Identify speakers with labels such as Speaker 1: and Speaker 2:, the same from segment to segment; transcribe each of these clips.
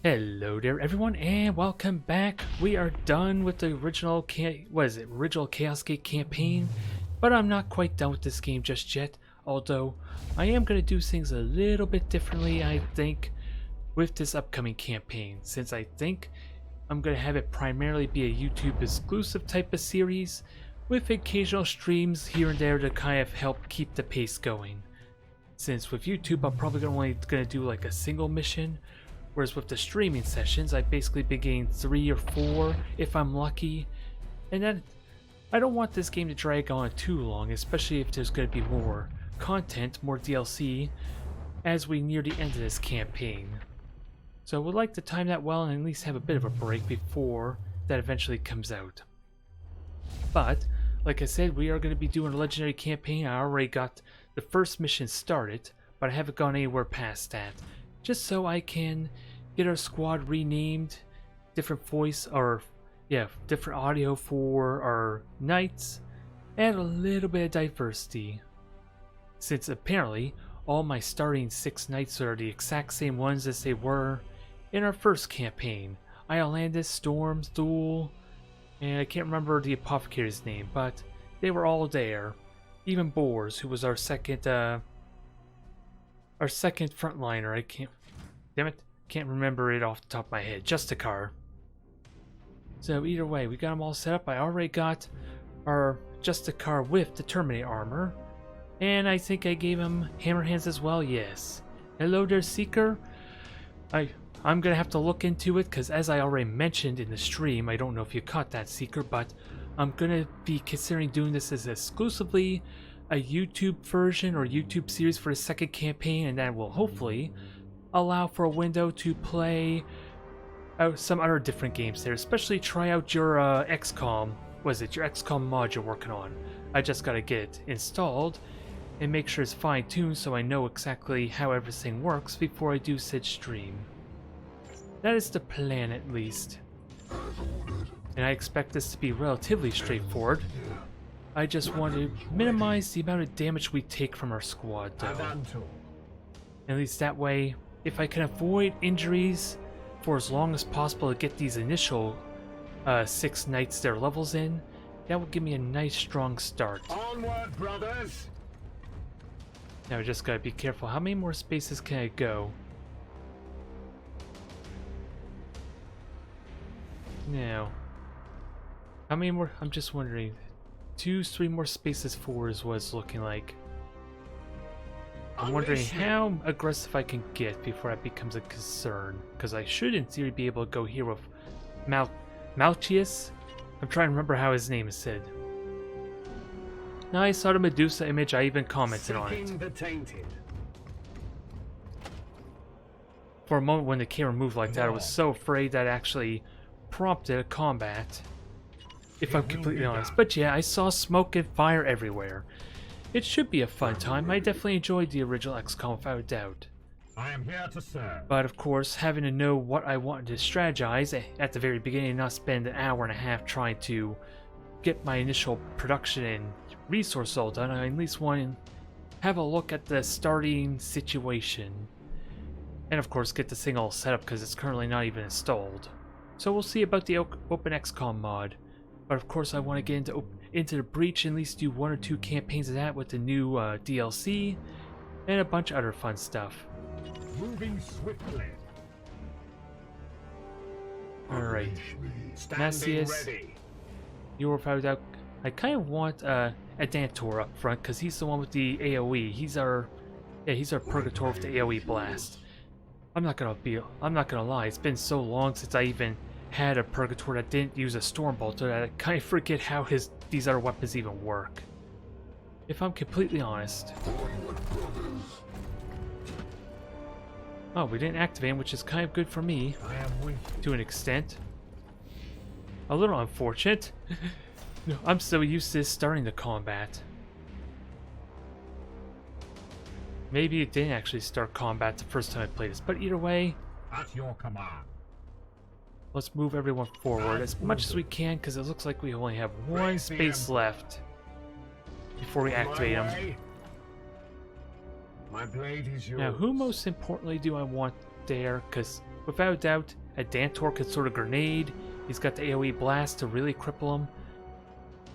Speaker 1: Hello there everyone and welcome back. We are done with the original original Chaos Gate campaign, but I'm not quite done with this game just yet, although I am going to do things a little bit differently, I think, with this upcoming campaign, since I think I'm going to have it primarily be a YouTube exclusive type of series with occasional streams here and there to kind of help keep the pace going. Since with YouTube I'm probably only going to do like a single mission, whereas with the streaming sessions, I've basically been getting 3 or 4 if I'm lucky. And then I don't want this game to drag on too long, especially if there's going to be more content, more DLC, as we near the end of this campaign. So I would like to time that well and at least have a bit of a break before that eventually comes out. But, like I said, we are going to be doing a legendary campaign. I already got the first mission started, but I haven't gone anywhere past that. Just so I can get our squad renamed, different voice, or different audio for our knights, and a little bit of diversity. Since apparently all my starting 6 knights are the exact same ones as they were in our first campaign. Iolandis, Storm, Thule, and I can't remember the apothecary's name, but they were all there. Even Boars, who was our second frontliner. Can't remember it off the top of my head. Justicar. So either way, we got them all set up. I already got our Justicar with the Terminate armor, and I think I gave him hammer hands as well. Yes. Hello there, Seeker. I'm gonna have to look into it because, as I already mentioned in the stream, I don't know if you caught that, Seeker, but I'm gonna be considering doing this as exclusively a YouTube version or YouTube series for the second campaign, and that will hopefully allow for a window to play some other different games there, especially try out your XCOM. Was it your XCOM mod you're working on? I just gotta get it installed and make sure it's fine-tuned so I know exactly how everything works before I do said stream. That is the plan, at least. And I expect this to be relatively straightforward. I just want to minimize the amount of damage we take from our squad, though. At least that way, if I can avoid injuries for as long as possible to get these initial 6 knights their levels in, that will give me a nice strong start.
Speaker 2: Onward, brothers!
Speaker 1: Now I just gotta be careful. How many more spaces can I go? Now, how many more? I'm just wondering. 2, 3 more spaces forward is what it's looking like. I'm wondering how aggressive I can get before that becomes a concern, because I should in theory be able to go here with Malchius. I'm trying to remember how his name is said. Now I saw the Medusa image, I even commented on it. For a moment when the camera moved like that, I was so afraid that actually prompted a combat, if I'm completely honest. But yeah, I saw smoke and fire everywhere. It should be a fun time. I definitely enjoyed the original XCOM without a doubt.
Speaker 2: I am here to serve.
Speaker 1: But of course, having to know what I wanted to strategize at the very beginning and not spend an hour and a half trying to get my initial production and resource all done, I at least want to have a look at the starting situation. And of course, get this thing all set up because it's currently not even installed. So we'll see about the Open XCOM mod. But of course, I want to get into the Breach and at least do 1 or 2 campaigns of that with the new DLC and a bunch of other fun stuff.
Speaker 2: Moving swiftly.
Speaker 1: Alright. Macias, you're without doubt. I kind of want Adantor up front because he's the one with the AoE. He's our Purgator with the AoE blast. I'm not gonna lie, it's been so long since I even had a Purgator that didn't use a Stormbolter that I kind of forget how these other weapons even work, if I'm completely honest. Oh, we didn't activate him, which is kind of good for me, to an extent. A little unfortunate. No, I'm so used to starting the combat. Maybe it didn't actually start combat the first time I played this, but either way,
Speaker 2: at your command.
Speaker 1: Let's move everyone forward as much as we can, because it looks like we only have 1 space left before we activate them.
Speaker 2: My blade is yours.
Speaker 1: Now, who most importantly do I want there? Because without a doubt, a Dantor can sort of grenade. He's got the AoE blast to really cripple him.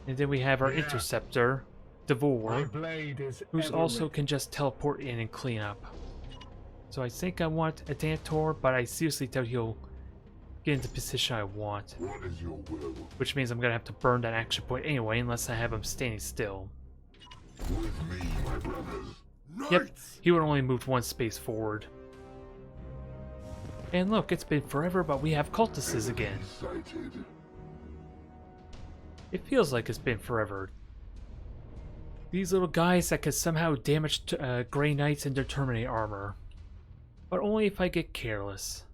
Speaker 1: And then we have our interceptor,
Speaker 2: My
Speaker 1: Devore,
Speaker 2: blade is
Speaker 1: who's
Speaker 2: ever
Speaker 1: also
Speaker 2: ready.
Speaker 1: can just teleport in and clean up. So I think I want a Dantor, but I seriously doubt he'll get into the position I want.
Speaker 3: What is your will?
Speaker 1: Which means I'm gonna have to burn that action point anyway, unless I have him standing still.
Speaker 3: With me, my brothers.
Speaker 1: Yep, he would only move one space forward. And look, it's been forever, but we have cultists again.
Speaker 3: Sighted.
Speaker 1: It feels like it's been forever. These little guys that can somehow damage Grey Knights and their Terminate armor. But only if I get careless.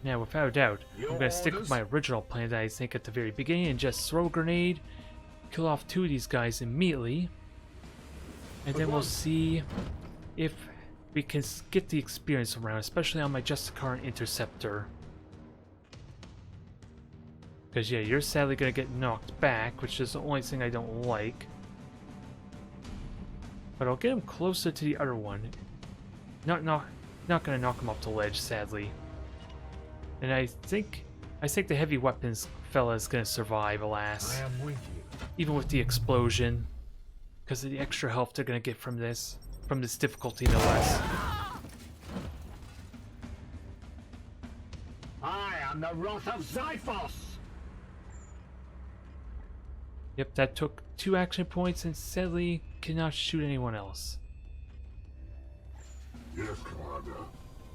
Speaker 1: Now, without a doubt, I'm going to stick with my original plan that I think at the very beginning and just throw a grenade, kill off 2 of these guys immediately, and then we'll see if we can get the experience around, especially on my Justicar and Interceptor. Because yeah, you're sadly going to get knocked back, which is the only thing I don't like. But I'll get him closer to the other one. Not going to knock him off the ledge, sadly. And I think the heavy weapons fella is going to survive, alas.
Speaker 2: I am with you.
Speaker 1: Even with the explosion. Because of the extra health they're going to get from this difficulty, no less.
Speaker 2: I am the wrath of Xiphos.
Speaker 1: Yep, that took 2 action points and sadly cannot shoot anyone else.
Speaker 3: Yes, Commander.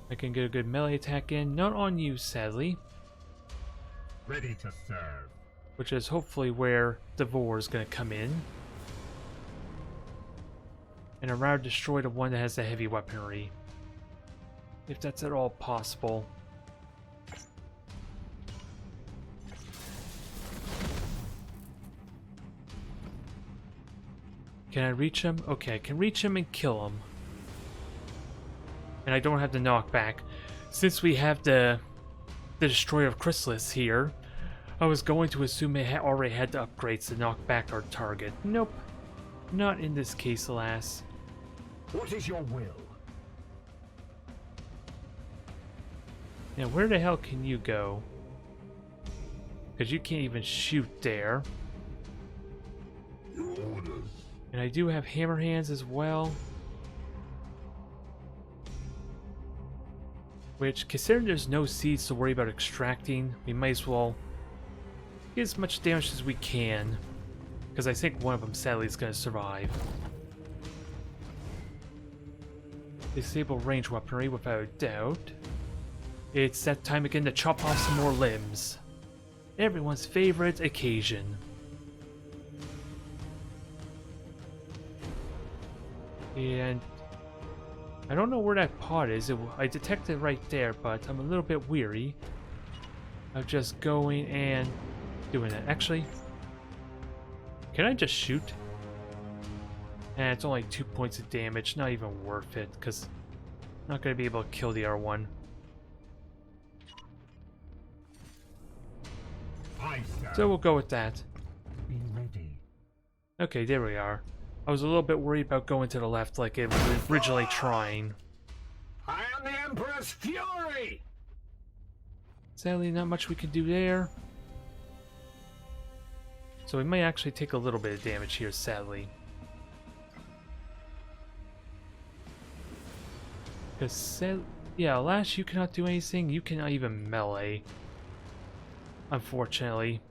Speaker 1: I can get a good melee attack in, not on you, sadly.
Speaker 2: Ready to serve.
Speaker 1: Which is hopefully where Devore is going to come in. And around destroy the one that has the heavy weaponry. If that's at all possible. Can I reach him? Okay, I can reach him and kill him. And I don't have the knockback. Since we have the Destroyer of Chrysalis here, I was going to assume it already had the upgrades to knock back our target. Nope. Not in this case, alas.
Speaker 2: What is your will?
Speaker 1: Now, where the hell can you go? Because you can't even shoot there.
Speaker 3: Your orders.
Speaker 1: And I do have hammer hands as well. Which, considering there's no seeds to worry about extracting, we might as well get as much damage as we can. Because I think one of them sadly is going to survive. Disable range weaponry without a doubt. It's that time again to chop off some more limbs. Everyone's favorite occasion. And I don't know where that pot is. I detected it right there, but I'm a little bit weary of just going and doing it. Actually, can I just shoot? And it's only 2 points of damage. Not even worth it, because I'm not going to be able to kill the R1.
Speaker 2: I serve.
Speaker 1: So we'll go with that.
Speaker 2: Be ready.
Speaker 1: Okay, there we are. I was a little bit worried about going to the left like it was originally trying.
Speaker 2: I am the Emperor's fury.
Speaker 1: Sadly, not much we can do there. So we might actually take a little bit of damage here, sadly. Because, yeah, Lash, you cannot do anything. You cannot even melee. Unfortunately.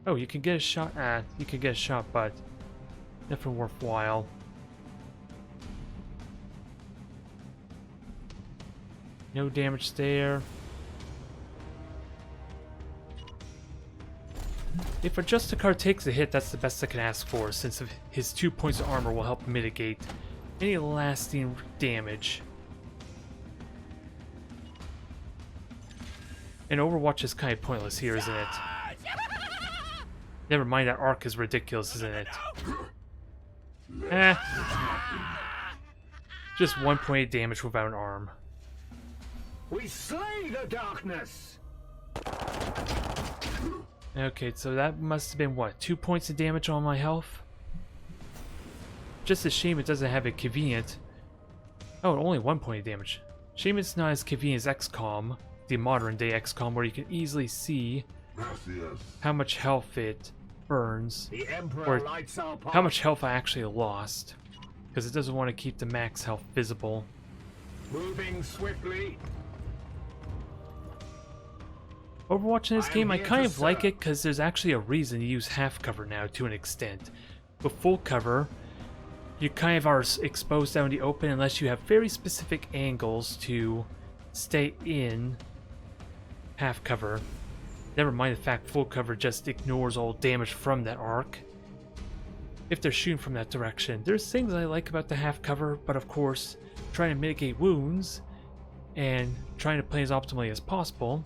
Speaker 1: Oh, you can get a shot. You can get a shot, but nothing worthwhile. No damage there. If a Justicar takes a hit, that's the best I can ask for, since his 2 points of armor will help mitigate any lasting damage. And Overwatch is kind of pointless here, isn't it? Never mind, that arc is ridiculous, isn't it? Just 1 point of damage without an arm.
Speaker 2: We slay the darkness.
Speaker 1: Okay, so that must have been, what, 2 points of damage on my health? Just a shame it doesn't have a convenient... Oh, only 1 point of damage. Shame it's not as convenient as XCOM, the modern day XCOM, where you can easily see
Speaker 3: Gracias.
Speaker 1: how much health it burns,
Speaker 2: The
Speaker 1: or
Speaker 2: Emperor lights our path.
Speaker 1: how much health I actually lost, because it doesn't want to keep the max health visible.
Speaker 2: Moving swiftly.
Speaker 1: Overwatch in this
Speaker 2: I am
Speaker 1: game, I
Speaker 2: here
Speaker 1: kind
Speaker 2: to
Speaker 1: of like
Speaker 2: serve.
Speaker 1: it because there's actually a reason to use half cover now to an extent. With full cover, you kind of are exposed out in the open unless you have very specific angles to stay in half cover. Never mind the fact full cover just ignores all damage from that arc if they're shooting from that direction. There's things I like about the half cover, but of course, trying to mitigate wounds and trying to play as optimally as possible,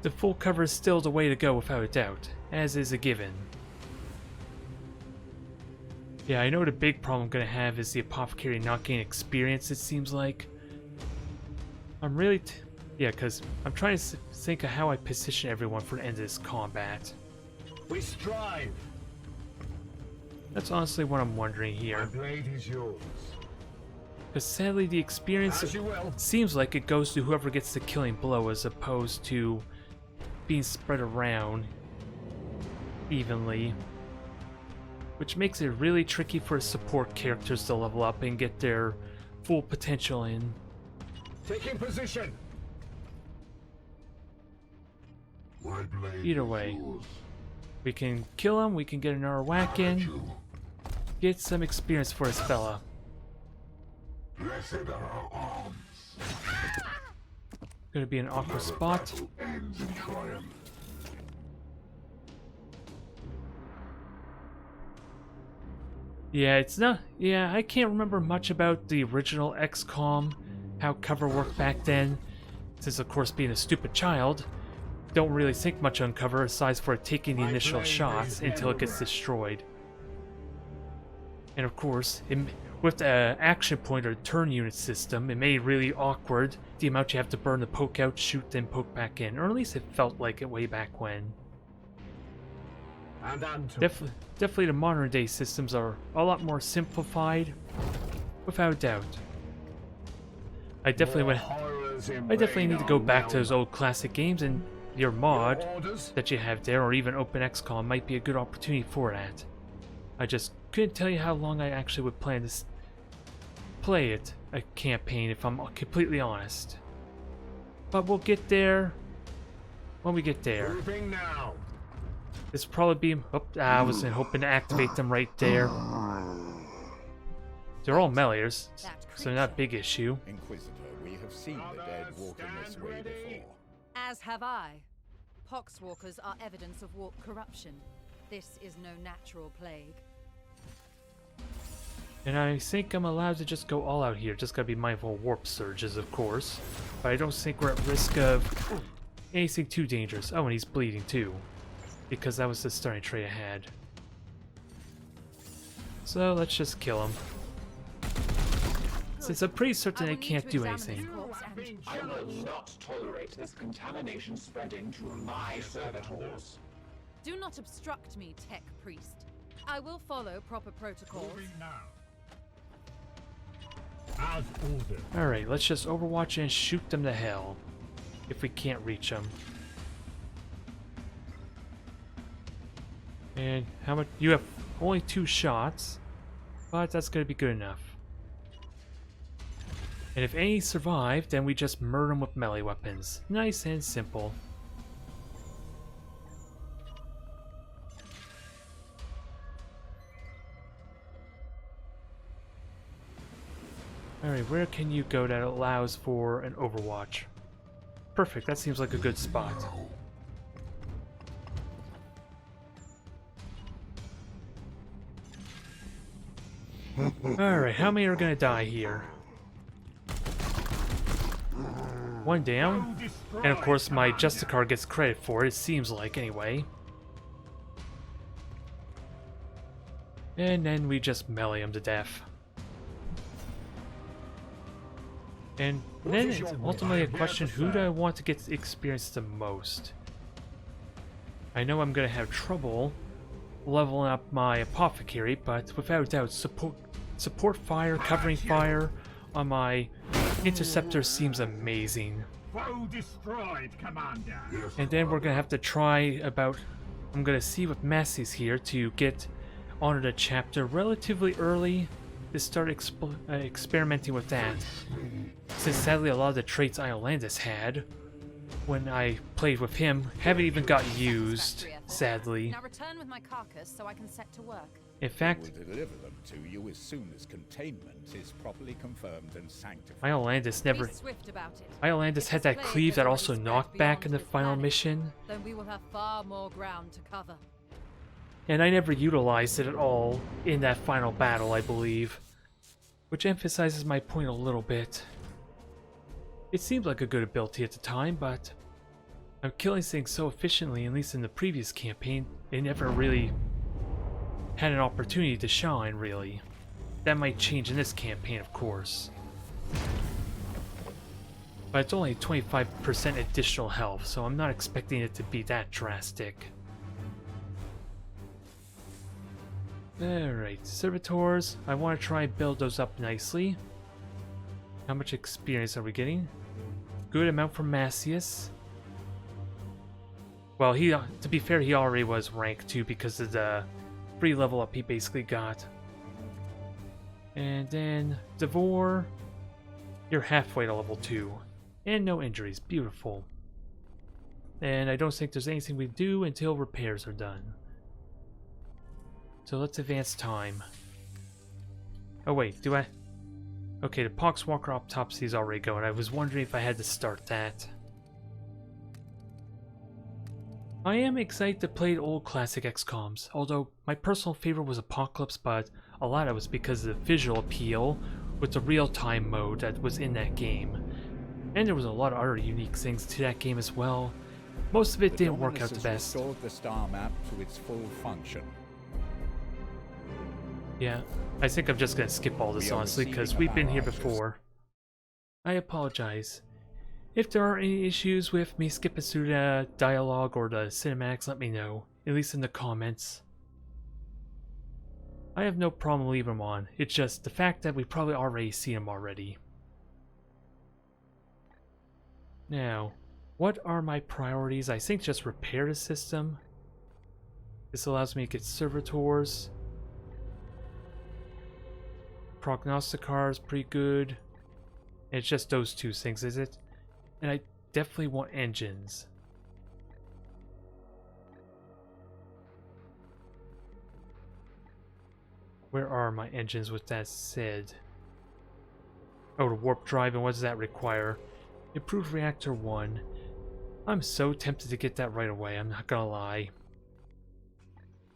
Speaker 1: the full cover is still the way to go without a doubt, as is a given. Yeah, I know the big problem I'm going to have is the Apothecary not getting experience, it seems like. I'm really... yeah, because I'm trying to think of how I position everyone for the end of this combat.
Speaker 2: We strive.
Speaker 1: That's honestly what I'm wondering
Speaker 2: My
Speaker 1: here.
Speaker 2: blade is yours.
Speaker 1: Because sadly the experience
Speaker 2: As you will.
Speaker 1: seems like it goes to whoever gets the killing blow as opposed to being spread around evenly. Which makes it really tricky for support characters to level up and get their full potential in.
Speaker 2: Taking position.
Speaker 3: My blade
Speaker 1: Either
Speaker 3: is
Speaker 1: way.
Speaker 3: yours.
Speaker 1: We can kill him, we can get another whack in,
Speaker 3: You.
Speaker 1: get some experience for this fella.
Speaker 3: Blessed are our arms.
Speaker 1: Gonna be an awkward spot.
Speaker 3: Battle ends in triumph.
Speaker 1: Yeah, it's not... yeah, I can't remember much about the original XCOM, how cover worked back then, since of course being a stupid child, don't really think much on cover aside for taking the
Speaker 2: My
Speaker 1: initial
Speaker 2: blade
Speaker 1: shots
Speaker 2: is
Speaker 1: until it gets
Speaker 2: everywhere.
Speaker 1: destroyed. And of course, with the action point or turn unit system, it made it really awkward the amount you have to burn to poke out, shoot, then poke back in, or at least it felt like it way back when.
Speaker 2: And Anton.
Speaker 1: Definitely the modern day systems are a lot more simplified, without a doubt. I definitely need to go back to those old classic games, and your mod
Speaker 2: Orders.
Speaker 1: that you have there, or even Open XCOM, might be a good opportunity for that. I just couldn't tell you how long I actually would plan to play it, a campaign, if I'm completely honest. But we'll get there when we get there.
Speaker 2: Moving now.
Speaker 1: This will probably be... oh, I wasn't hoping to activate them right there. They're all meleeers, so not a big issue.
Speaker 4: Inquisitor, we have seen the dead walking this way before.
Speaker 5: As have I. Poxwalkers are evidence of warp corruption. This is no natural plague.
Speaker 1: And I think I'm allowed to just go all out here. Just gotta be mindful of warp surges, of course. But I don't think we're at risk of anything too dangerous. Oh, and he's bleeding too. Because that was the starting trait I had. So let's just kill him. Since I'm pretty certain it can't do anything.
Speaker 6: I will not tolerate this contamination spreading to my servitors.
Speaker 5: Do not obstruct me, tech priest. I will follow proper protocols.
Speaker 2: Moving now. As ordered.
Speaker 1: Alright, let's just overwatch and shoot them to hell. If we can't reach them. And how much? You have only 2 shots, but that's gonna be good enough. And if any survive, then we just murder them with melee weapons. Nice and simple. Alright, where can you go that allows for an overwatch? Perfect, that seems like a good spot. Alright, how many are gonna die here? 1 down. And of course my Justicar gets credit for it seems like anyway. And then we just melee him to death. And then it's ultimately a question, who do I want to get experience the most? I know I'm gonna have trouble leveling up my Apothecary, but without a doubt support fire, covering fire on my Interceptor seems amazing.
Speaker 2: Foe destroyed, Commander.
Speaker 3: Yes,
Speaker 1: And then we're
Speaker 3: Commander.
Speaker 1: gonna have to try about... I'm gonna see with Massey's here to get onto the chapter relatively early to start experimenting with that. Since sadly a lot of the traits Iolandis had when I played with him haven't even got used, sadly.
Speaker 5: Now return with my carcass so I can set to work.
Speaker 1: In
Speaker 4: We
Speaker 1: fact,
Speaker 4: will deliver them to you as soon as containment is properly confirmed and sanctified.
Speaker 1: Iolandis never...
Speaker 5: Be swift about it.
Speaker 1: Iolandis
Speaker 5: If
Speaker 1: had
Speaker 5: this
Speaker 1: that
Speaker 5: plague
Speaker 1: cleave
Speaker 5: has
Speaker 1: that
Speaker 5: already
Speaker 1: also
Speaker 5: spread
Speaker 1: knocked back
Speaker 5: beyond
Speaker 1: in the
Speaker 5: this
Speaker 1: final
Speaker 5: planet,
Speaker 1: mission,
Speaker 5: then we will have far more ground to cover.
Speaker 1: and I never utilized it at all in that final battle, I believe. Which emphasizes my point a little bit. It seemed like a good ability at the time, but I'm killing things so efficiently, at least in the previous campaign, it never really had an opportunity to shine, really. That might change in this campaign, of course. But it's only 25% additional health, so I'm not expecting it to be that drastic. Alright, servitors. I want to try and build those up nicely. How much experience are we getting? Good amount from Massius. Well, to be fair, he already was rank 2 because of the free level up he basically got. And then Devore, you're halfway to level 2. And no injuries, beautiful. And I don't think there's anything we do until repairs are done. So let's advance time. Oh wait, do I? Okay, the Poxwalker Autopsy is already going. I was wondering if I had to start that. I am excited to play old classic XCOMs, although my personal favorite was Apocalypse, but a lot of it was because of the visual appeal with the real-time mode that was in that game. And there was a lot of other unique things to that game as well. Most of it didn't work out the best.
Speaker 4: Restored the star map to its full function.
Speaker 1: Yeah, I think I'm just gonna skip all this
Speaker 4: We are
Speaker 1: honestly, because
Speaker 4: receiving
Speaker 1: we've been here
Speaker 4: allies.
Speaker 1: before. I apologize. If there are any issues with me skipping through the dialogue or the cinematics, let me know, at least in the comments. I have no problem leaving them on, it's just the fact that we probably already seen them already. Now, what are my priorities? I think just repair the system. This allows me to get servitors. Prognosticar is pretty good. And it's just those two things, is it? And I definitely want engines. Where are my engines with that said? Oh, the warp drive, and what does that require? Improved reactor 1. I'm so tempted to get that right away, I'm not gonna lie.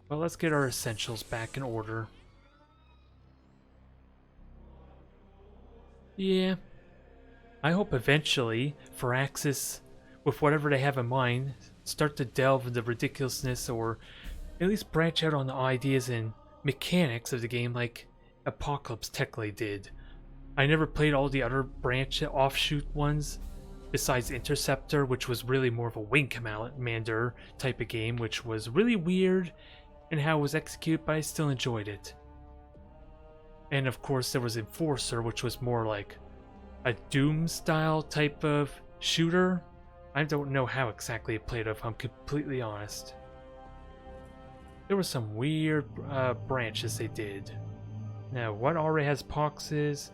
Speaker 1: Well, let's get our essentials back in order. Yeah. I hope eventually, Firaxis, with whatever they have in mind, start to delve into the ridiculousness or at least branch out on the ideas and mechanics of the game like Apocalypse technically did. I never played all the other offshoot ones, besides Interceptor, which was really more of a wing commander type of game, which was really weird in how it was executed, but I still enjoyed it. And of course there was Enforcer, which was more like a Doom style type of shooter. I don't know how exactly it played, if I'm completely honest. There were some weird branches they did. Now, what already has poxes?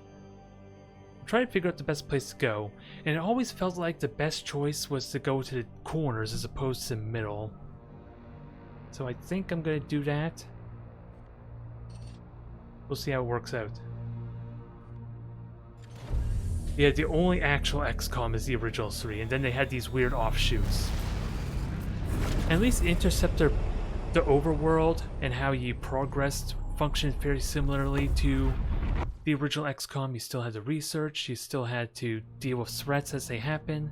Speaker 1: I'm trying to figure out the best place to go, and it always felt like the best choice was to go to the corners as opposed to the middle. So I think I'm gonna do that. We'll see how it works out. Yeah, the only actual XCOM is the original 3, and then they had these weird offshoots. At least Interceptor, the overworld, and how you progressed functioned very similarly to the original XCOM. You still had to research, you still had to deal with threats as they happen.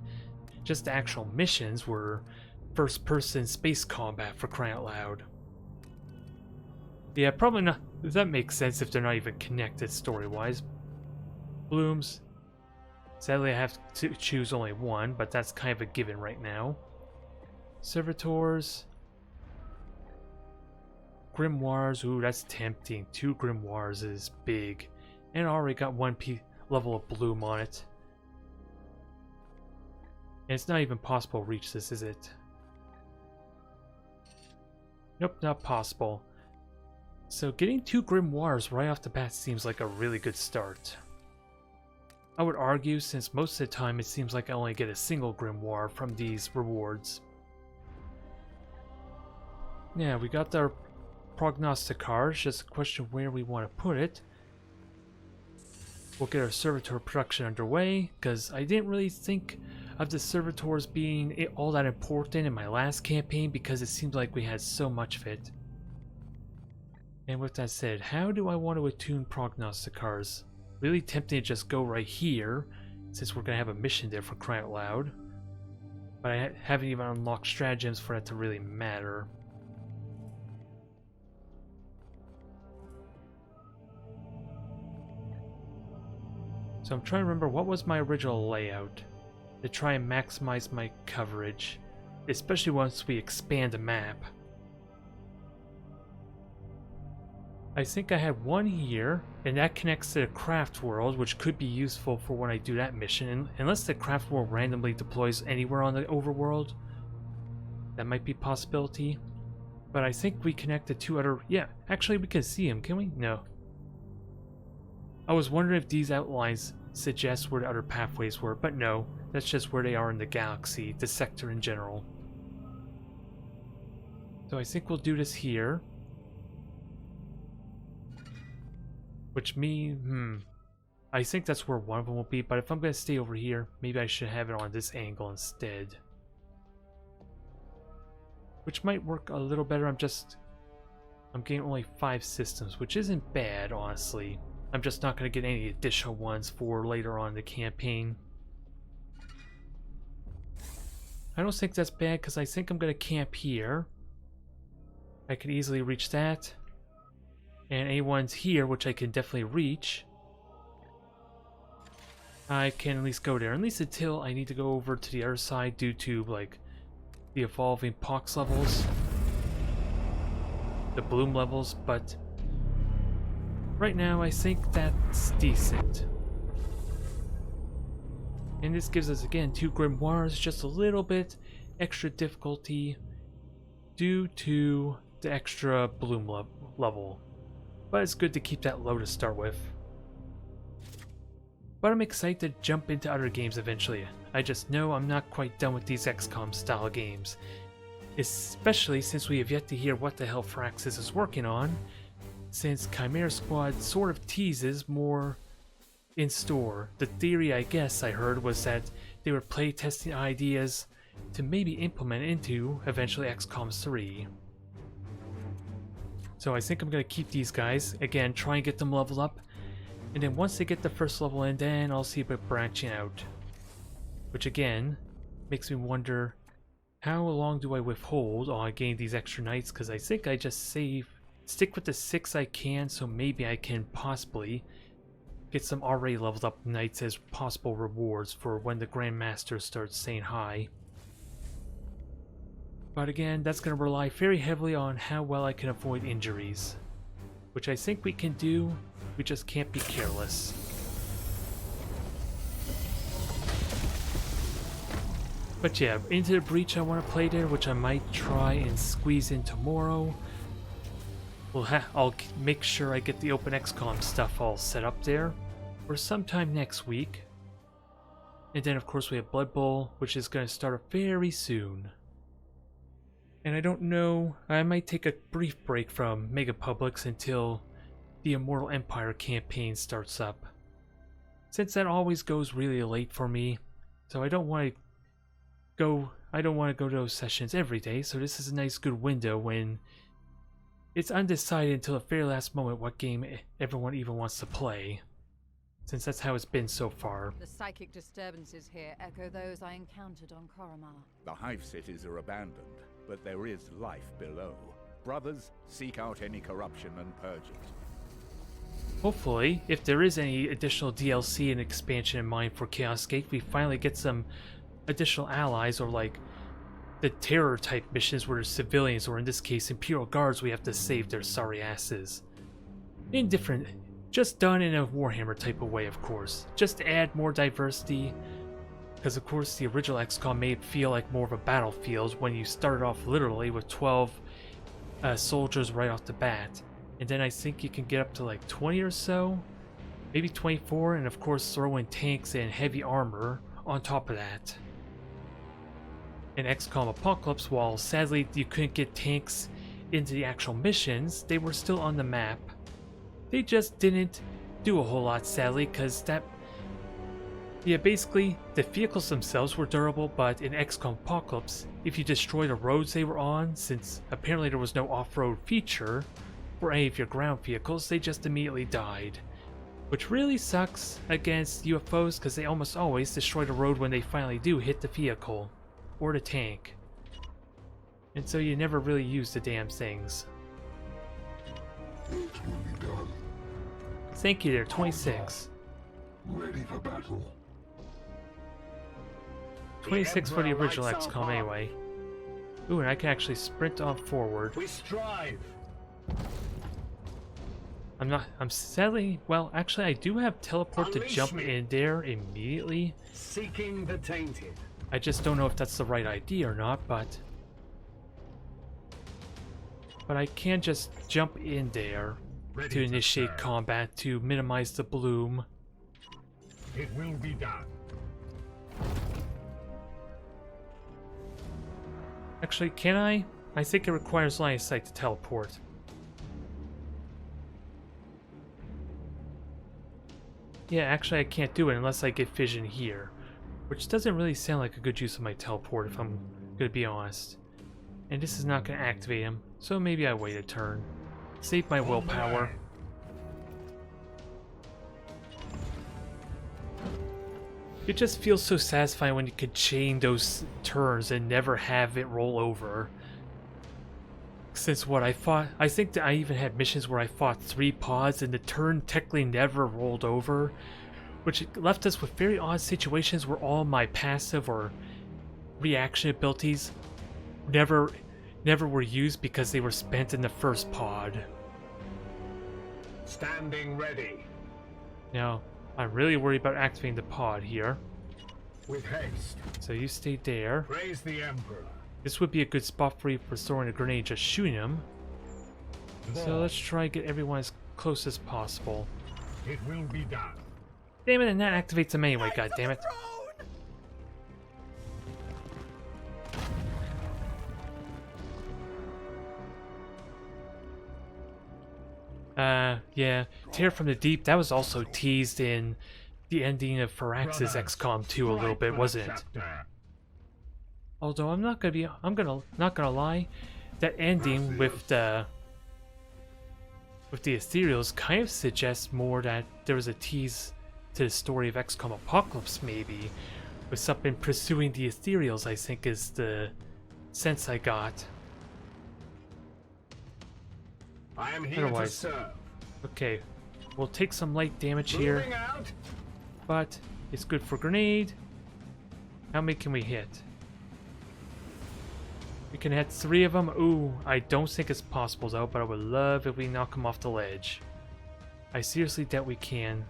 Speaker 1: Just the actual missions were first-person space combat, for crying out loud. Yeah, probably not. That makes sense if they're not even connected story-wise. Blooms. Sadly, I have to choose only one, but that's kind of a given right now. Servitors. Grimoires. Ooh, that's tempting. 2 Grimoires is big. And I already got 1 level of bloom on it. And it's not even possible to reach this, is it? Nope, not possible. So getting 2 grimoires right off the bat seems like a really good start. I would argue, since most of the time it seems like I only get a single grimoire from these rewards. Yeah, we got our prognosticars, just a question of where we want to put it. We'll get our servitor production underway, because I didn't really think of the servitors being all that important in my last campaign because it seemed like we had so much of it. And with that said, how do I want to attune prognosticars? Really tempting to just go right here, since we're going to have a mission there for crying out loud. But I haven't even unlocked stratagems for that to really matter. So I'm trying to remember, what was my original layout to try and maximize my coverage, especially once we expand the map. I think I had one here, and that connects to the craft world, which could be useful for when I do that mission, and unless the craft world randomly deploys anywhere on the overworld. That might be a possibility. But I think we connected 2 other... Yeah, actually we can see them, can we? No. I was wondering if these outlines suggest where the other pathways were, but no, that's just where they are in the galaxy, the sector in general. So I think we'll do this here. Which means, I think that's where one of them will be, but if I'm going to stay over here, maybe I should have it on this angle instead. Which might work a little better. I'm getting only 5 systems, which isn't bad, honestly. I'm just not going to get any additional ones for later on in the campaign. I don't think that's bad because I think I'm going to camp here. I could easily reach that. And anyone's here, which I can definitely reach. I can at least go there, at least until I need to go over to the other side due to, like, the evolving pox levels. The bloom levels, but... right now, I think that's decent. And this gives us, again, 2 grimoires, just a little bit extra difficulty due to the extra bloom level. But it's good to keep that low to start with. But I'm excited to jump into other games eventually. I just know I'm not quite done with these XCOM style games. Especially since we have yet to hear what the hell Firaxis is working on, since Chimera Squad sort of teases more in store. The theory, I guess, I heard was that they were playtesting ideas to maybe implement into eventually XCOM 3. So I think I'm going to keep these guys, again, try and get them leveled up, and then once they get the first level in, then I'll see about branching out. Which again, makes me wonder, how long do I withhold on getting these extra knights, because I think I just stick with the 6 I can, so maybe I can possibly get some already leveled up knights as possible rewards for when the Grandmaster starts saying hi. But again, that's going to rely very heavily on how well I can avoid injuries. Which I think we can do, we just can't be careless. But yeah, Into the Breach I want to play there, which I might try and squeeze in tomorrow. I'll make sure I get the Open XCOM stuff all set up there, or sometime next week. And then of course we have Blood Bowl, which is going to start very soon. And I don't know, I might take a brief break from Mega Publics until the Immortal Empire campaign starts up. Since that always goes really late for me, so I don't want to go to those sessions every day, so this is a nice good window when it's undecided until the very last moment what game everyone even wants to play. Since that's how it's been so far.
Speaker 5: The psychic disturbances here echo those I encountered on Koromar.
Speaker 4: The hive cities are abandoned, but there is life below. Brothers, seek out any corruption and purge it.
Speaker 1: Hopefully, if there is any additional DLC and expansion in mind for Chaos Gate, we finally get some additional allies, or like the terror type missions where there's civilians, or in this case Imperial Guards, we have to save their sorry asses. Just done in a Warhammer type of way, of course. Just to add more diversity. Because of course the original XCOM made it feel like more of a battlefield when you started off literally with 12 soldiers right off the bat. And then I think you can get up to like 20 or so, maybe 24, and of course throw in tanks and heavy armor on top of that. In XCOM Apocalypse, while sadly you couldn't get tanks into the actual missions, they were still on the map. They just didn't do a whole lot, sadly, because that... Yeah, basically, the vehicles themselves were durable, but in XCOM Apocalypse, if you destroy the roads they were on, since apparently there was no off-road feature for any of your ground vehicles, they just immediately died. Which really sucks against UFOs, because they almost always destroy the road when they finally do hit the vehicle. Or the tank. And so you never really use the damn things.
Speaker 3: It will be done.
Speaker 1: Thank you there, 26.
Speaker 3: Ready for battle.
Speaker 1: 26 for the
Speaker 2: Emperor
Speaker 1: original
Speaker 2: lights our
Speaker 1: XCOM
Speaker 2: path.
Speaker 1: anyway. Ooh, and I can actually sprint on forward.
Speaker 2: We strive.
Speaker 1: I'm sadly, well, actually I do have teleport to
Speaker 2: Unleash
Speaker 1: jump
Speaker 2: me.
Speaker 1: in there immediately.
Speaker 2: Seeking the tainted.
Speaker 1: I just don't know if that's the right idea or not, but I can just jump in there
Speaker 2: Ready
Speaker 1: to initiate
Speaker 2: serve.
Speaker 1: combat to minimize the bloom.
Speaker 2: It will be done.
Speaker 1: Actually, can I? I think it requires line of sight to teleport. Yeah, actually I can't do it unless I get vision here. Which doesn't really sound like a good use of my teleport if I'm gonna be honest. And this is not gonna activate him, so maybe I wait a turn. Save my willpower. It just feels so satisfying when you could chain those turns and never have it roll over. Since what I think that I even had missions where I fought 3 pods and the turn technically never rolled over, which left us with very odd situations where all my passive or reaction abilities never were used because they were spent in the first pod.
Speaker 2: Standing ready.
Speaker 1: Now, I'm really worried about activating the pod here.
Speaker 2: With haste.
Speaker 1: So you stay there.
Speaker 2: Praise the Emperor.
Speaker 1: This would be a good spot for you for throwing a grenade, just shooting him. So let's try and get everyone as close as possible.
Speaker 2: It will be done.
Speaker 1: Damn it, and that activates him anyway, god damn it. Yeah, Tear from the Deep, that was also teased in the ending of Firax's XCOM 2 a little bit, wasn't it? Although I'm not gonna lie, that ending with the ethereals kind of suggests more that there was a tease to the story of XCOM Apocalypse, maybe, with something pursuing the ethereals, I think is the sense I got.
Speaker 2: I am here to
Speaker 1: Otherwise-
Speaker 2: serve.
Speaker 1: Okay, we'll take some light damage here,
Speaker 2: Moving out.
Speaker 1: but it's good for grenade. How many can we hit? We can hit 3 of them. Ooh, I don't think it's possible though, but I would love if we knock them off the ledge. I seriously doubt we can.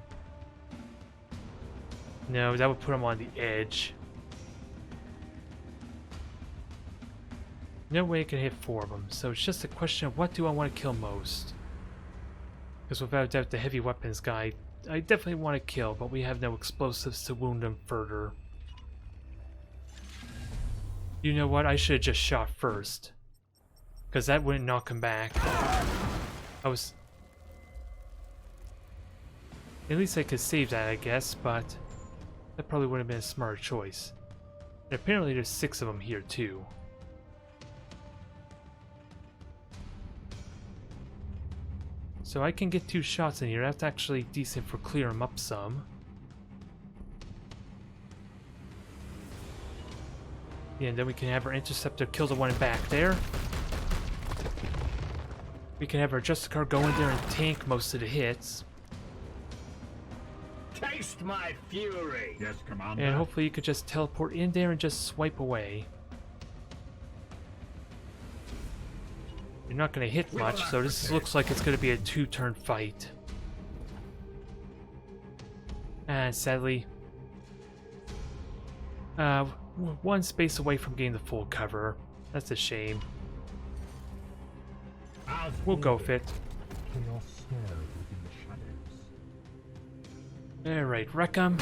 Speaker 1: No, that would put them on the edge. No way I can hit 4 of them, so it's just a question of what do I want to kill most. Because without a doubt the heavy weapons guy, I definitely want to kill, but we have no explosives to wound him further. You know what, I should have just shot first. Because that wouldn't knock him back. At least I could save that, I guess, but that probably would have been a smarter choice. And apparently there's 6 of them here too. So I can get 2 shots in here. That's actually decent for clearing them up some. Yeah, and then we can have our interceptor kill the one back there. We can have our Justicar go in there and tank most of the hits.
Speaker 2: Taste my fury. Yes, Commander.
Speaker 1: And hopefully you could just teleport in there and just swipe away. You're not going to hit much, so this looks like it's going to be a 2-turn fight. And sadly, one space away from getting the full cover. That's a shame. We'll go with it.
Speaker 2: Chaos stares within the shadows.
Speaker 1: Alright, wreck 'em.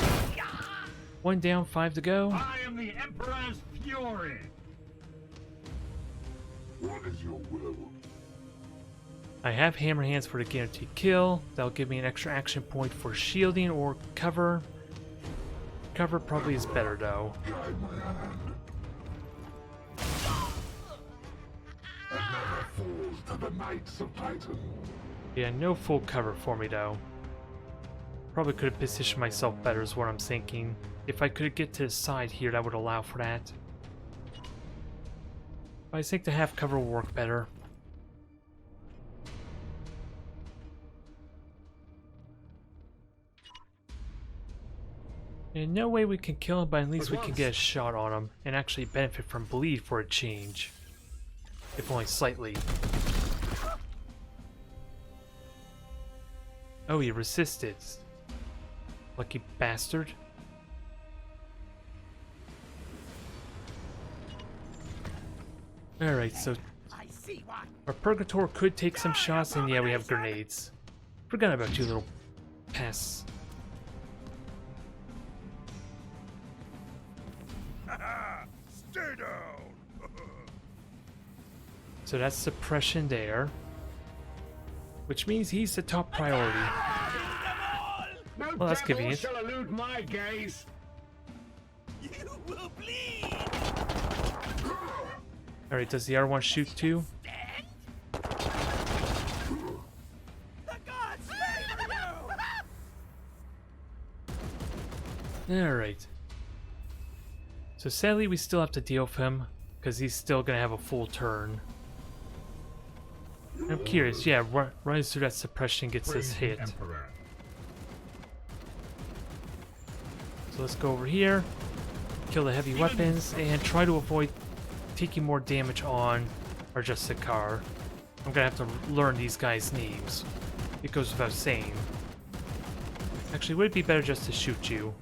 Speaker 1: 1 down, 5 to go.
Speaker 2: I am the Emperor's fury.
Speaker 3: What is your will?
Speaker 1: I have hammer hands for the guaranteed kill. That'll give me an extra action point for shielding or cover. Cover probably is better though.
Speaker 3: Guide my hand. Another falls to the Knights of Titan.
Speaker 1: Yeah, no full cover for me though. Probably could have positioned myself better is what I'm thinking. If I could get to the side here, that would allow for that. But I think the half cover will work better. And no way we can kill him, but at least we can get a shot on him and actually benefit from bleed for a change. If only slightly. Oh, he resisted. Lucky bastard. Alright, so our Purgator could take some shots, and yeah, we have grenades. Forgot about you, little pests.
Speaker 4: Stay down!
Speaker 1: So that's suppression there. Which means he's the top priority.
Speaker 2: No
Speaker 1: Well, that's
Speaker 2: devil
Speaker 1: convenient.
Speaker 2: shall elude my gaze.
Speaker 4: You will bleed!
Speaker 1: Alright, does the R1 shoot too?
Speaker 4: The gods favor you!
Speaker 1: Alright. So sadly we still have to deal with him, because he's still gonna have a full turn. I'm curious, yeah, runs through that suppression, gets
Speaker 2: Praise
Speaker 1: this
Speaker 2: the
Speaker 1: hit.
Speaker 2: Emperor.
Speaker 1: So let's go over here, kill the heavy weapons, and try to avoid taking more damage on our Justicar. I'm gonna have to learn these guys' names. It goes without saying. Actually, would it be better just to shoot you?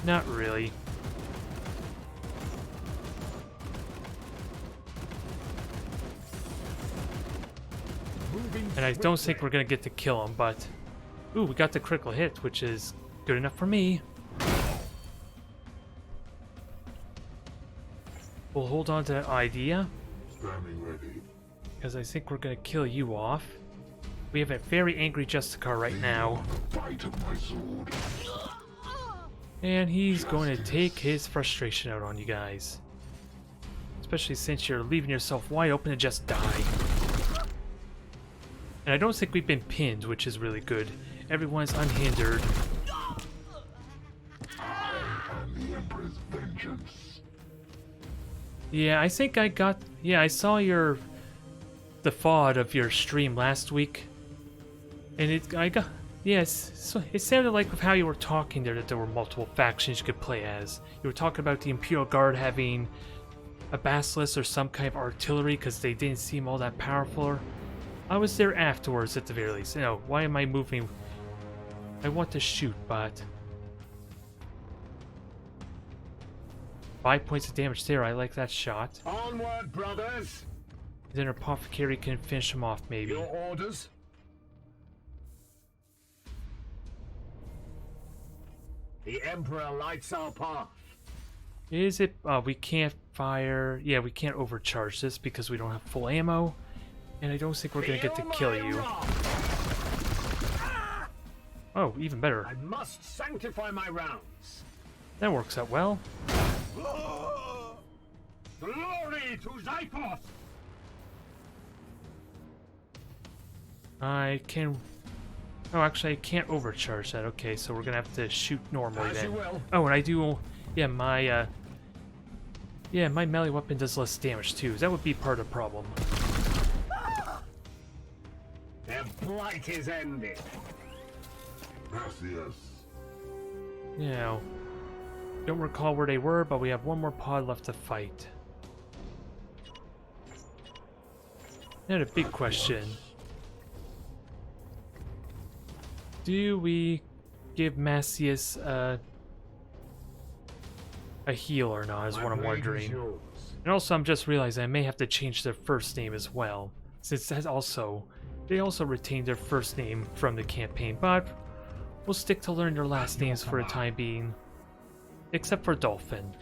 Speaker 1: Not really. And I don't think we're gonna get to kill him, but... Ooh, we got the critical hit, which is good enough for me. We'll hold on to that idea,
Speaker 3: Standing ready.
Speaker 1: because I think we're gonna kill you off. We have a very angry Justicar right now,
Speaker 3: The bite of my sword.
Speaker 1: and he's going to take his frustration out on you guys. Especially since you're leaving yourself wide open to just die. And I don't think we've been pinned, which is really good. Everyone's unhindered.
Speaker 3: I am the Emperor's vengeance.
Speaker 1: Yeah, I think I got... Yeah, I saw the FOD of your stream last week. And I got... Yes, so it sounded like with how you were talking there that there were multiple factions you could play as. You were talking about the Imperial Guard having a basilisk or some kind of artillery because they didn't seem all that powerful. I was there afterwards at the very least. You know, why am I moving? I want to shoot, but... 5 points of damage there, I like that shot.
Speaker 2: Onward, brothers.
Speaker 1: Then our Apothecary can finish him off, maybe.
Speaker 2: Your orders. The Emperor lights our path.
Speaker 1: Is it... we can't fire... Yeah, we can't overcharge this because we don't have full ammo. And I don't think we're gonna get to kill you. Oh, even better.
Speaker 2: I must sanctify my rounds.
Speaker 1: That works out well.
Speaker 2: Glory to Zyphos!
Speaker 1: I can... Oh, actually, I can't overcharge that. Okay, so we're gonna have to shoot normally
Speaker 2: As
Speaker 1: then.
Speaker 2: you will.
Speaker 1: Oh, and I do... Yeah, my, Yeah, my melee weapon does less damage, too. That would be part of the problem.
Speaker 2: Their blight is ended.
Speaker 3: Gracias.
Speaker 1: Now, don't recall where they were, but we have one more pod left to fight. Now the big question. Do we give Macius a heal or not, is
Speaker 2: My
Speaker 1: what I'm
Speaker 2: blade is
Speaker 1: wondering.
Speaker 2: yours.
Speaker 1: And also, I'm just realizing I may have to change their first name as well, since they also retained their first name from the campaign, but we'll stick to learn their last names for the time being. Except for Dolphin.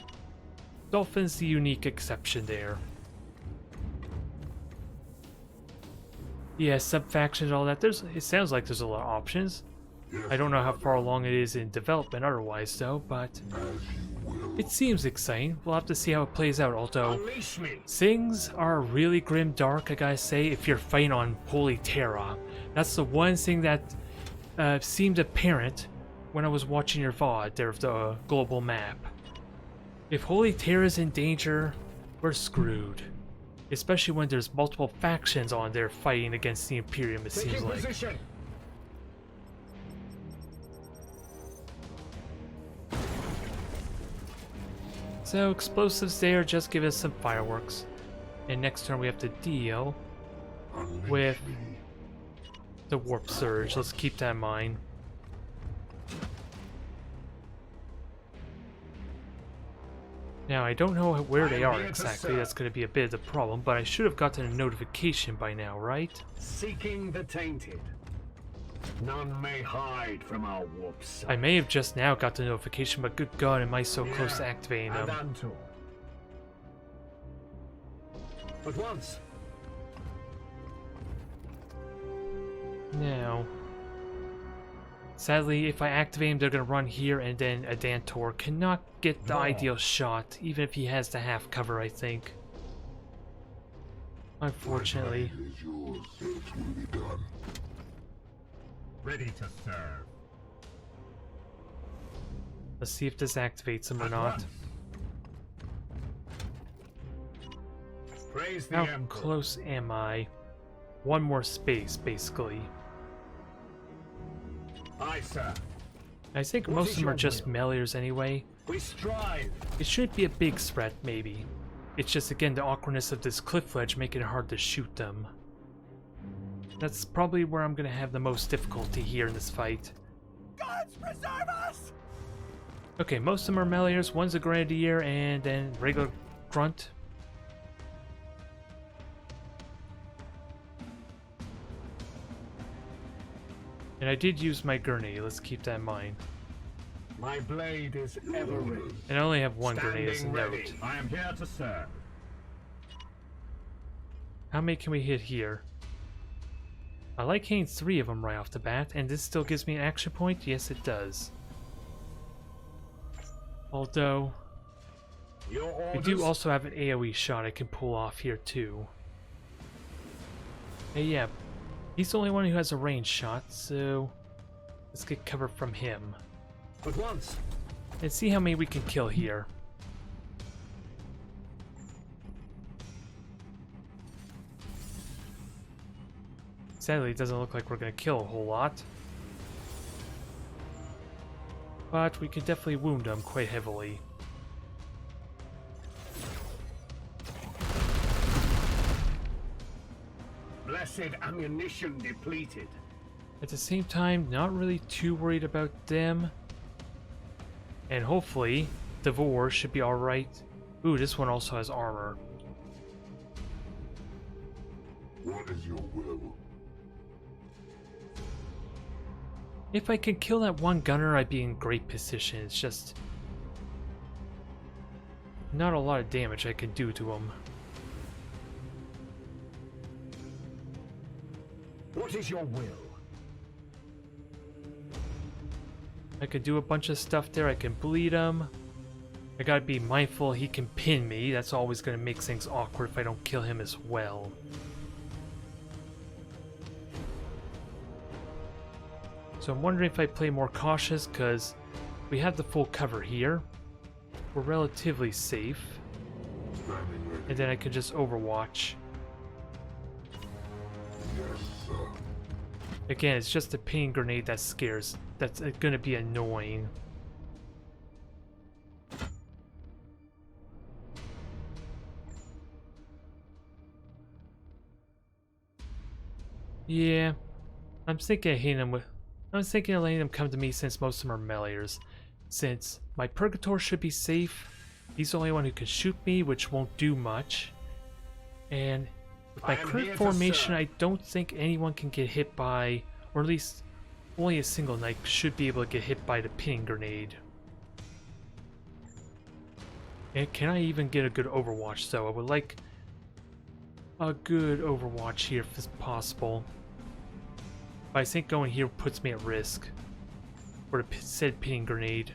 Speaker 1: Dolphin's the unique exception there. Yeah, sub-factions, all that. It sounds like there's a lot of options. I don't know how far along it is in development otherwise, though, but it seems exciting. We'll have to see how it plays out, although
Speaker 2: Unleash me.
Speaker 1: things are really grim dark, I gotta say, if you're fighting on Holy Terra. That's the one thing that seemed apparent when I was watching your VOD there of the global map. If Holy Terra is in danger, we're screwed. Especially when there's multiple factions on there fighting against the Imperium, it seems
Speaker 2: Taking
Speaker 1: like.
Speaker 2: position.
Speaker 1: So explosives there just give us some fireworks. And next turn we have to deal with the warp surge. Let's keep that in mind. Now I don't know where they are exactly. That's going to be a bit of the problem, but I should have gotten a notification by now, right?
Speaker 2: Seeking the tainted. None may hide from our warp sight.
Speaker 1: I may have just now got the notification, but good god, am I so close to activating
Speaker 2: And
Speaker 1: them.
Speaker 2: Antor. But once.
Speaker 1: Now, sadly, if I activate him, they're going to run here, and then Adantor cannot get the ideal shot, even if he has the half cover, I think. Unfortunately.
Speaker 3: It is yours. It will be done.
Speaker 2: Ready to serve.
Speaker 1: Let's see if this activates him or
Speaker 2: At
Speaker 1: not.
Speaker 2: once. Praise the
Speaker 1: How
Speaker 2: Emperor.
Speaker 1: close am I? One more space, basically.
Speaker 2: Aye, sir.
Speaker 1: I think
Speaker 2: What
Speaker 1: most
Speaker 2: is
Speaker 1: of them are
Speaker 2: your
Speaker 1: just
Speaker 2: will?
Speaker 1: meleeers anyway.
Speaker 2: We strive.
Speaker 1: It should be a big threat, maybe. It's just, again, the awkwardness of this cliff ledge making it hard to shoot them. That's probably where I'm going to have the most difficulty here in this fight.
Speaker 4: Gods preserve us!
Speaker 1: Okay, most of them are meleeers. One's a grenadier and then regular grunt. And I did use my grenade, let's keep that in mind.
Speaker 2: My blade is ever ready.
Speaker 1: And I only have one grenade as a
Speaker 2: Standing ready.
Speaker 1: note.
Speaker 2: I am here to serve.
Speaker 1: How many can we hit here? I like hitting 3 of them right off the bat, and this still gives me an action point? Yes, it does. Although,
Speaker 2: Your
Speaker 1: we
Speaker 2: orders.
Speaker 1: do also have an AoE shot I can pull off here too. Hey, yeah, he's the only one who has a ranged shot, so let's get cover from him.
Speaker 2: But once.
Speaker 1: And see how many we can kill here. Sadly, it doesn't look like we're going to kill a whole lot. But we can definitely wound them quite heavily.
Speaker 2: Blessed ammunition depleted.
Speaker 1: At the same time, not really too worried about them. And hopefully, Devore should be alright. Ooh, this one also has armor.
Speaker 3: What is your will?
Speaker 1: If I can kill that one gunner, I'd be in great position. It's just not a lot of damage I can do to him.
Speaker 2: What is your will?
Speaker 1: I could do a bunch of stuff there. I can bleed him. I gotta be mindful he can pin me. That's always gonna make things awkward if I don't kill him as well. So I'm wondering if I play more cautious, because we have the full cover here. We're relatively safe.
Speaker 3: Standing ready.
Speaker 1: And then I can just overwatch.
Speaker 3: Yes, sir.
Speaker 1: Again, it's just a ping grenade that scares. That's gonna be annoying. Yeah, I'm thinking of hitting him with I was thinking of letting them come to me since most of them are meleeers. Since my Purgator should be safe, he's the only one who can shoot me, which won't do much. And with my
Speaker 2: I am here
Speaker 1: current
Speaker 2: to
Speaker 1: formation,
Speaker 2: serve.
Speaker 1: I don't think anyone can get hit by, or at least only a single knight should be able to get hit by the pinning grenade. And can I even get a good overwatch though? I would like a good overwatch here if it's possible. But I think going here puts me at risk. For the said pinning grenade.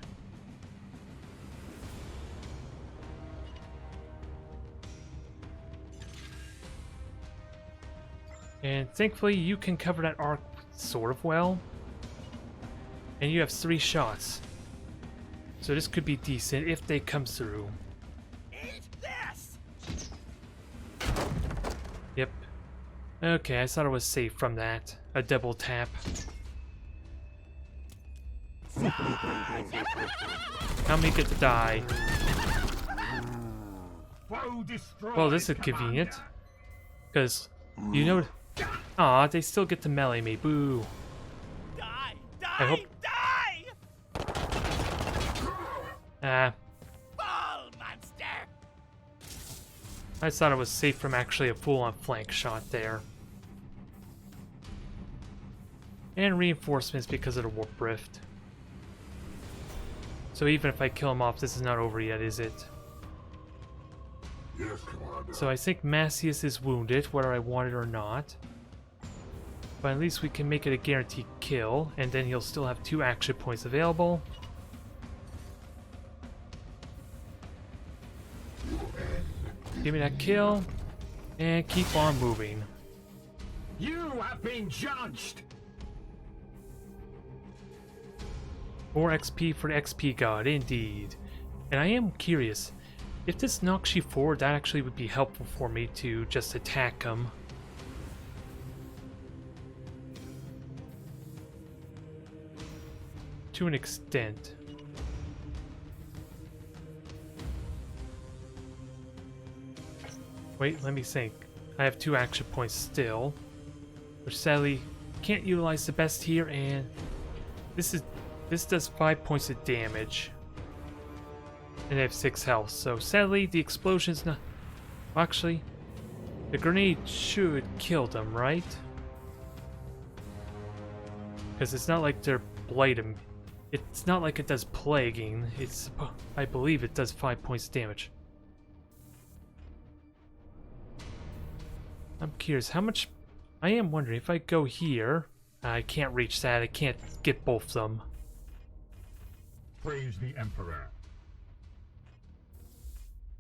Speaker 1: And thankfully you can cover that arc sort of well. And you have 3 shots. So this could be decent if they come through.
Speaker 4: Eat this!
Speaker 1: Yep. Okay, I thought I was safe from that. A double tap. How many get to die?
Speaker 2: Foe destroyed,
Speaker 1: Well, this is
Speaker 2: Commander.
Speaker 1: convenient. Because, you know... Aw, they still get to melee me. Boo.
Speaker 4: Die!
Speaker 1: I hope...
Speaker 4: Die!
Speaker 1: Ah,
Speaker 4: Fall, monster!
Speaker 1: I thought I was safe from actually a full-on flank shot there. And reinforcements because of the Warp Rift. So even if I kill him off, this is not over yet, is it?
Speaker 3: Yes, Commander.
Speaker 1: So I think Macius is wounded, whether I want it or not. But at least we can make it a guaranteed kill, and then he'll still have 2 action points available. Give me that kill, and keep on moving.
Speaker 2: You have been judged.
Speaker 1: More XP for the XP god, indeed. And I am curious, if this knocks you forward, that actually would be helpful for me to just attack him. To an extent. Wait, let me think. I have 2 action points still, which sadly can't utilize the best here, and this does 5 points of damage. And I have 6 health, so sadly the explosion's not... Well, actually, the grenade should kill them, right? Because it's not like they're blighting. It's not like it does plaguing. It's, I believe it does 5 points of damage. I'm curious how much... I am wondering if I go here... I can't reach that. I can't get both of them.
Speaker 2: Praise the Emperor.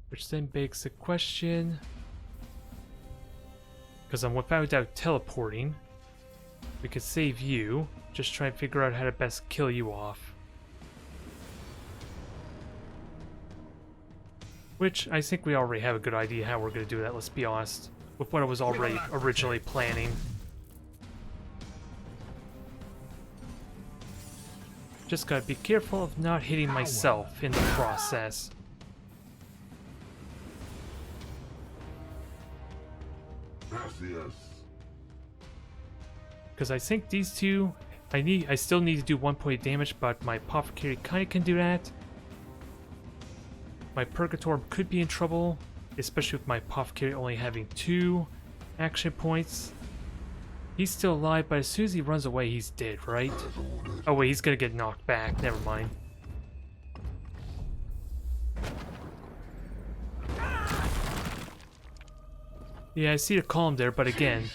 Speaker 1: Which then begs the question... Because I'm without doubt teleporting. We could save you. Just try and figure out how to best kill you off. Which, I think we already have a good idea how we're going to do that, let's be honest. With what I was already originally planning. Just gotta be careful of not hitting myself in the process.
Speaker 3: Gracias.
Speaker 1: Because I think these two, I still need to do 1 point of damage, but my Apothecary kinda can do that. My Purgator could be in trouble, especially with my Apothecary only having 2 action points. He's still alive, but as soon as he runs away, he's dead, right? Oh wait, he's gonna get knocked back, never mind. Yeah, I see the column there, but again,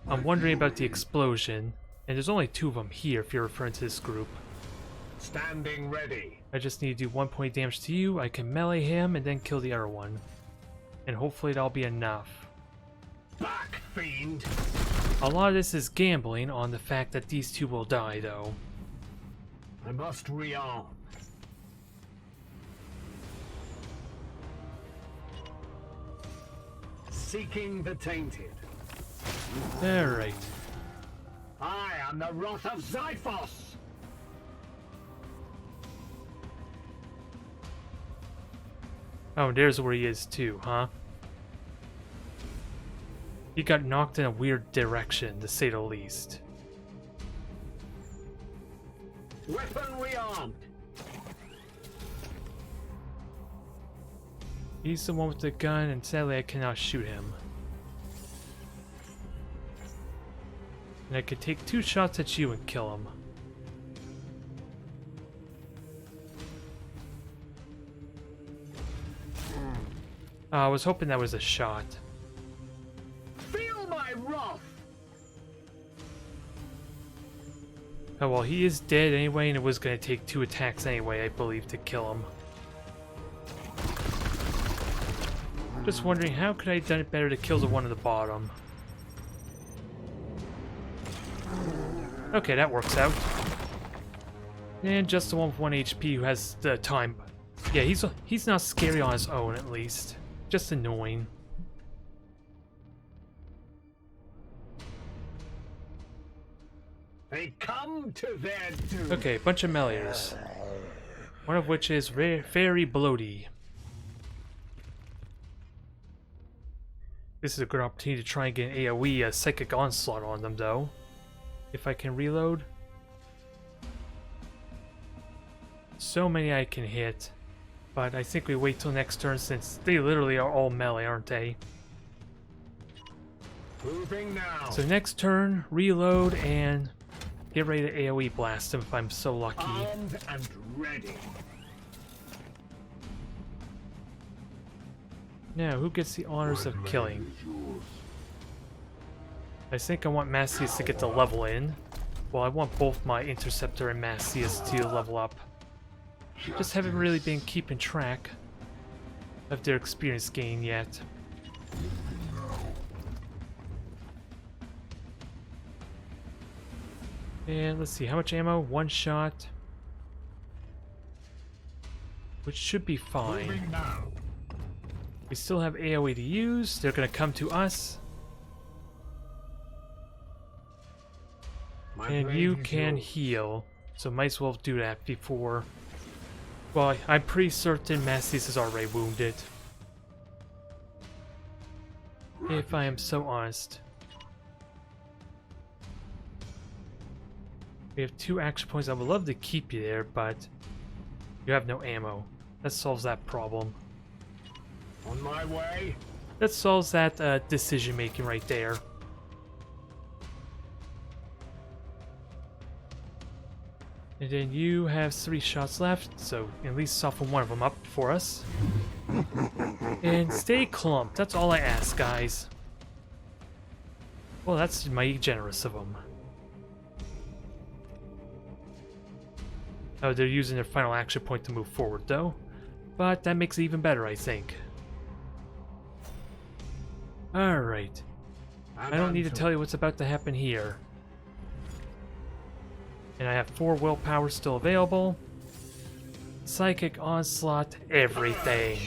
Speaker 1: I'm wondering about the explosion. And there's only 2 of them here if you're referring to this group.
Speaker 2: Standing ready.
Speaker 1: I just need to do 1 point of damage to you, I can melee him, and then kill the other one. And hopefully that'll be enough.
Speaker 2: Back, fiend.
Speaker 1: A lot of this is gambling on the fact that these 2 will die, though.
Speaker 2: I must rearm. Seeking the tainted.
Speaker 1: Alright.
Speaker 2: I am the wrath of Xiphos.
Speaker 1: Oh, there's where he is too, huh? He got knocked in a weird direction, to say the least. He's the one with the gun, and sadly I cannot shoot him. And I could take 2 shots at you and kill him. I was hoping that was a shot.
Speaker 2: Feel my wrath!
Speaker 1: Oh well, he is dead anyway, and it was going to take 2 attacks anyway, I believe, to kill him. Just wondering, how could I have done it better to kill the one at the bottom? Okay, that works out. And just the one with 1 HP who has the time. Yeah, he's not scary on his own, at least. Just annoying.
Speaker 2: They come to their doom.
Speaker 1: Okay, bunch of meleeers. One of which is very bloaty. This is a good opportunity to try and get an AoE, a psychic onslaught on them, though. If I can reload. So many I can hit. But I think we wait till next turn since they literally are all melee, aren't they?
Speaker 2: Moving now.
Speaker 1: So next turn, reload and get ready to AoE blast him if I'm so lucky.
Speaker 2: Armed and ready.
Speaker 1: Now, who gets the honors of killing? I think I want Macias to get the level in. Well, I want both my Interceptor and Macias to level up. Just haven't really been keeping track of their experience gain yet. And let's see, how much ammo? 1 shot. Which should be fine.
Speaker 2: Moving now.
Speaker 1: We still have AoE to use. They're gonna come to us.
Speaker 2: My
Speaker 1: And
Speaker 2: blade
Speaker 1: you
Speaker 2: is
Speaker 1: can
Speaker 2: yours.
Speaker 1: heal. So might as well do that before... Well, I'm pretty certain Macias is already wounded. If I am so honest. We have 2 action points. I would love to keep you there, but you have no ammo. That solves that problem.
Speaker 2: On my way.
Speaker 1: That solves that decision making right there. And then you have 3 shots left, so at least soften one of them up for us. And stay clumped. That's all I ask, guys. Well, that's mighty generous of them. Oh, they're using their final action point to move forward, though. But that makes it even better, I think. Alright. I don't need to tell you what's about to happen here. And I have 4 willpower still available. Psychic onslaught, everything.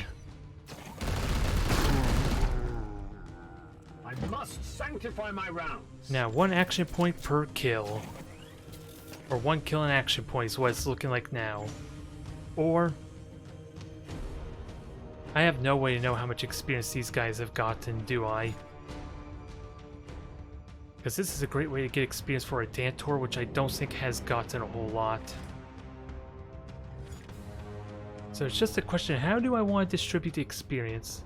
Speaker 2: I must sanctify my rounds.
Speaker 1: Now, 1 action point per kill. Or 1 kill and action point is what it's looking like now. Or... I have no way to know how much experience these guys have gotten, do I? Because this is a great way to get experience for a Dantor, which I don't think has gotten a whole lot. So it's just a question, how do I want to distribute the experience?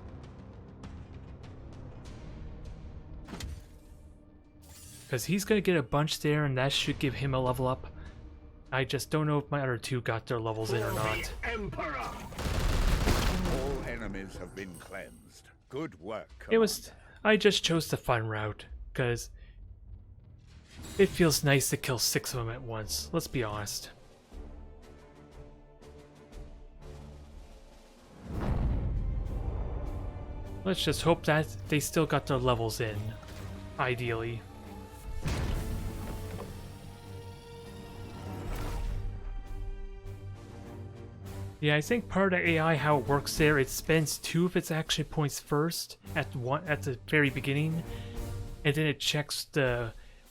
Speaker 1: Because he's going to get a bunch there, and that should give him a level up. I just don't know if my other 2 got their levels in or
Speaker 2: For
Speaker 1: not.
Speaker 2: the Emperor.
Speaker 4: All enemies have been cleansed. Good work, Commander.
Speaker 1: I just chose the fun route, because it feels nice to kill 6 of them at once, let's be honest. Let's just hope that they still got their levels in, ideally. Yeah, I think part of the AI, how it works there, it spends 2 of its action points first at the very beginning, and then it checks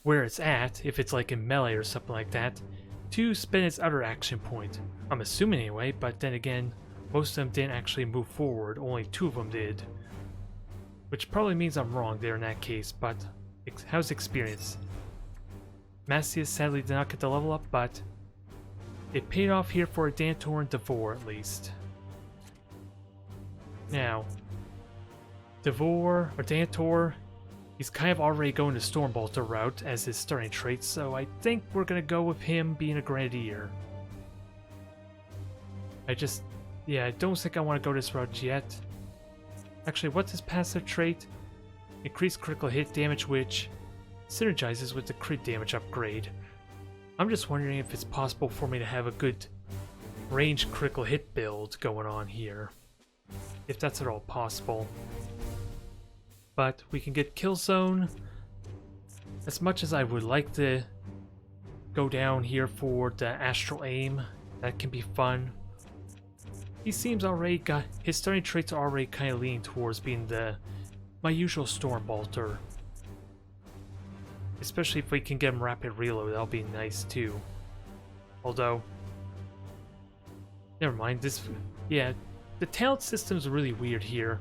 Speaker 1: where it's at, if it's like in melee or something like that, to spend its other action point. I'm assuming anyway, but then again, most of them didn't actually move forward, only 2 of them did. Which probably means I'm wrong there in that case, but how's experience? Macias sadly did not get the level up, but it paid off here for a Dantor and Devore at least. Now, Devor or Dantor, he's kind of already going the Stormbolter route as his starting trait, so I think we're gonna go with him being a Grenadier. I don't think I want to go this route yet. Actually, what's his passive trait? Increased critical hit damage, which synergizes with the crit damage upgrade. I'm just wondering if it's possible for me to have a good range critical hit build going on here. If that's at all possible. But we can get Kill Zone. As much as I would like to go down here for the Astral Aim, that can be fun. He seems already got his starting traits are already kind of leaning towards being my usual Stormbolter. Especially if we can get him rapid reload, that'll be nice too. Although, never mind. The talent system's really weird here,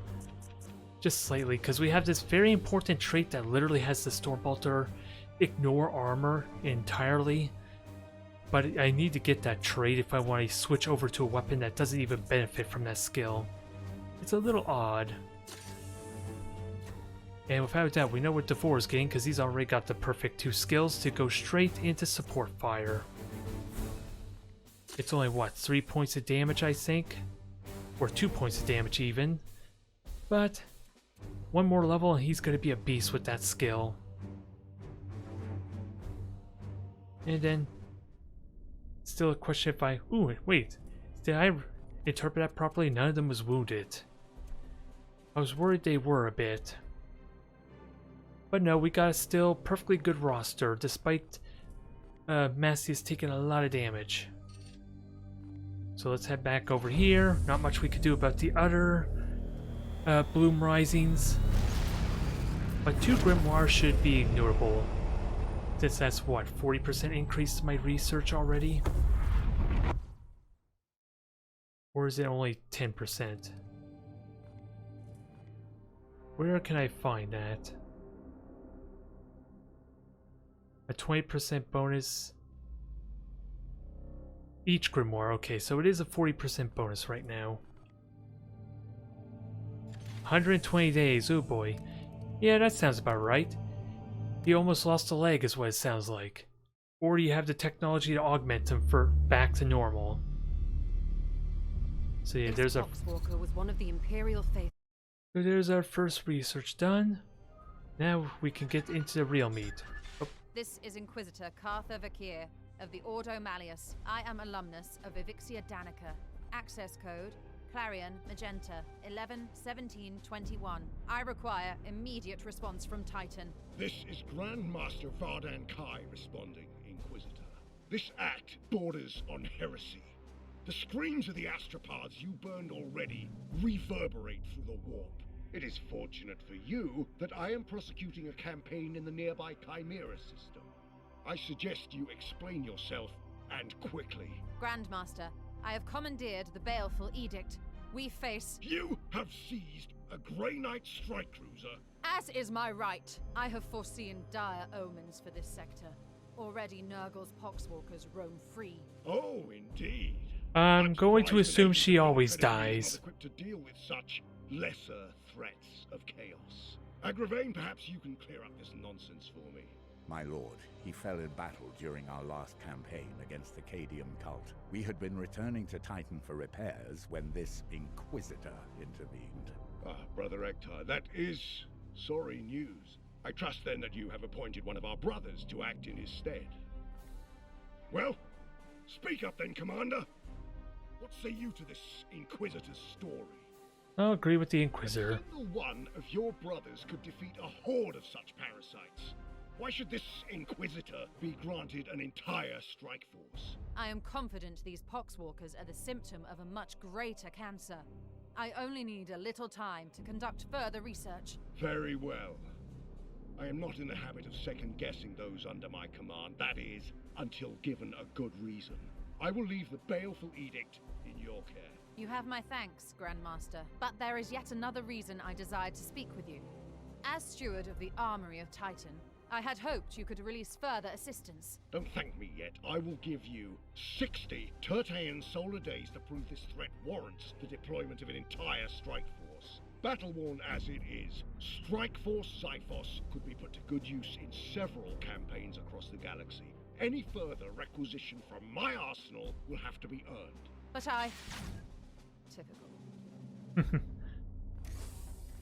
Speaker 1: just slightly, because we have this very important trait that literally has the Stormbolter ignore armor entirely. But I need to get that trait if I want to switch over to a weapon that doesn't even benefit from that skill. It's a little odd. And without a doubt, we know what Devor is getting because he's already got the perfect 2 skills to go straight into support fire. It's only, what, 3 points of damage, I think? Or 2 points of damage even. But one more level and he's going to be a beast with that skill. And then still a question if ooh, wait. Did I interpret that properly? None of them was wounded. I was worried they were a bit. But no, we got a still perfectly good roster, despite Mastius taking a lot of damage. So let's head back over here. Not much we could do about the other Bloom Risings. But 2 Grimoires should be ignorable. Since that's what, 40% increase to my research already? Or is it only 10%? Where can I find that? A 20% bonus each Grimoire. Okay, so it is a 40% bonus right now. 120 days, oh boy. Yeah, that sounds about right. He almost lost a leg is what it sounds like. Or do you have the technology to augment him for back to normal? So yeah, there's our
Speaker 5: Foxwalker was one of the Imperial faith.
Speaker 1: So there's our first research done. Now we can get into the real meat. Oh.
Speaker 5: This is Inquisitor Cartha Vakir of the Ordo Malleus. I am alumnus of Evixia Danica. Access code Clarion Magenta 111721. I require immediate response from Titan.
Speaker 7: This is Grandmaster Vardan Kai responding, Inquisitor. This act borders on heresy. The screams of the astropods you burned already reverberate through the warp. It is fortunate for you that I am prosecuting a campaign in the nearby Chimera system. I suggest you explain yourself, and quickly.
Speaker 5: Grandmaster, I have commandeered the baleful edict. We face...
Speaker 7: You have seized a Grey Knight strike cruiser.
Speaker 5: As is my right. I have foreseen dire omens for this sector. Already Nurgle's poxwalkers roam free.
Speaker 7: Oh, indeed.
Speaker 1: I'm going to assume she always dies.
Speaker 7: Equipped to deal with such lesser threats of chaos. Agravain, perhaps you can clear up this nonsense for me.
Speaker 4: My lord, he fell in battle during our last campaign against the Cadium cult. We had been returning to Titan for repairs when this Inquisitor intervened.
Speaker 7: Ah, Brother Ektar, that is sorry news. I trust then that you have appointed one of our brothers to act in his stead. Well, speak up then, Commander. What say you to this Inquisitor's story?
Speaker 1: I'll agree with the Inquisitor.
Speaker 7: A single one of your brothers could defeat a horde of such parasites. Why should this Inquisitor be granted an entire strike force?
Speaker 5: I am confident these poxwalkers are the symptom of a much greater cancer. I only need a little time to conduct further research.
Speaker 7: Very well. I am not in the habit of second-guessing those under my command, that is, until given a good reason. I will leave the baleful edict in your care.
Speaker 5: You have my thanks, Grandmaster, but there is yet another reason I desired to speak with you. As steward of the Armory of Titan, I had hoped you could release further assistance.
Speaker 7: Don't thank me yet. I will give you 60 Tertean solar days to prove this threat warrants the deployment of an entire strike force. Malleus. Battle-worn as it is, Strikeforce Xiphos could be put to good use in several campaigns across the galaxy. Any further requisition from my arsenal will have to be earned.
Speaker 5: But typical.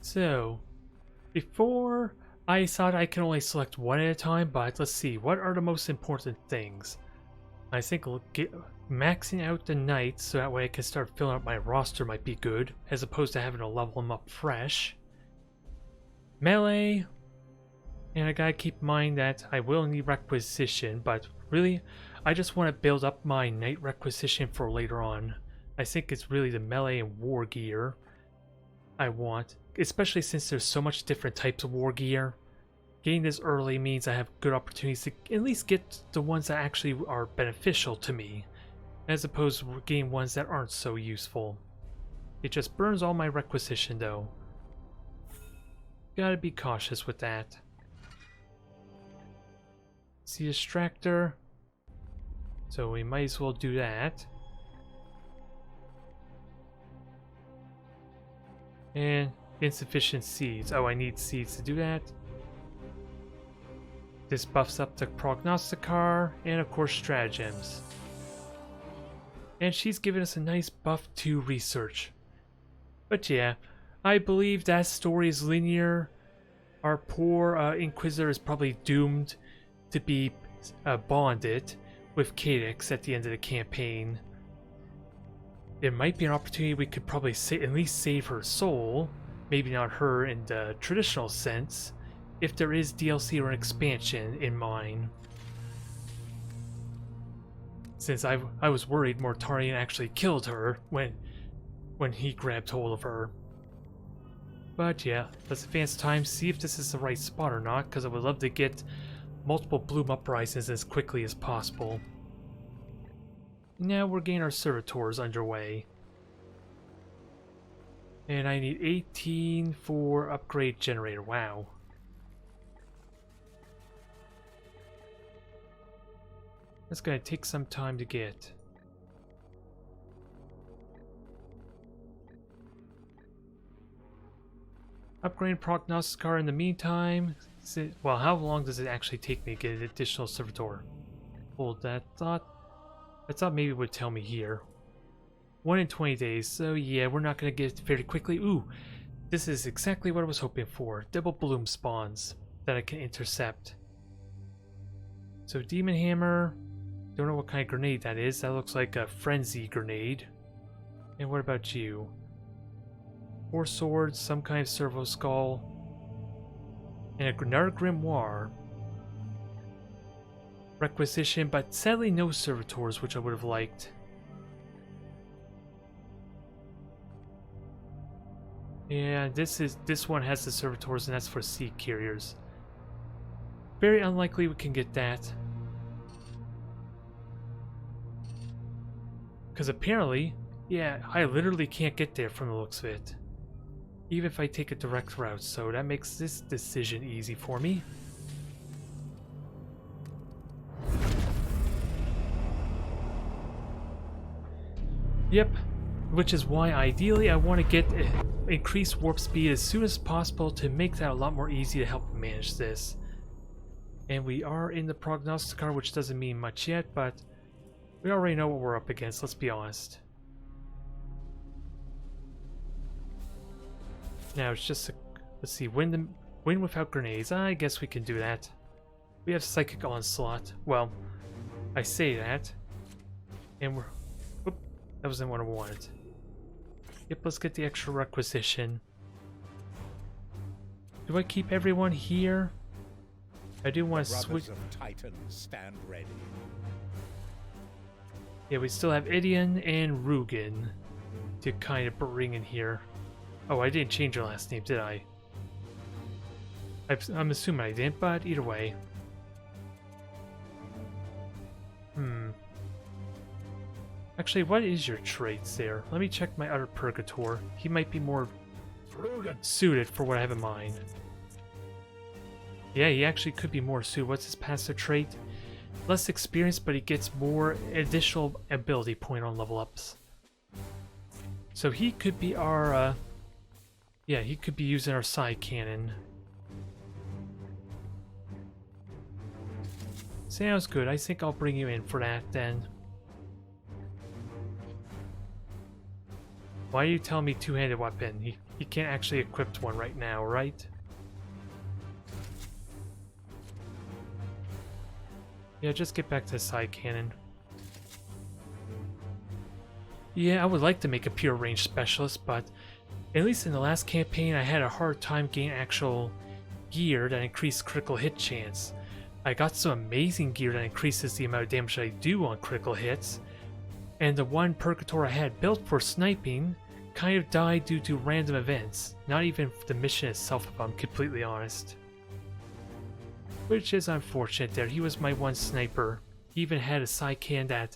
Speaker 1: So, before I thought I can only select one at a time, but let's see, what are the most important things? I think maxing out the knights so that way I can start filling up my roster might be good, as opposed to having to level them up fresh. Melee, and I gotta keep in mind that I will need requisition, but really, I just want to build up my knight requisition for later on. I think it's really the melee and war gear I want, especially since there's so much different types of war gear. Getting this early means I have good opportunities to at least get the ones that actually are beneficial to me, as opposed to getting ones that aren't so useful. It just burns all my requisition though. Gotta be cautious with that. See distractor. So we might as well do that. And insufficient seeds. Oh, I need seeds to do that. This buffs up the prognosticar and of course stratagems. And she's given us a nice buff to research. But yeah, I believe that story is linear. Our poor Inquisitor is probably doomed to be bonded with Cadix at the end of the campaign. There might be an opportunity we could probably at least save her soul. Maybe not her in the traditional sense, if there is DLC or an expansion in mind. Since I was worried Mortarion actually killed her when he grabbed hold of her. But yeah, let's advance time, see if this is the right spot or not, because I would love to get multiple Bloom Uprisings as quickly as possible. Now we're getting our servitors underway. And I need 18 for upgrade generator, wow. That's gonna take some time to get. Upgrade prognosticar in the meantime. Well, how long does it actually take me to get an additional servitor? Hold that thought. I thought maybe it would tell me here. 1 in 20 days, so yeah, we're not gonna get it very quickly. Ooh, this is exactly what I was hoping for. Double bloom spawns that I can intercept. So demon hammer. Don't know what kind of grenade that is. That looks like a frenzy grenade. And what about you? 4 swords, some kind of servo skull, and another grimoire. Requisition, but sadly no servitors, which I would have liked. Yeah, this one has the servitors, and that's for sea carriers. Very unlikely we can get that. Because apparently, yeah, I literally can't get there from the looks of it. Even if I take a direct route, so that makes this decision easy for me. Yep, which is why ideally I want to get increased warp speed as soon as possible to make that a lot more easy to help manage this. And we are in the prognosticar, which doesn't mean much yet, but we already know what we're up against, let's be honest. Now it's just let's see, win without grenades. I guess we can do that. We have psychic onslaught. Well, I say that, and we're. Oop, that wasn't what I wanted. Yep, let's get the extra requisition. Do I keep everyone here? I do want to switch.
Speaker 4: Brothers of Titan, stand ready.
Speaker 1: Yeah, we still have Idion and Rugen to kind of bring in here. Oh, I didn't change your last name, did I? I'm assuming I didn't, but either way. Actually, what is your traits there? Let me check my other Purgator. He might be more suited for what I have in mind. Yeah, he actually could be more suited. What's his passive trait? Less experience, but he gets more additional ability point on level ups. So he could be our Yeah, he could be using our side cannon. Sounds good. I think I'll bring you in for that then. Why are you telling me two-handed weapon? He can't actually equip one right now, right? Yeah, just get back to the side cannon. Yeah, I would like to make a pure range specialist, but at least in the last campaign I had a hard time getting actual gear that increased critical hit chance. I got some amazing gear that increases the amount of damage I do on critical hits, and the one Purgator I had built for sniping kind of died due to random events, not even the mission itself if I'm completely honest. Which is unfortunate there. He was my one sniper. He even had a side cannon that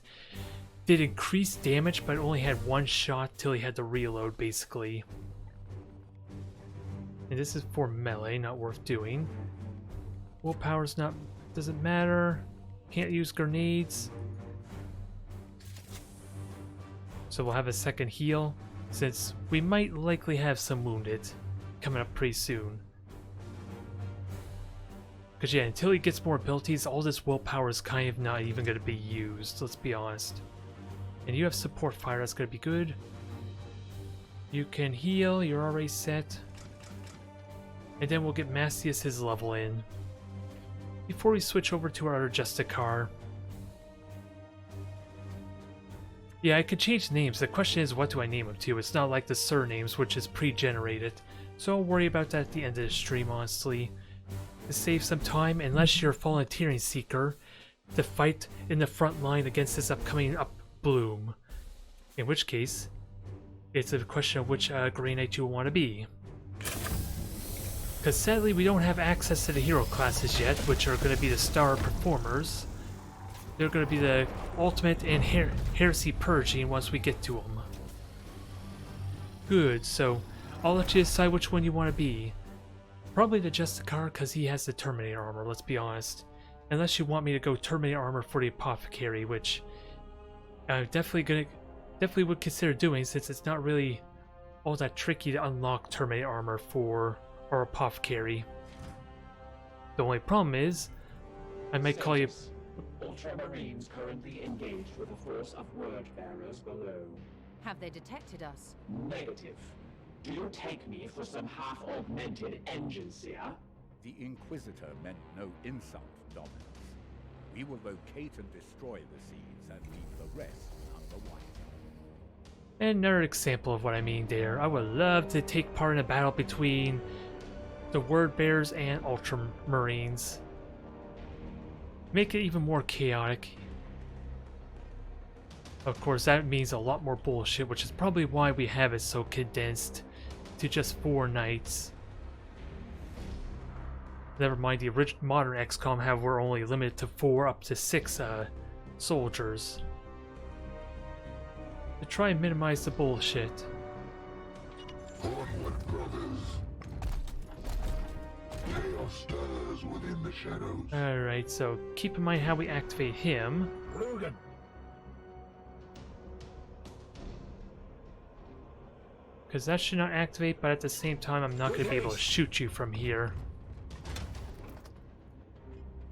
Speaker 1: did increase damage but only had one shot till he had to reload basically. And this is for melee, not worth doing. Willpower's not... doesn't matter. Can't use grenades. So we'll have a second heal, since we might likely have some wounded coming up pretty soon. Because yeah, until he gets more abilities, all this willpower is kind of not even going to be used, let's be honest. And you have support fire, that's going to be good. You can heal, you're already set. And then we'll get Mastius his level in. Before we switch over to our other Justicar. Yeah, I could change names. The question is, what do I name them to? It's not like the surnames, which is pre-generated. So I'll worry about that at the end of the stream, honestly. To save some time, unless you're a volunteering seeker, to fight in the front line against this upcoming bloom. In which case, it's a question of which Grey Knight you want to be. Because sadly we don't have access to the hero classes yet, which are going to be the star performers. They're going to be the ultimate and heresy purging once we get to them. Good, so I'll let you decide which one you want to be. Probably the Justicar because he has the Terminator armor, let's be honest. Unless you want me to go Terminator armor for the Apothecary, which I'm definitely would consider doing, since it's not really all that tricky to unlock Terminator armor for our Apothecary. The only problem is, I might call you...
Speaker 6: Ultramarines currently engaged with a force of word bearers below.
Speaker 5: Have they detected us?
Speaker 6: Negative. Do you take me for some half-augmented engine seer?
Speaker 4: The Inquisitor meant no insult, Dominus. We will locate and destroy the seeds and leave the rest underway.
Speaker 1: Another example of what I mean there. I would love to take part in a battle between the Word Bearers and Ultramarines. Make it even more chaotic. Of course, that means a lot more bullshit, which is probably why we have it so condensed to just 4 knights. Never mind the modern XCOM, how we're only limited to 4 up to 6 soldiers. To try and minimize the bullshit.
Speaker 3: Onward, brothers. Chaos stirs within the shadows.
Speaker 1: Alright, so keep in mind how we activate him.
Speaker 2: Rugen.
Speaker 1: Because that should not activate, but at the same time I'm not going to be able to shoot you from here.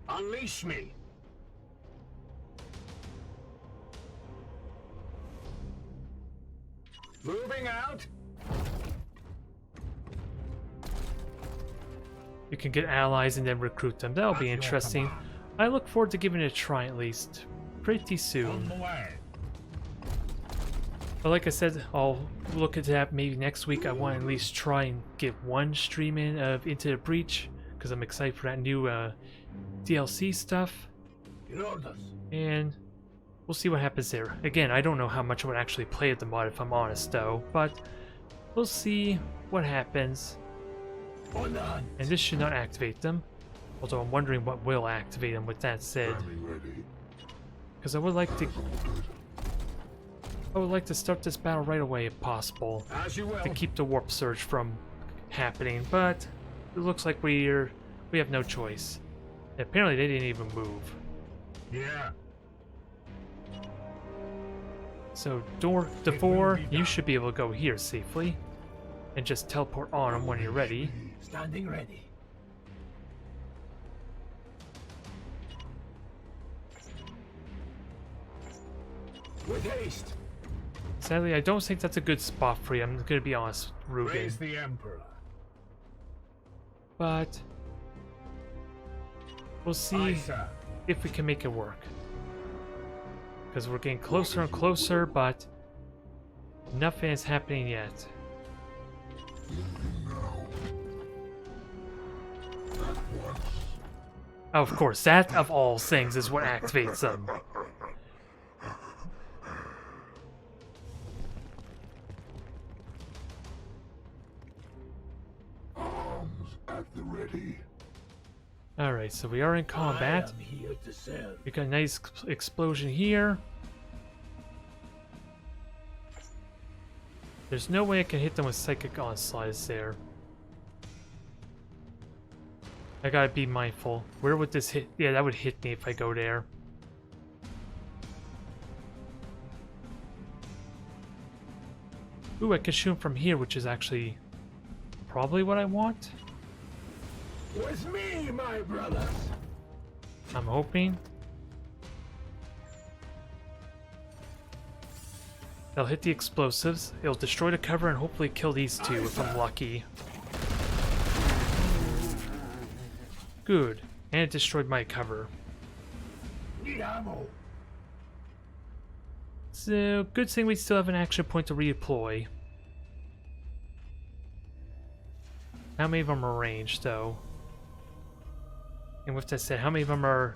Speaker 2: Unleash me. Moving out.
Speaker 1: You can get allies and then recruit them. That'll be interesting. I look forward to giving it a try at least. Pretty soon. But like I said, I'll look at that maybe next week. I want to at least try and get one stream in of Into the Breach, because I'm excited for that new DLC stuff. And we'll see what happens there. Again, I don't know how much I would actually play with the mod if I'm honest though, but we'll see what happens. And this should not activate them, although I'm wondering what will activate them with that said. Because I would like to start this battle right away if possible, to keep the warp surge from happening, but it looks like we have no choice. And apparently they didn't even move.
Speaker 2: Yeah.
Speaker 1: So door to 4, you should be able to go here safely. and just teleport on him when you're ready.
Speaker 2: Standing ready. With haste.
Speaker 1: Sadly, I don't think that's a good spot for you. I'm gonna be honest, Rugen.
Speaker 2: Praise the Emperor.
Speaker 1: But we'll see
Speaker 2: Aye, sir.
Speaker 1: if we can make it work. Because we're getting closer and closer, but nothing is happening yet. Oh, of course, that of all things is what activates them.
Speaker 3: Arms at the ready.
Speaker 1: Alright, so we are in combat.
Speaker 2: I am here to serve.
Speaker 1: We got a nice explosion here. There's no way I can hit them with Psychic Onslaught there. I gotta be mindful. Where would this hit? Yeah, that would hit me if I go there. Ooh, I can shoot him from here, which is actually probably what I want.
Speaker 2: With me, my brothers.
Speaker 1: I'm hoping. They'll hit the explosives, it'll destroy the cover, and hopefully kill these two if I'm lucky. Good. And it destroyed my cover.
Speaker 2: Need ammo.
Speaker 1: So, good thing we still have an action point to redeploy. How many of them are ranged, though? And with that said, how many of them are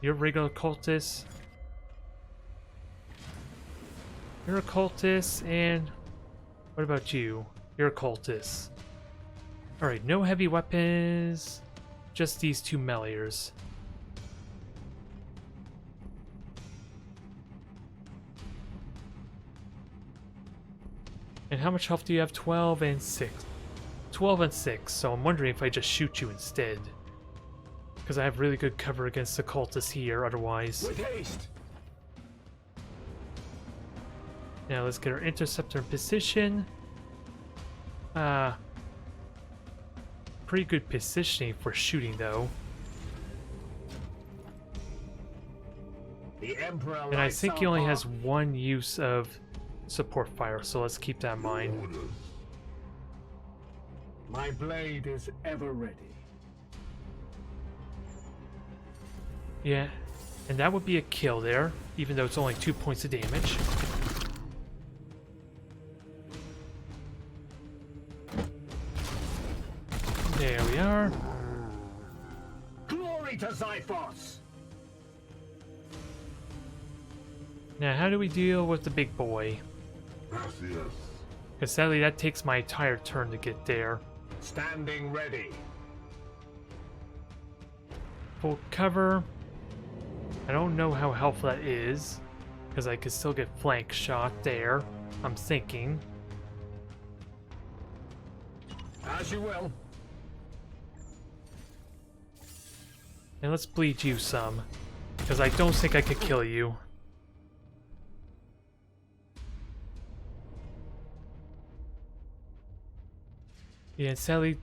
Speaker 1: your regular cultists? You're a cultist, and what about you? You're a cultist. Alright, no heavy weapons, just these two meleeers. And how much health do you have? 12 and 6. 12 and 6, so I'm wondering if I just shoot you instead. Because I have really good cover against the cultists here, otherwise.
Speaker 2: With haste.
Speaker 1: Now let's get our interceptor in position. Pretty good positioning for shooting, though.
Speaker 2: The Emperor
Speaker 1: And I
Speaker 2: lights
Speaker 1: think he
Speaker 2: our
Speaker 1: only
Speaker 2: path.
Speaker 1: has one use of support fire, so let's keep that in mind.
Speaker 3: Orders.
Speaker 2: My blade is ever ready.
Speaker 1: Yeah, and that would be a kill there, even though it's only 2 points of damage. There we are.
Speaker 2: Glory to Zyphos!
Speaker 1: Now, how do we deal with the big boy?
Speaker 3: Gracias.
Speaker 1: Because sadly, that takes my entire turn to get there.
Speaker 2: Standing ready.
Speaker 1: Full cover. I don't know how helpful that is, because I could still get flank shot there, I'm thinking.
Speaker 2: As you will.
Speaker 1: And let's bleed you some, because I don't think I could kill you. Yeah, and sadly,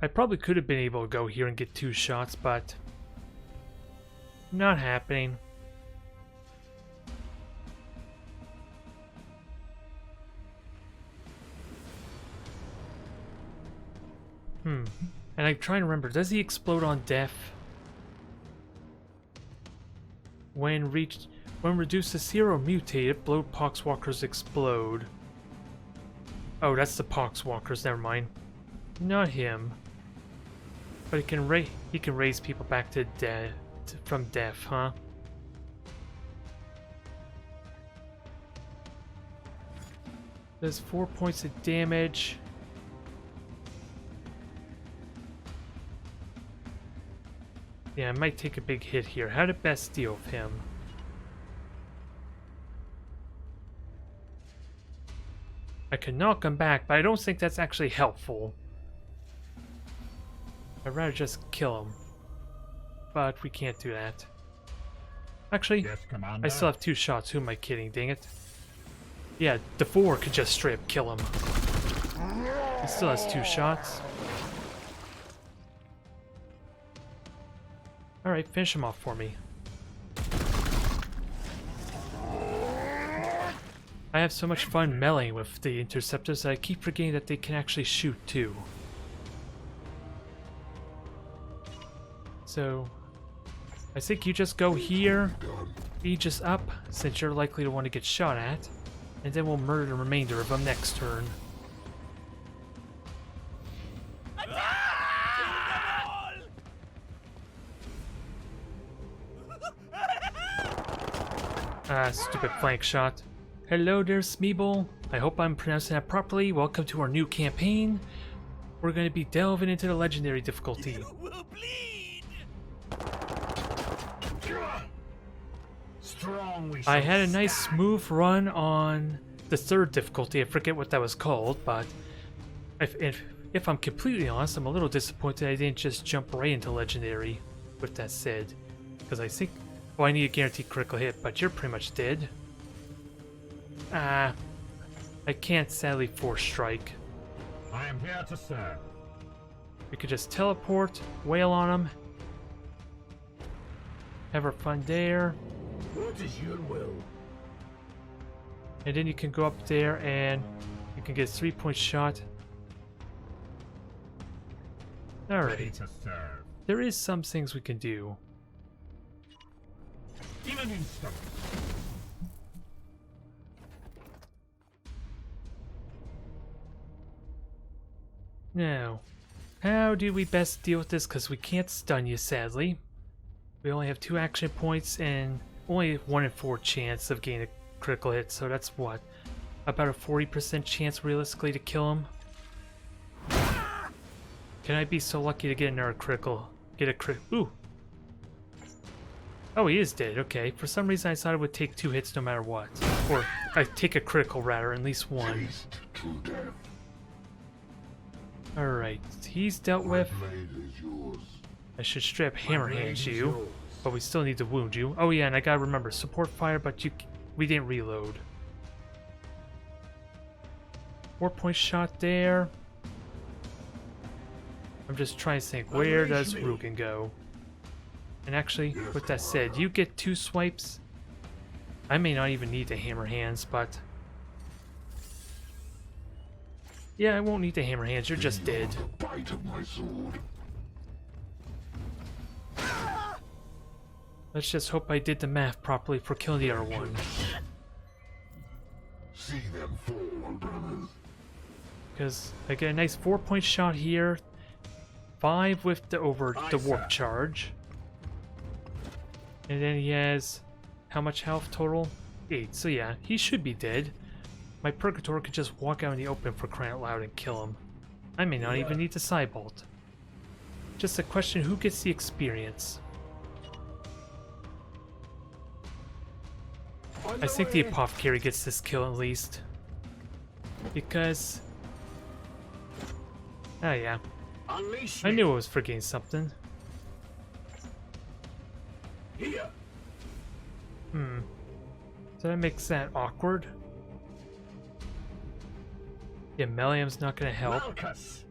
Speaker 1: I probably could have been able to go here and get 2 shots, but not happening. And I'm trying to remember, does he explode on death? When reduced to 0 mutated, bloat poxwalkers explode. Oh, that's the poxwalkers, never mind. Not him. But he can raise people back to death from death, huh? Does 4 points of damage. Yeah, I might take a big hit here. How to best deal with him? I can knock him back, but I don't think that's actually helpful. I'd rather just kill him. But we can't do that. Actually,
Speaker 2: Yes, Commander.
Speaker 1: I still have 2 shots. Who am I kidding? Dang it. Yeah, the 4 could just straight up kill him. He still has 2 shots. Alright, finish him off for me. I have so much fun meleeing with the interceptors that I keep forgetting that they can actually shoot too. So, I think you just go here, Aegis up, since you're likely to want to get shot at, and then we'll murder the remainder of them next turn. Ah, stupid flank shot. Hello there, Smeeble. I hope I'm pronouncing that properly. Welcome to our new campaign. We're going to be delving into the legendary difficulty.
Speaker 6: You will bleed.
Speaker 2: Strong we
Speaker 1: I
Speaker 2: shall
Speaker 1: had a nice
Speaker 2: stand.
Speaker 1: smooth run on the 3rd difficulty. I forget what that was called, but if I'm completely honest, I'm a little disappointed I didn't just jump right into legendary. With that said, because I think, well, I need a guaranteed critical hit, but you're pretty much dead. I can't sadly force strike.
Speaker 2: I am here to serve.
Speaker 1: We could just teleport, wail on him, have our fun there,
Speaker 2: What is your will?
Speaker 1: and then you can go up there and you can get a 3-point shot.
Speaker 2: Ready
Speaker 1: Alright,
Speaker 2: to serve.
Speaker 1: there is some things we can do.
Speaker 2: In an instant.
Speaker 1: Now, how do we best deal with this? Because we can't stun you, sadly. We only have 2 action points and only 1 in 4 chance of getting a critical hit, so that's what? About a 40% chance realistically to kill him? Can I be so lucky to get another critical? Get a crit. Ooh! Oh, he is dead. Okay. For some reason, I thought it would take 2 hits no matter what. Or, I take a critical rather, at least 1.
Speaker 3: Taste to death.
Speaker 1: Alright, he's dealt with.
Speaker 3: Blade is yours.
Speaker 1: I should straight up hammer
Speaker 2: blade
Speaker 1: hand
Speaker 2: is
Speaker 1: you,
Speaker 2: yours.
Speaker 1: but we still need to wound you. Oh yeah, and I gotta remember, support fire, but we didn't reload. 4-point shot there. I'm just trying to think, where does Rugen go? And actually, with that said, you get 2 swipes. I may not even need the hammer hands, but... yeah, I won't need the hammer hands, you're just dead.
Speaker 3: The bite of my sword.
Speaker 1: Let's just hope I did the math properly for killing the other one.
Speaker 3: See them fall, brothers.
Speaker 1: Because I get a nice 4-point shot here. 5 with the
Speaker 2: Aye,
Speaker 1: warp
Speaker 2: sir.
Speaker 1: charge. And then he has how much health total? 8. So yeah, he should be dead. My Purgator could just walk out in the open for crying out loud and kill him. I may not even need the Cybolt. Just a question, who gets the experience? I think the Apothecary gets this kill at least. Because... oh yeah,
Speaker 2: Unleash
Speaker 1: I
Speaker 2: me.
Speaker 1: knew I was forgetting something.
Speaker 2: Here.
Speaker 1: So that makes that awkward. Yeah, Melium's not gonna help.
Speaker 2: Malchus.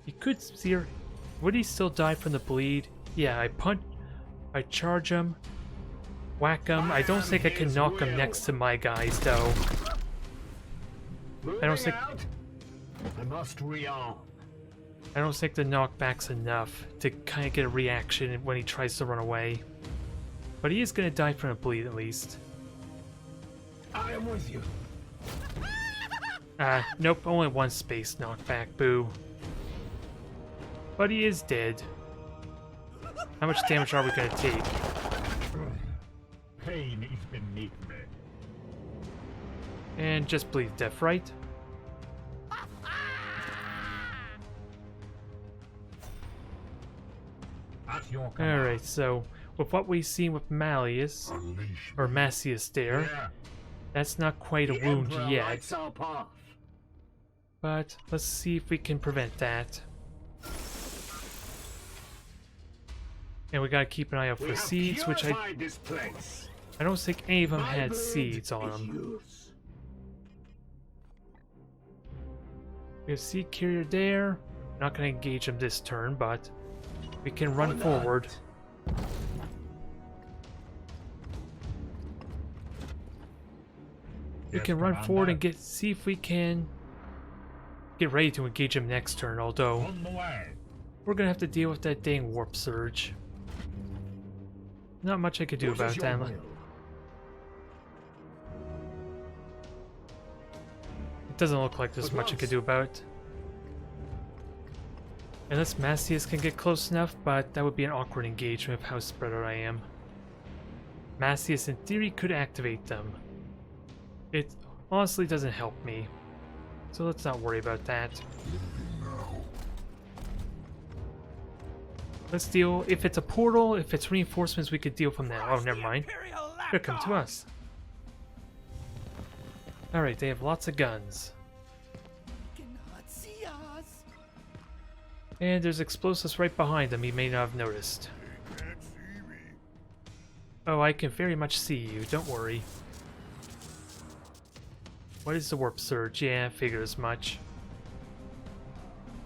Speaker 1: He could sear. Would he still die from the bleed? Yeah, I charge him, whack him. I don't think I can knock him next to my guys though.
Speaker 2: Moving
Speaker 1: think-
Speaker 2: out. I must rearm.
Speaker 1: I don't think the knockback's enough to kind of get a reaction when he tries to run away. But he is gonna die from a bleed at least.
Speaker 2: I am with you.
Speaker 1: Nope, only 1 space knockback, boo. But he is dead. How much damage are we gonna take?
Speaker 2: Pain is beneath me.
Speaker 1: And just bleed to death, right?
Speaker 2: At your command.
Speaker 1: Alright, so with what we've seen with Malleus,
Speaker 3: Unleash
Speaker 1: or Macius there,
Speaker 2: Yeah.
Speaker 1: that's not quite a
Speaker 2: The
Speaker 1: wound
Speaker 2: Emperor
Speaker 1: yet.
Speaker 2: lights our path.
Speaker 1: But let's see if we can prevent that. And we gotta keep an eye out
Speaker 2: We
Speaker 1: for
Speaker 2: have
Speaker 1: seeds, which
Speaker 2: purified this place.
Speaker 1: I don't think any of them
Speaker 2: My
Speaker 1: had
Speaker 2: blood
Speaker 1: seeds on
Speaker 2: is
Speaker 1: them.
Speaker 2: yours.
Speaker 1: We have Sea Carrier there. Not going to engage him this turn, but we can run forward. We can run forward and see if we can get ready to engage him next turn, although
Speaker 2: On the way.
Speaker 1: we're going to have to deal with that dang warp surge. Not much I could do about that. It doesn't look like there's much I could do about it. Unless Mastius can get close enough, but that would be an awkward engagement of how spread out I am. Mastius in theory could activate them. It honestly doesn't help me. So let's not worry about that. Let's deal, if it's a portal, if it's reinforcements, we could deal from that. Oh, never mind. They're coming to us. Alright, they have lots of guns. And there's explosives right behind them, he may not have noticed. Oh, I can very much see you, don't worry. What is the warp surge? Yeah, I figured as much.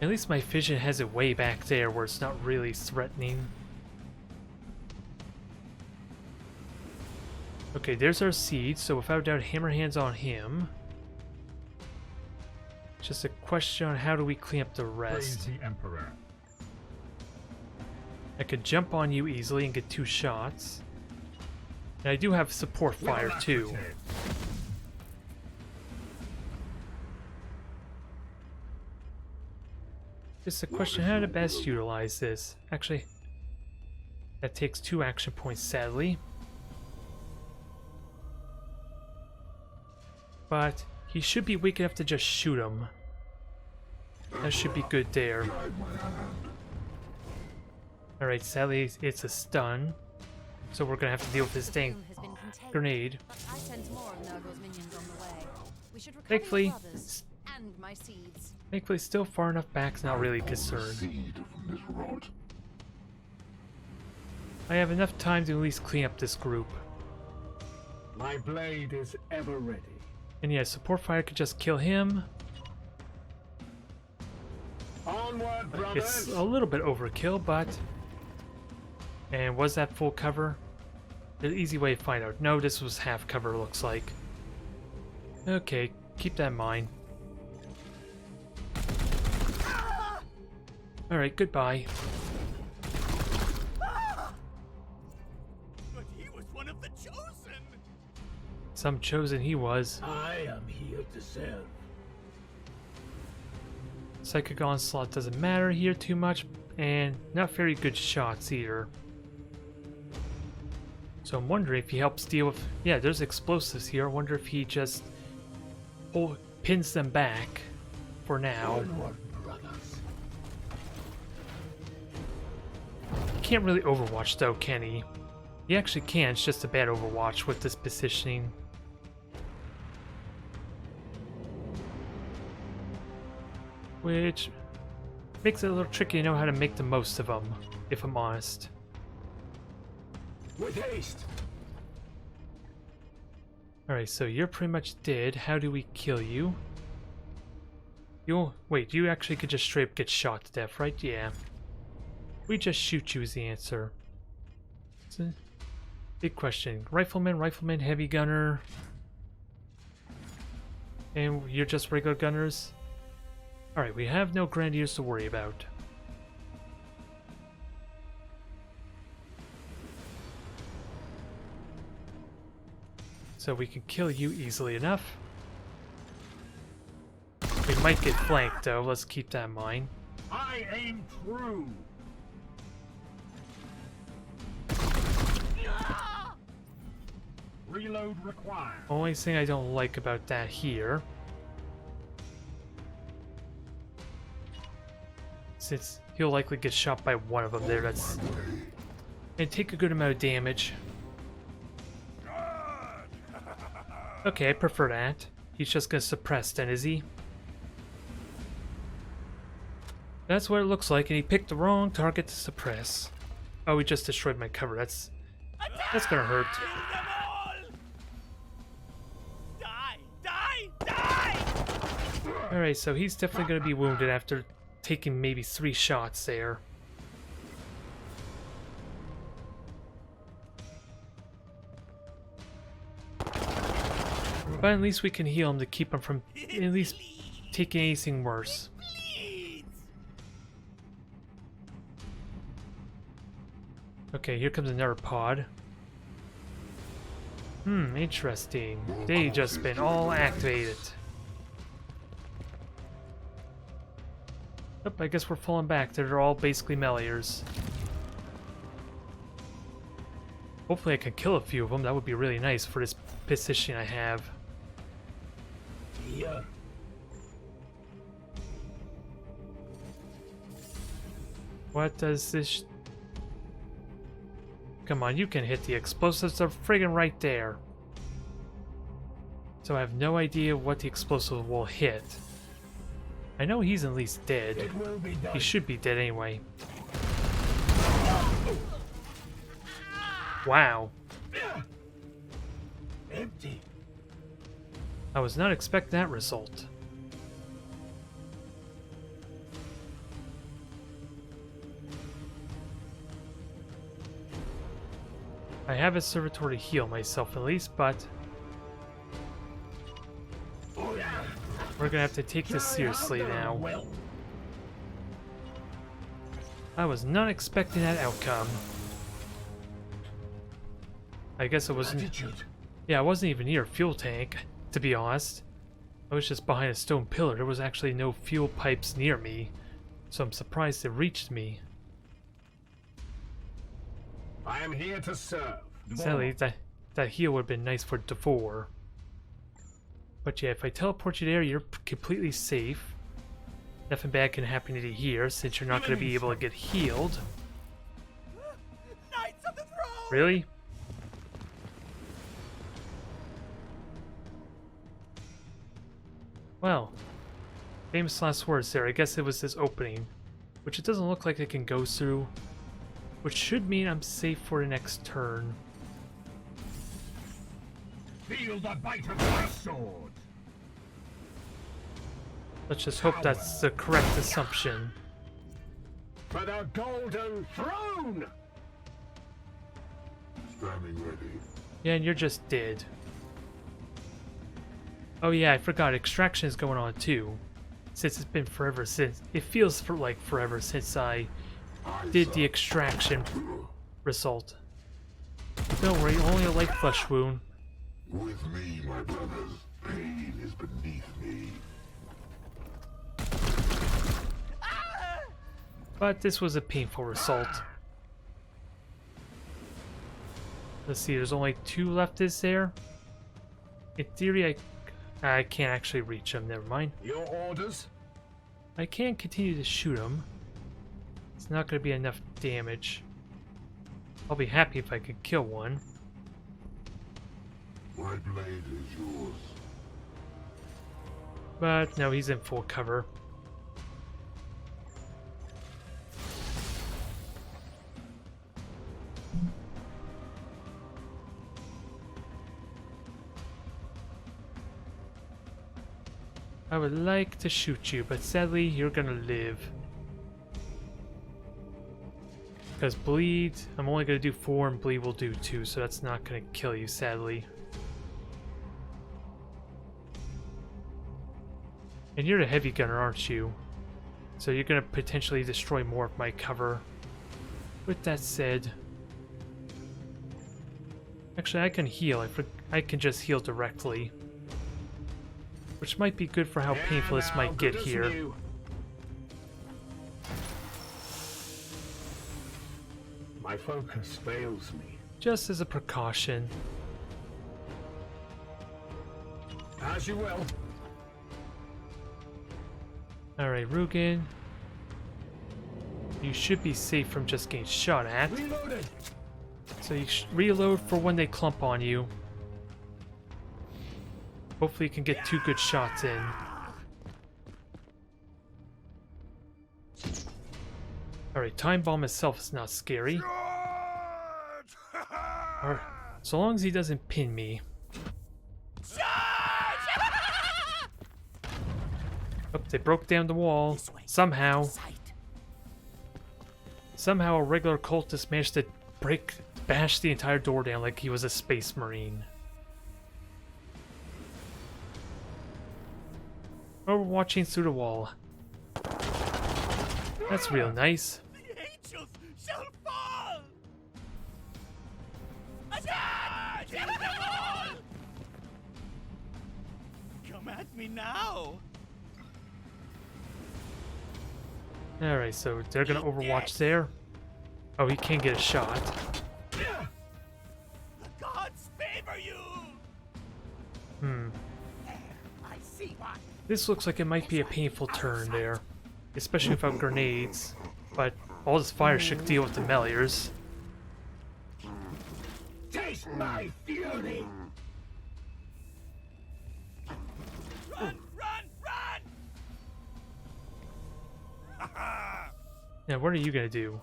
Speaker 1: At least my vision has it way back there where it's not really threatening. Okay, there's our seed, so without doubt hammer hands on him. Just a question on how do we clean up the rest.
Speaker 2: Praise the Emperor.
Speaker 1: I could jump on you easily and get 2 shots. And I do have support fire too. Just a question how to best utilize this. Actually, that takes 2 action points, sadly. But he should be weak enough to just shoot him. That should be good there. Alright, sadly it's a stun. So we're gonna have to deal with this dang grenade. Thankfully, still far enough back, not really concerned. I have enough time to at least clean up this group.
Speaker 2: My blade is ever ready.
Speaker 1: And yeah, support fire could just kill him.
Speaker 2: Onward, brothers.
Speaker 1: It's a little bit overkill, but... And was that full cover? The easy way to find out. No, this was half cover, looks like. Okay, keep that in mind. Alright, goodbye.
Speaker 8: But he was one of the chosen!
Speaker 1: Some chosen he was.
Speaker 2: I am here to serve.
Speaker 1: Psychic Onslaught doesn't matter here too much, and not very good shots either. So I'm wondering if he helps deal with... Yeah, there's explosives here. I wonder if he just pins them back for now. He can't really overwatch though, can he? He actually can, it's just a bad overwatch with this positioning. Which makes it a little tricky to know how to make the most of them, if I'm honest.
Speaker 2: With haste.
Speaker 1: Alright, so you're pretty much dead. How do we kill you? Wait, you actually could just straight up get shot to death, right? Yeah. We just shoot you is the answer. It's a big question. Rifleman, heavy gunner. And you're just regular gunners? Alright, we have no grenadiers to worry about. So we can kill you easily enough. We might get flanked though, let's keep that in mind.
Speaker 2: I aim true. Reload required.
Speaker 1: Only thing I don't like about that here, since he'll likely get shot by one of them there, that's... And take a good amount of damage. Okay, I prefer that. He's just gonna suppress then, is he? That's what it looks like, and he picked the wrong target to suppress. Oh, he just destroyed my cover. That's gonna hurt.
Speaker 8: Die! Die! Die!
Speaker 1: Alright, so he's definitely going to be wounded after taking maybe 3 shots there. But at least we can heal him to keep him from at least taking anything worse. Okay, here comes another pod. Interesting. They just been all activated. Oh, I guess we're falling back. They're all basically meleeers. Hopefully I can kill a few of them. That would be really nice for this position I have.
Speaker 2: Yeah.
Speaker 1: What does this... Come on, you can hit the explosives. They're friggin' right there. So I have no idea what the explosive will hit. I know he's at least dead.
Speaker 2: It will be done.
Speaker 1: He should be dead anyway. Wow.
Speaker 2: Empty.
Speaker 1: I was not expecting that result. I have a servitor to heal myself at least, but we're gonna have to take this seriously now.
Speaker 2: Well,
Speaker 1: I was not expecting that outcome. I guess it wasn't...
Speaker 2: attitude.
Speaker 1: Yeah, I wasn't even near a fuel tank, to be honest. I was just behind a stone pillar. There was actually no fuel pipes near me, so I'm surprised it reached me.
Speaker 2: I am here to serve.
Speaker 1: Sadly, that heal would have been nice for Devore. But yeah, if I teleport you there, you're completely safe. Nothing bad can happen to you here, since you're not going to be able to get healed.
Speaker 8: Knights of the Throne!
Speaker 1: Really? Well, famous last words there. I guess it was this opening, which it doesn't look like it can go through, which should mean I'm safe for the next turn.
Speaker 2: Feel the bite of my sword.
Speaker 1: Let's just hope that's the correct assumption.
Speaker 2: For the Golden Throne!
Speaker 3: Standing ready.
Speaker 1: Yeah, and you're just dead. Oh yeah, I forgot. Extraction is going on too. Since it's been forever since... It feels like forever since I did the extraction result. Don't worry, only a light flesh wound.
Speaker 3: With me, my brothers. Pain is beneath me.
Speaker 1: But this was a painful result. Let's see, there's only 2 left, is there? In theory, I can't actually reach them, never mind.
Speaker 2: Your orders?
Speaker 1: I can continue to shoot them. It's not going to be enough damage. I'll be happy if I could kill one.
Speaker 3: My blade is yours.
Speaker 1: But no, he's in full cover. I would like to shoot you, but sadly you're gonna live. Because bleed, I'm only gonna do 4 and bleed will do 2, so that's not gonna kill you, sadly. And you're a heavy gunner, aren't you? So you're gonna potentially destroy more of my cover. With that said... Actually, I can heal. I can just heal directly. Which might be good for how painful this might get here.
Speaker 2: My focus fails me.
Speaker 1: Just as a precaution.
Speaker 2: As you will.
Speaker 1: Alright, Rugen. You should be safe from just getting shot at.
Speaker 2: Reloaded.
Speaker 1: So you reload for when they clump on you. Hopefully you can get 2 good shots in. Alright, Time Bomb itself is not scary. Or, so long as he doesn't pin me. Oh, they broke down the wall.
Speaker 8: This way.
Speaker 1: Somehow.
Speaker 8: Sight.
Speaker 1: Somehow a regular cultist managed to bash the entire door down like he was a space marine. Overwatching through the wall. That's real nice.
Speaker 8: The angels shall fall! Attack! Kill them all! Come at me now!
Speaker 1: Alright, so they're gonna overwatch there. Oh, he can't get a shot.
Speaker 8: The gods favor you! I see why.
Speaker 1: This looks like it might be a painful turn there. Especially without grenades. But all this fire should deal with the meleers.
Speaker 2: Taste my fury!
Speaker 8: Run! Run! Run!
Speaker 1: Now, what are you gonna do?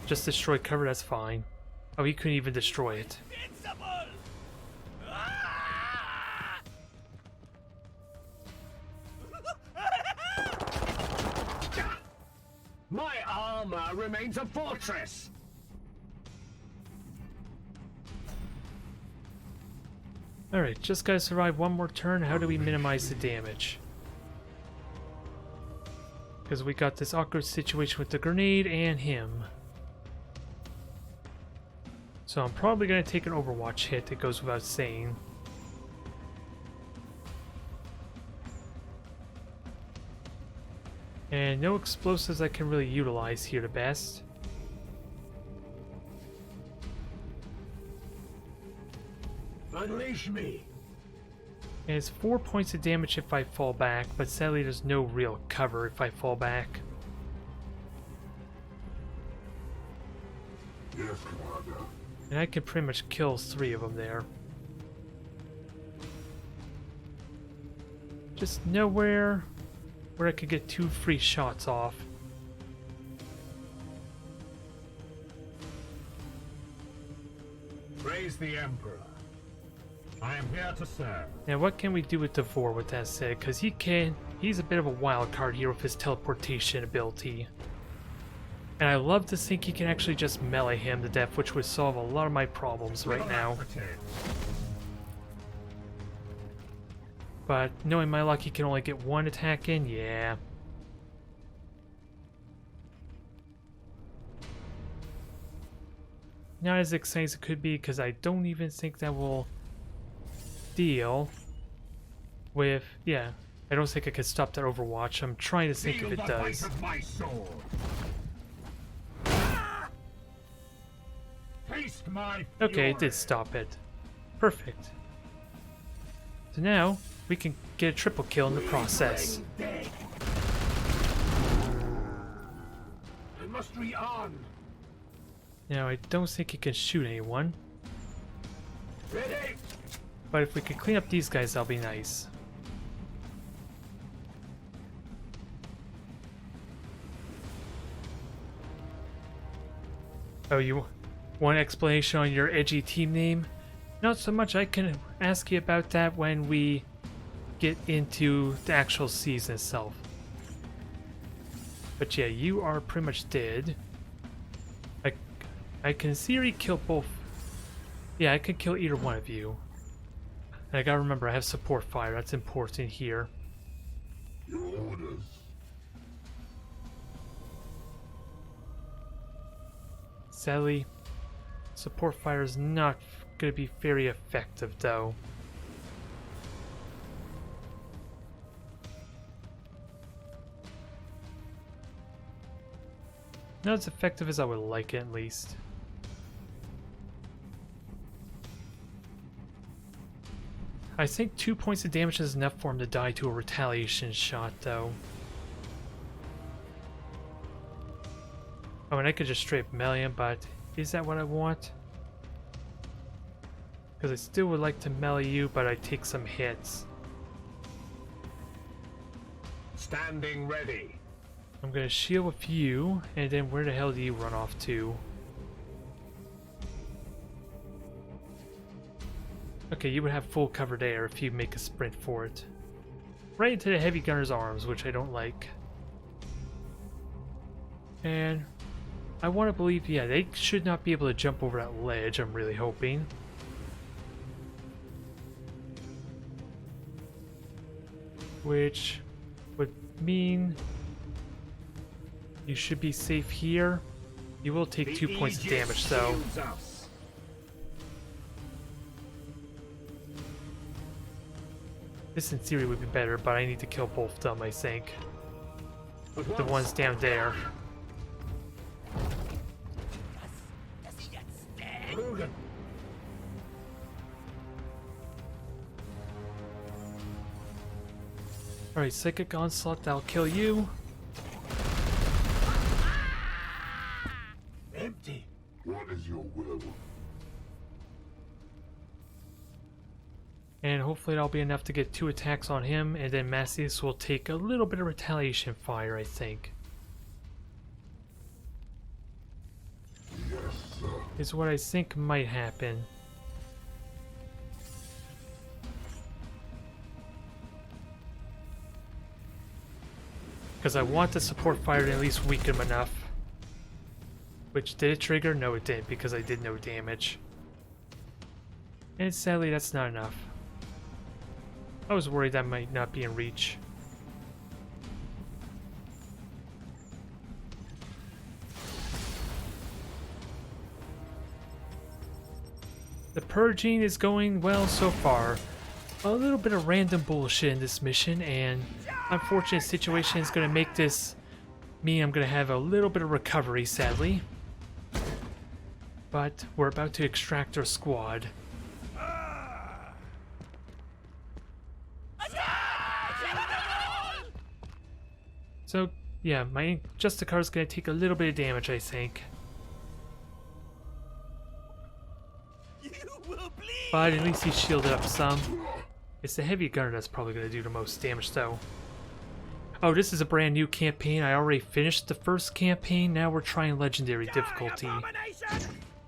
Speaker 1: Just destroy cover, that's fine. Oh, he couldn't even destroy it.
Speaker 8: Invincible! Ah!
Speaker 2: My armor remains a fortress!
Speaker 1: Alright, just gotta survive one more turn. How do we minimize the damage? Because we got this awkward situation with the grenade and him. So I'm probably gonna take an Overwatch hit, it goes without saying. And no explosives I can really utilize here the best.
Speaker 2: Unleash me!
Speaker 1: And it's 4 points of damage if I fall back, but sadly there's no real cover if I fall back.
Speaker 3: Yes, Commander.
Speaker 1: And I can pretty much kill 3 of them there. Just nowhere where I could get 2 free shots off.
Speaker 2: Praise the Emperor. I am here to serve.
Speaker 1: Now what can we do with Devore with that said? Because he's a bit of a wild card here with his teleportation ability. And I love to think he can actually just melee him to death, which would solve a lot of my problems right now. But knowing my luck, he can only get 1 attack in, yeah. Not as exciting as it could be, because I don't even think that will deal with... Yeah, I don't think I could stop that Overwatch. I'm trying to think if it does.
Speaker 2: My sword. Taste my
Speaker 1: Okay, it
Speaker 2: fury.
Speaker 1: did stop it. Perfect. So now, we can get a triple kill in the process.
Speaker 2: I must rearm.
Speaker 1: Now, I don't think he can shoot anyone.
Speaker 2: Ready?
Speaker 1: But if we could clean up these guys, that'll be nice. Oh, you want explanation on your edgy team name? Not so much. I can ask you about that when we get into the actual season itself. But yeah, you are pretty much dead. I can theory kill both. Yeah, I could kill either one of you. And I gotta remember, I have support fire. That's important here.
Speaker 3: Your orders.
Speaker 1: Sadly, support fire is not gonna be very effective, though. Not as effective as I would like it, at least. I think 2 points of damage is enough for him to die to a retaliation shot, though. Oh, and I could just straight up melee him, but is that what I want? Because I still would like to melee you, but I take some hits.
Speaker 2: Standing ready.
Speaker 1: I'm gonna shield with you, and then where the hell do you run off to? Okay, you would have full cover there if you make a sprint for it. right into the heavy gunner's arms, which I don't like. And I want to believe, yeah, they should not be able to jump over that ledge, I'm really hoping. Which would mean you should be safe here. You will take 2 points of damage though. This in theory would be better, but I need to kill both of them, I think. The ones down there.
Speaker 8: Does he get stabbed?
Speaker 1: Alright, Psychic Onslaught, that'll kill you.
Speaker 3: Empty. What is your will?
Speaker 1: And hopefully that'll be enough to get 2 attacks on him, and then Massius will take a little bit of retaliation fire, I think.
Speaker 3: Yes, sir.
Speaker 1: Is what I think might happen. Because I want the support fire to at least weaken him enough. Which, did it trigger? No, it didn't, because I did no damage. And sadly, that's not enough. I was worried that might not be in reach. The purging is going well so far. A little bit of random bullshit in this mission, and unfortunate situation is going to make this mean I'm going to have a little bit of recovery, sadly. But we're about to extract our squad. So, yeah, my Justicar is going to take a little bit of damage, I think.
Speaker 8: You will bleed.
Speaker 1: But at least he's shielded up some. It's the heavy gunner that's probably going to do the most damage, though. Oh, this is a brand new campaign. I already finished the first campaign. Now we're trying Legendary difficulty.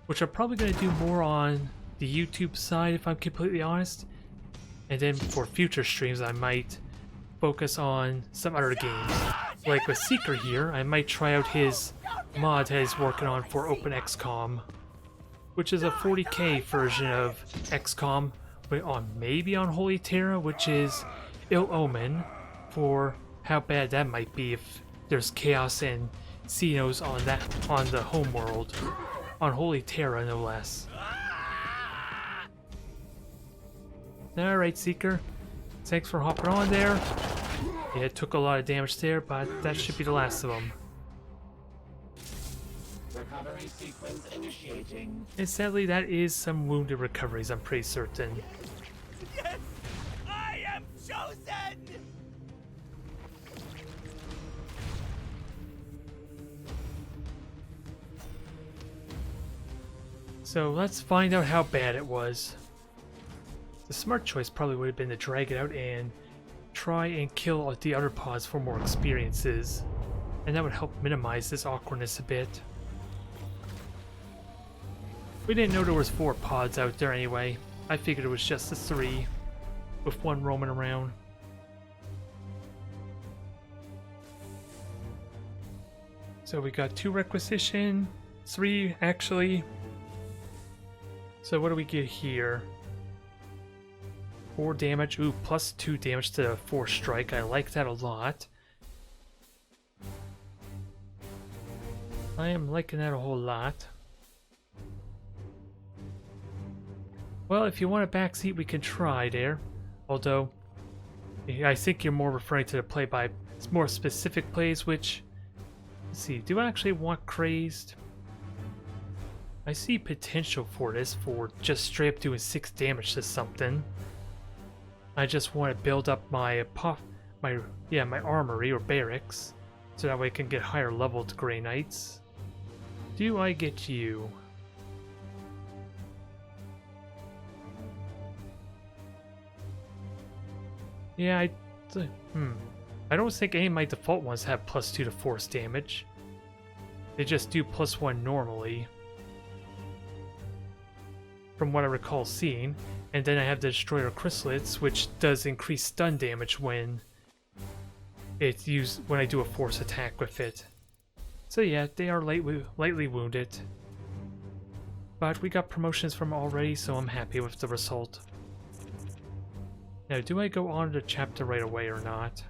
Speaker 1: Which I'm probably going to do more on the YouTube side, if I'm completely honest. And then for future streams, I might focus on some other games. Like with Seeker here, I might try out his mod that he's working on for Open XCOM, which is a 40k version of XCOM, but maybe on Holy Terra, which is ill omen for how bad that might be if there's chaos and Xenos on the home world, on Holy Terra no less. Alright, Seeker, thanks for hopping on there. Yeah, it took a lot of damage there, but that should be the last of them.
Speaker 6: Recovery sequence initiating.
Speaker 1: And sadly, that is some wounded recoveries, I'm pretty certain.
Speaker 8: Yes, I am chosen.
Speaker 1: So let's find out how bad it was. The smart choice probably would have been to drag it out and try and kill the other pods for more experiences. And that would help minimize this awkwardness a bit. We didn't know there was 4 pods out there anyway. I figured it was just the 3, with 1 roaming around. So we got 2 requisition, 3 actually. So what do we get here? 4 damage, ooh, plus 2 damage to 4 strike. I like that a lot. I am liking that a whole lot. Well, if you want a backseat, we can try there. Although, I think you're more referring to the play by more specific plays, which, let's see, do I actually want Crazed? I see potential for this, for just straight up doing 6 damage to something. I just want to build up my armory or barracks, so that way I can get higher leveled Grey Knights. Do I get you? Yeah, I don't think any of my default ones have plus 2 to force damage. They just do plus 1 normally, from what I recall seeing. And then I have the Destroyer Chrysalids, which does increase stun damage when it's used when I do a force attack with it. So yeah, they are lightly wounded. But we got promotions from already, so I'm happy with the result. Now, do I go on to chapter right away or not?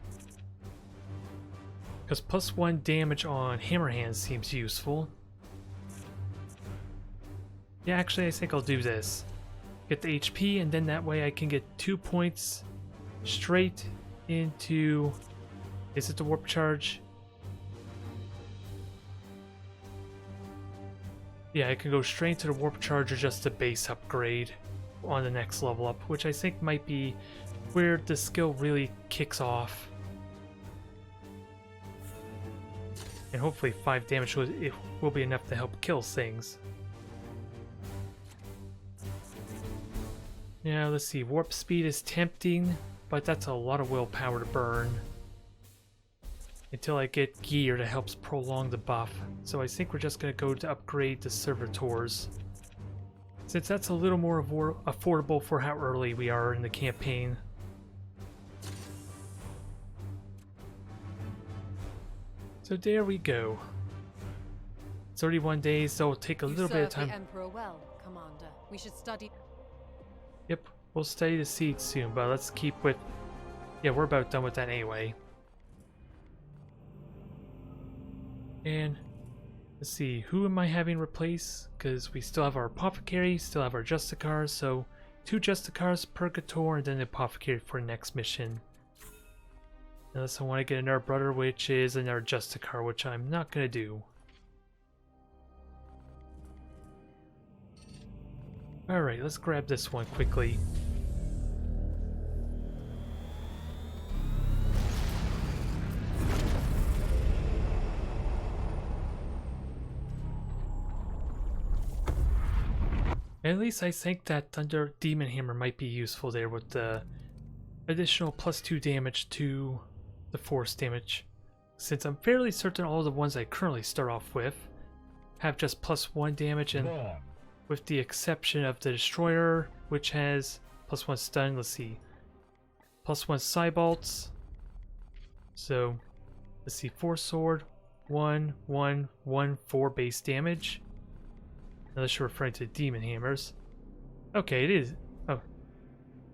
Speaker 1: Because +1 damage on hammer hands seems useful. Yeah, actually I think I'll do this. Get the HP, and then that way I can get 2 points straight into... Is it the warp charge? Yeah, I can go straight to the warp charge or just the base upgrade on the next level up, which I think might be where the skill really kicks off. And hopefully 5 damage will be enough to help kill things. Now let's see, warp speed is tempting, but that's a lot of willpower to burn. Until I get gear that helps prolong the buff. So I think we're just going to go to upgrade the servitors. Since that's a little more affordable for how early we are in the campaign. So there we go. 31 days, so it'll take a little bit of time.
Speaker 5: The Emperor well, Commander. We should study.
Speaker 1: Yep, we'll study the seeds soon, but let's keep with... Yeah, we're about done with that anyway. And let's see, who am I having replace? Because we still have our Apothecary, still have our Justicars, so 2 Justicars, Purgator, and then the Apothecary for next mission. Unless I want to get another brother, which is another Justicar, which I'm not going to do. Alright, let's grab this one quickly. At least I think that Thunder Demon Hammer might be useful there with the additional +2 damage to the force damage. Since I'm fairly certain all the ones I currently start off with have just +1 damage, and with the exception of the Destroyer, which has +1 stun, let's see, +1 Cybolts. So, let's see, Force Sword, 1, 1, 1, 4 base damage. Unless you're referring to Demon Hammers. Okay, it is. Oh.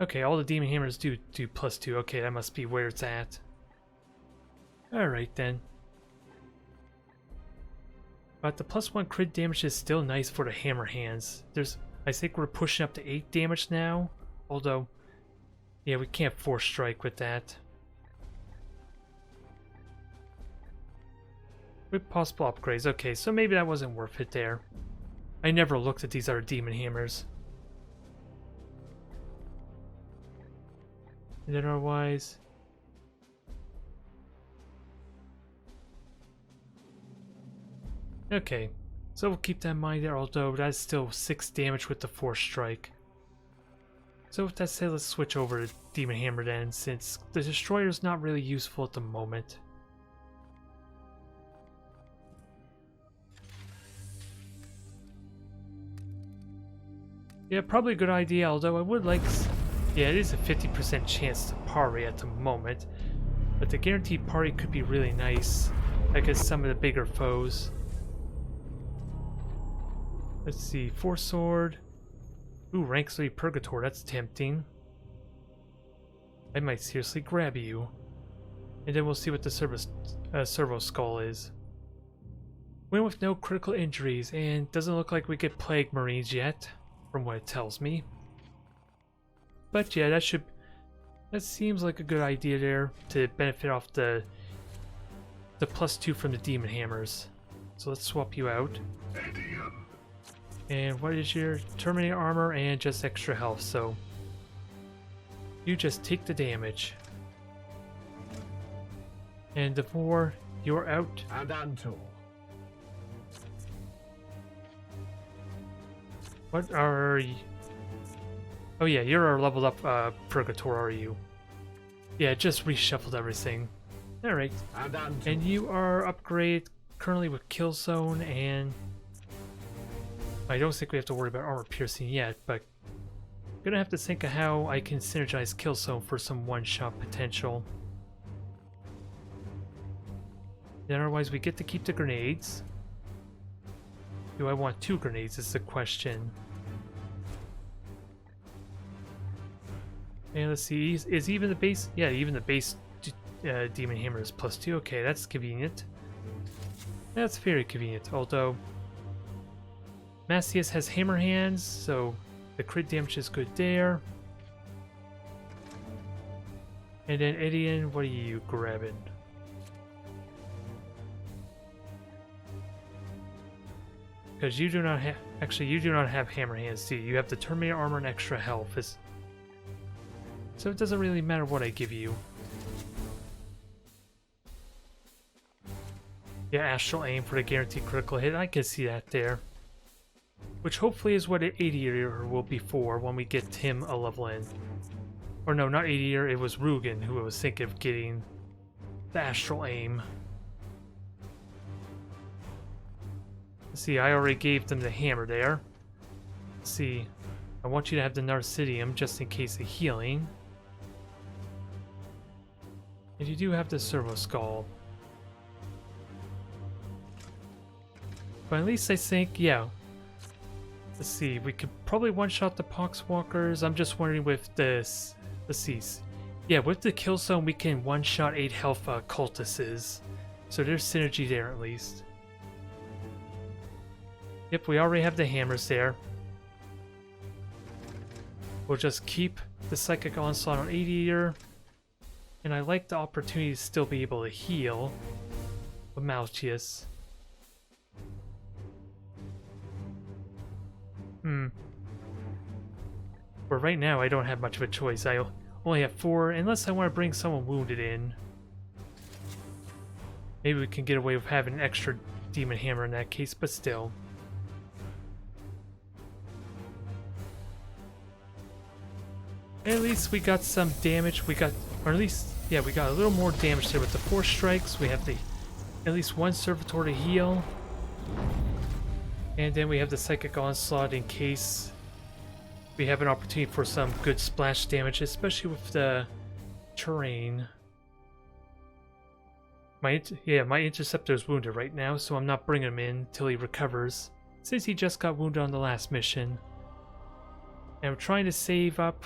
Speaker 1: Okay, all the Demon Hammers do +2. Okay, that must be where it's at. Alright then. But the +1 crit damage is still nice for the hammer hands. I think we're pushing up to 8 damage now. Although, yeah, we can't force strike with that. With possible upgrades. Okay, so maybe that wasn't worth it there. I never looked at these other Demon Hammers. And then otherwise... Okay, so we'll keep that in mind there, although that's still 6 damage with the Force Strike. So with that said, let's switch over to Demon Hammer then, since the Destroyer is not really useful at the moment. Yeah, probably a good idea, although I would like... Yeah, it is a 50% chance to parry at the moment, but the guaranteed parry could be really nice against some of the bigger foes. Let's see, Force Sword. Ooh, rank 3 Purgator, that's tempting. I might seriously grab you. And then we'll see what the Servo Skull is. Win with no critical injuries, and doesn't look like we get Plague Marines yet, from what it tells me. But yeah, that seems like a good idea there to benefit off the +2 from the Demon Hammers. So let's swap you out. And what is your Terminator armor and just extra health, so you just take the damage. And the more you're out.
Speaker 2: Adantor.
Speaker 1: What are you? Oh yeah, you're a leveled up Purgator, are you? Yeah, it just reshuffled everything. Alright. And you are upgraded currently with Kill Zone, and I don't think we have to worry about armor piercing yet, but I'm gonna have to think of how I can synergize Kill Zone for some one-shot potential. Then otherwise we get to keep the grenades. Do I want 2 grenades is the question. And let's see, is even the base? Yeah, even the base Demon Hammer is +2. Okay, that's convenient. That's very convenient, although Macias has hammer hands, so the crit damage is good there. And then Edian, what are you grabbing? Because you do not have, actually you do not have hammer hands, do you? You have the Terminator armor and extra health. So it doesn't really matter what I give you. Yeah, Astral Aim for the guaranteed critical hit. I can see that there. Which hopefully is what an 80-er will be for when we get him a level in. Or no, not 80-er, it was Rugen who I was thinking of getting the Astral Aim. Let's see, I already gave them the hammer there. Let's see, I want you to have the Narcidium just in case of healing. And you do have the Servo Skull. But at least I think, yeah. Let's see, we could probably one-shot the Poxwalkers. I'm just wondering with this. Let's see. Yeah, with the kill zone, we can one-shot 8 health cultists. So there's synergy there at least. Yep, we already have the hammers there. We'll just keep the Psychic Onslaught on 80-er. And I like the opportunity to still be able to heal with Malchius. But right now I don't have much of a choice. I only have 4, unless I want to bring someone wounded in. Maybe we can get away with having an extra Demon Hammer in that case, but still. At least we got some damage. We got, or at least, yeah, we got a little more damage there with the 4 strikes. We have the at least 1 Servitor to heal. And then we have the Psychic Onslaught in case we have an opportunity for some good splash damage, especially with the terrain. My Interceptor is wounded right now, so I'm not bringing him in until he recovers, since he just got wounded on the last mission. And I'm trying to save up.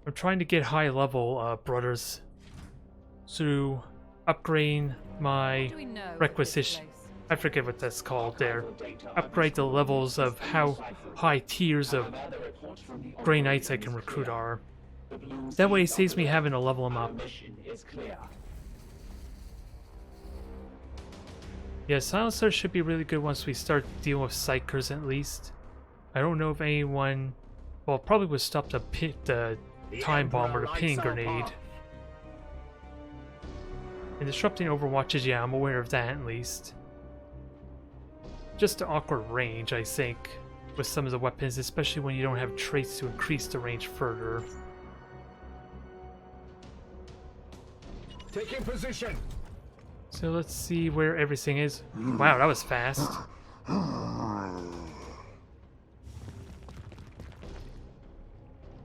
Speaker 1: I'm trying to get high level brothers through upgrading my requisition. I forget what that's called there. Upgrade the levels of how high tiers of Grey Knights I can recruit are. That way it saves me having to level them up. Yeah, Silencer should be really good once we start dealing with Psychers at least. I don't know if anyone... Well, probably would stop the Time Bomb or the Pinning Grenade. And disrupting Overwatches, yeah, I'm aware of that at least. Just an awkward range, I think, with some of the weapons, especially when you don't have traits to increase the range further.
Speaker 2: Taking position.
Speaker 1: So let's see where everything is. Wow, that was fast.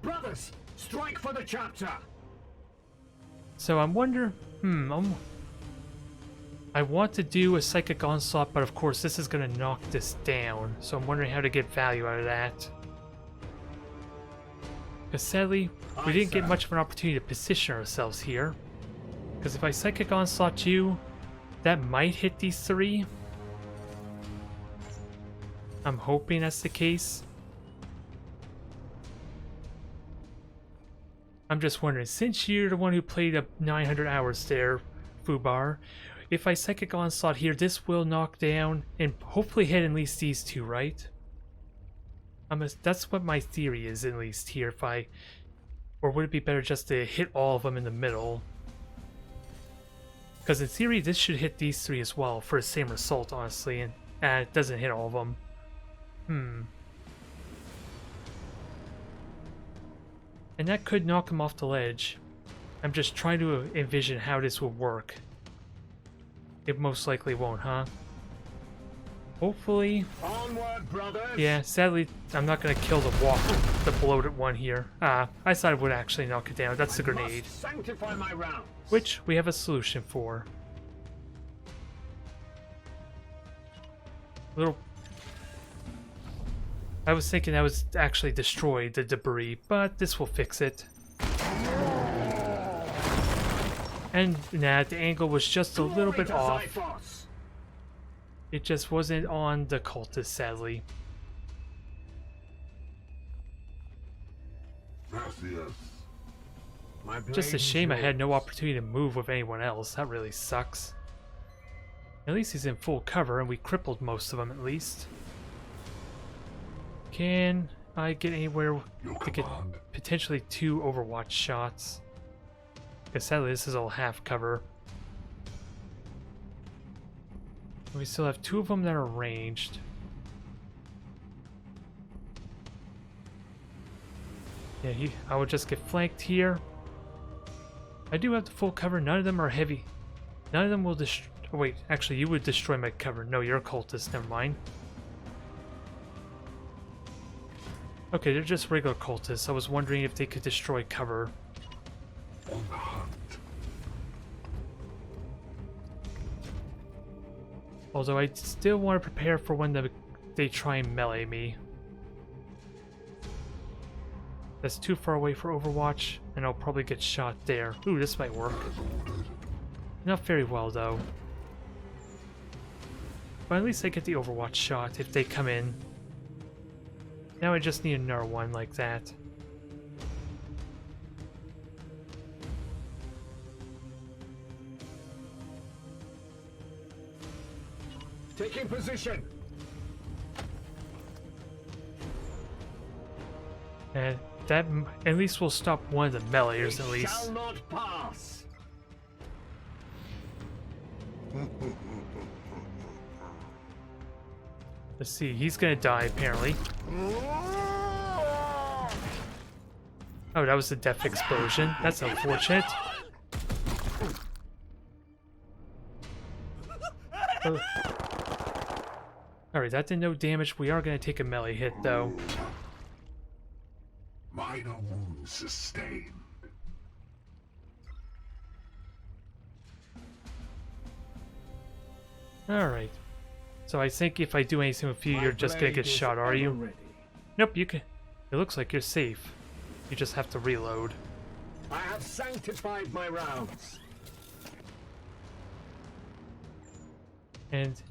Speaker 2: Brothers, strike for the chapter.
Speaker 1: So I'm wondering, I want to do a Psychic Onslaught, but of course this is going to knock this down, so I'm wondering how to get value out of that. Because sadly, we didn't get much of an opportunity to position ourselves here. Because if I Psychic Onslaught you, that might hit these 3. I'm hoping that's the case. I'm just wondering, since you're the one who played up 900 hours there, Fubar, if I Psychic Onslaught here, this will knock down and hopefully hit at least these 2, right? That's what my theory is, at least here. If I, or would it be better just to hit all of them in the middle? Because in theory, this should hit these 3 as well for the same result, honestly, and it doesn't hit all of them. And that could knock him off the ledge. I'm just trying to envision how this will work. It most likely won't, huh? Hopefully.
Speaker 2: Onward, brothers.
Speaker 1: Yeah, sadly, I'm not going to kill the bloated one here. I thought it would actually knock it down. That's the grenade.
Speaker 2: Sanctify my round.
Speaker 1: Which we have a solution for. little... I was thinking that was actually destroyed, the debris, but this will fix it. And nah, the angle was just a little bit off. It just wasn't on the cultist, sadly.
Speaker 3: Gracias.
Speaker 1: Just a shame I had no opportunity to move with anyone else. That really sucks. At least he's in full cover, and we crippled most of them at least. Can I get anywhere to get potentially 2 Overwatch shots? Because sadly this is all half cover. We still have 2 of them that are ranged. Yeah, I would just get flanked here. I do have the full cover. None of them are heavy. None of them will destroy... Oh, wait, actually, you would destroy my cover. No, you're a cultist. Never mind. Okay, they're just regular cultists. I was wondering if they could destroy cover.
Speaker 3: On the hunt.
Speaker 1: Although I still want to prepare for when they try and melee me. That's too far away for Overwatch, and I'll probably get shot there. Ooh, this might work. Not very well, though. But at least I get the Overwatch shot if they come in. Now I just need another one like that.
Speaker 2: Taking position.
Speaker 1: And that at least will stop one of the meleeers at least.
Speaker 2: Shall not pass.
Speaker 1: Let's see, he's gonna die apparently. Oh, that was the death explosion. That's unfortunate. Oh. Alright, that did no damage. We are gonna take a melee hit though.
Speaker 3: Minor wounds sustained.
Speaker 1: Alright. So I think if I do anything with you, you're just gonna get shot, are you?
Speaker 2: Ready.
Speaker 1: Nope, you can. It looks like you're safe. You just have to reload.
Speaker 2: I have sanctified my rounds.
Speaker 1: And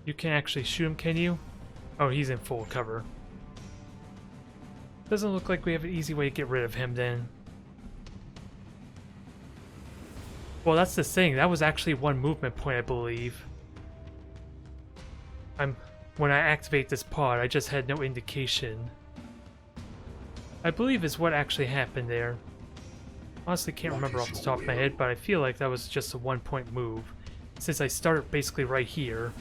Speaker 1: you can actually shoot him, can you? Oh, he's in full cover. Doesn't look like we have an easy way to get rid of him then. Well, that's the thing. That was actually 1 movement point, I believe. When I activate this pod, I just had no indication. I believe is what actually happened there. Honestly, can't remember off the top of my head, but I feel like that was just a 1-point move. Since I started basically right here.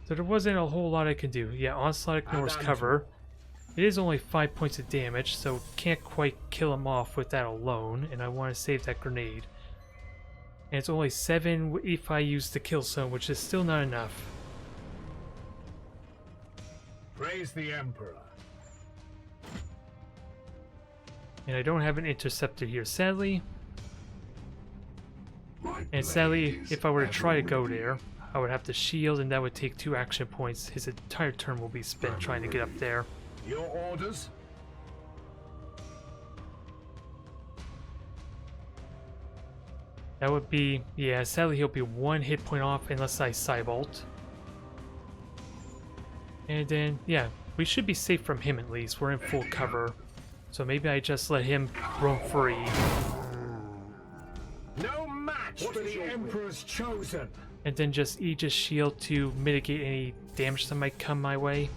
Speaker 1: So there wasn't a whole lot I can do. Yeah, Onslaught ignores cover. It is only 5 points of damage, so can't quite kill him off with that alone, and I want to save that grenade. And it's only 7 if I use the kill zone, which is still not enough.
Speaker 2: Praise the Emperor.
Speaker 1: And I don't have an interceptor here, sadly. And sadly, if I were to try to go there, I would have to shield, and that would take 2 action points. His entire turn will be spent trying to get up there.
Speaker 2: Your orders?
Speaker 1: That would be... yeah, sadly he'll be 1 hit point off unless I Cybolt. And then, yeah, we should be safe from him at least. We're in full cover. So maybe I just let him roam free.
Speaker 2: No match for the Emperor's chosen.
Speaker 1: And then just Aegis Shield to mitigate any damage that might come my way.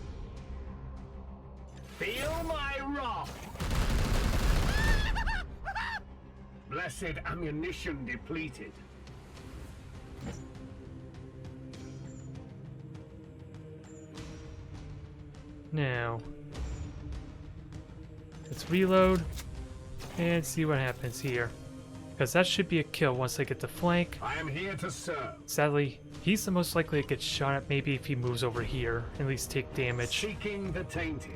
Speaker 2: Feel my wrath. Blessed ammunition depleted.
Speaker 1: Now, let's reload and see what happens here. Because that should be a kill once I get the flank.
Speaker 2: I am here to serve.
Speaker 1: Sadly, he's the most likely to get shot at, maybe if he moves over here, at least take damage.
Speaker 2: Seeking the tainted.